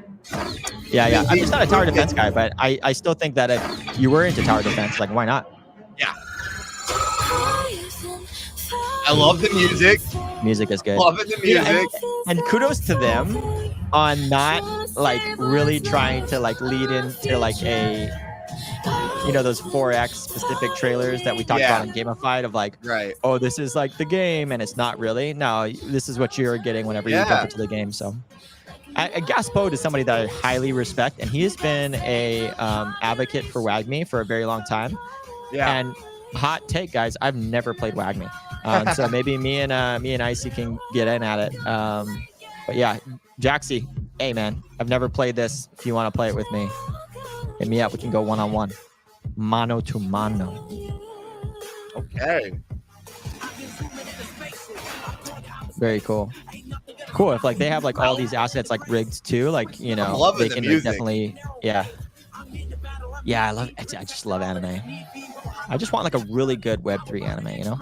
S2: Yeah. I'm just not a tower defense guy, but I still think that if you were into tower defense, like why not?
S1: Yeah. I love the music.
S2: Music is good.
S1: Loving the music.
S2: And kudos to them on not like really trying to like lead into like a those 4X specific trailers that we talked about in GameFi of like, oh, this is like the game and it's not really. No, this is what you're getting whenever you jump into the game. So Gaspode is somebody that I highly respect, and he has been a advocate for WAGMI for a very long time. Yeah. And hot take, guys, I've never played WAGMI. So maybe me and Icy can get in at it. But yeah, Jaxie, hey man, I've never played this. If you want to play it with me, hit me up. We can go one-on-one, mano to mano.
S1: Okay.
S2: Very cool. Cool. If like they have like all these assets like rigged too, like they can like, definitely I just love anime. I just want like a really good Web3 anime,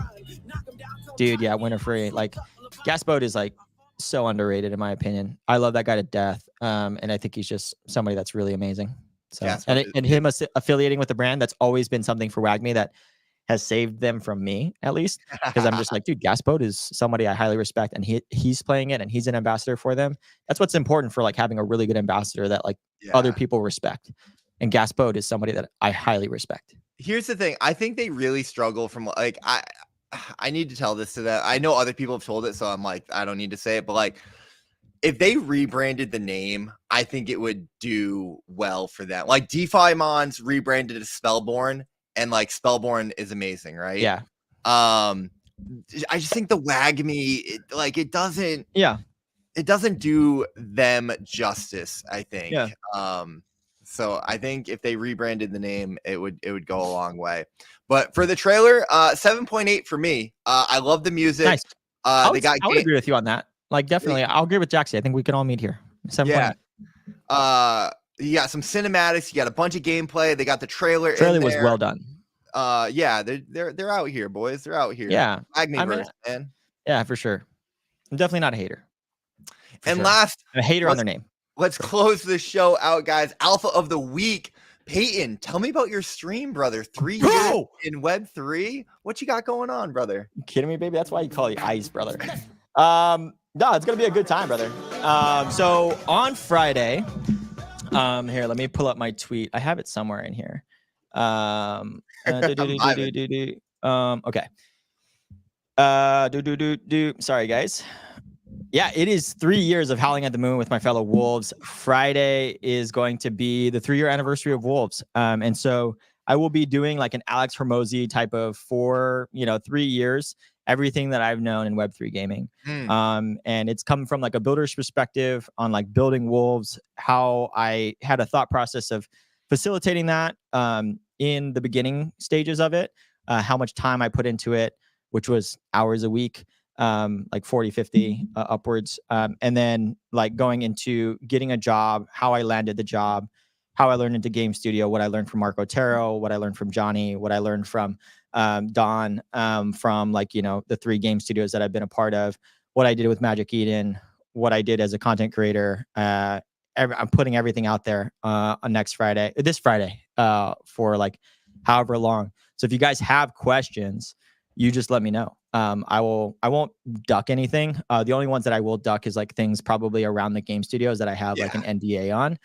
S2: Dude, Winter Free. Like Gaspode is like so underrated in my opinion. I love that guy to death. And I think he's just somebody that's really amazing. So and him affiliating with the brand, that's always been something for WAGMI that has saved them from me, at least, because I'm just like, dude, Gaspode is somebody I highly respect, and he's playing it, and he's an ambassador for them. That's what's important for like having a really good ambassador that like other people respect. And Gaspode is somebody that I highly respect.
S1: Here's the thing. I think they really struggle from like, I need to tell this to them. I know other people have told it, so I'm like, I don't need to say it, but like, if they rebranded the name, I think it would do well for them. Like DeFi Mons rebranded as Spellborne, and like Spellborne is amazing, right?
S2: Yeah.
S1: I just think the WAGMI, it doesn't do them justice, I think.
S2: Yeah.
S1: So I think if they rebranded the name, it would go a long way. But for the trailer, 7.8 for me. I love the music.
S2: Nice. I would agree with you on that. Like definitely, I'll agree with Jaxie. I think we can all meet here. 7.8.
S1: You got some cinematics. You got a bunch of gameplay. They got the trailer.
S2: Trailer was well done.
S1: They're out here, boys. They're out here.
S2: Yeah,
S1: WAGMIverse, man.
S2: Yeah, for sure. I'm definitely not a hater.
S1: And last,
S2: I'm a hater on their name.
S1: let's close the show out, guys. Alpha of the week. Peyton, tell me about your stream, brother. 3 years in Web3. What you got going on, brother?
S2: You kidding me, baby? That's why you call you Ice, brother. No, it's gonna be a good time, brother. So on Friday, here, let me pull up my tweet. I have it somewhere in here. Okay. Sorry, guys. Yeah, it is 3 years of Howling at the Moon with my fellow Wolves. Friday is going to be the 3-year anniversary of Wolves. And so I will be doing like an Alex Hormozi type of 3 years, everything that I've known in Web3 gaming. And it's come from like a builder's perspective on like building Wolves, how I had a thought process of facilitating that in the beginning stages of it, how much time I put into it, which was hours a week. Like 40, 50 upwards. And then like going into getting a job, how I landed the job, how I learned into Game Studio, what I learned from Marco Otero, what I learned from Johnny, what I learned from Don, from like, the 3 game studios that I've been a part of, what I did with Magic Eden, what I did as a content creator. I'm putting everything out there on this Friday, for like however long. So if you guys have questions, you just let me know. I won't duck anything. The only ones that I will duck is like things probably around the game studios that I have like an NDA on,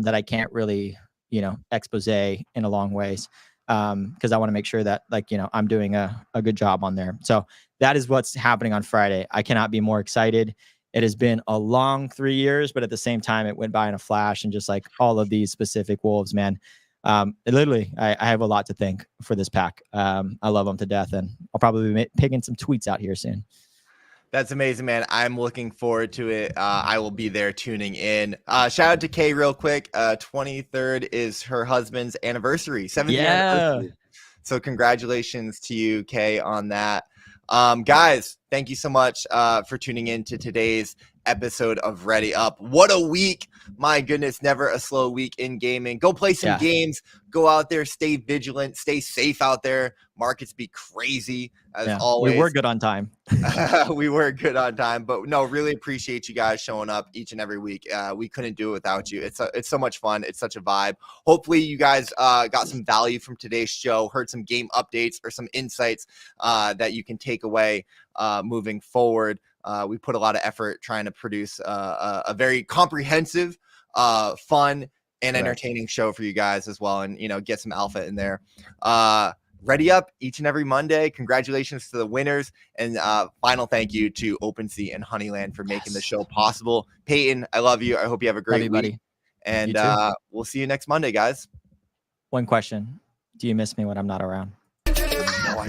S2: that I can't really, expose in a long ways. Because I want to make sure that like, I'm doing a good job on there. So that is what's happening on Friday. I cannot be more excited. It has been a long 3 years, but at the same time, it went by in a flash, and just like all of these specific Wolves, man. Literally, I have a lot to thank for this pack. I love them to death, and I'll probably be picking some tweets out here soon.
S1: That's amazing, man. I'm looking forward to it. I will be there tuning in. Shout out to Kay real quick. 23rd is her husband's anniversary, 7th year anniversary. So congratulations to you, Kay, on that. Guys, thank you so much for tuning in to today's episode of Ready Up. What a week. My goodness, never a slow week in gaming. Go play some games. Go out there, stay vigilant, stay safe out there. Markets be crazy as always.
S2: We were good on time.
S1: We were good on time, but no, really appreciate you guys showing up each and every week. We couldn't do it without you. It's so much fun. It's such a vibe. Hopefully you guys got some value from today's show, heard some game updates or some insights that you can take away moving forward. We put a lot of effort trying to produce a very comprehensive, fun, and entertaining show for you guys as well, and get some alpha in there. Ready Up each and every Monday. Congratulations to the winners, and final thank you to OpenSea and Honeyland for making the show possible. Peyton, I love you. I hope you have a great week, buddy. And we'll see you next Monday, guys.
S2: One question: do you miss me when I'm not around?
S1: No, I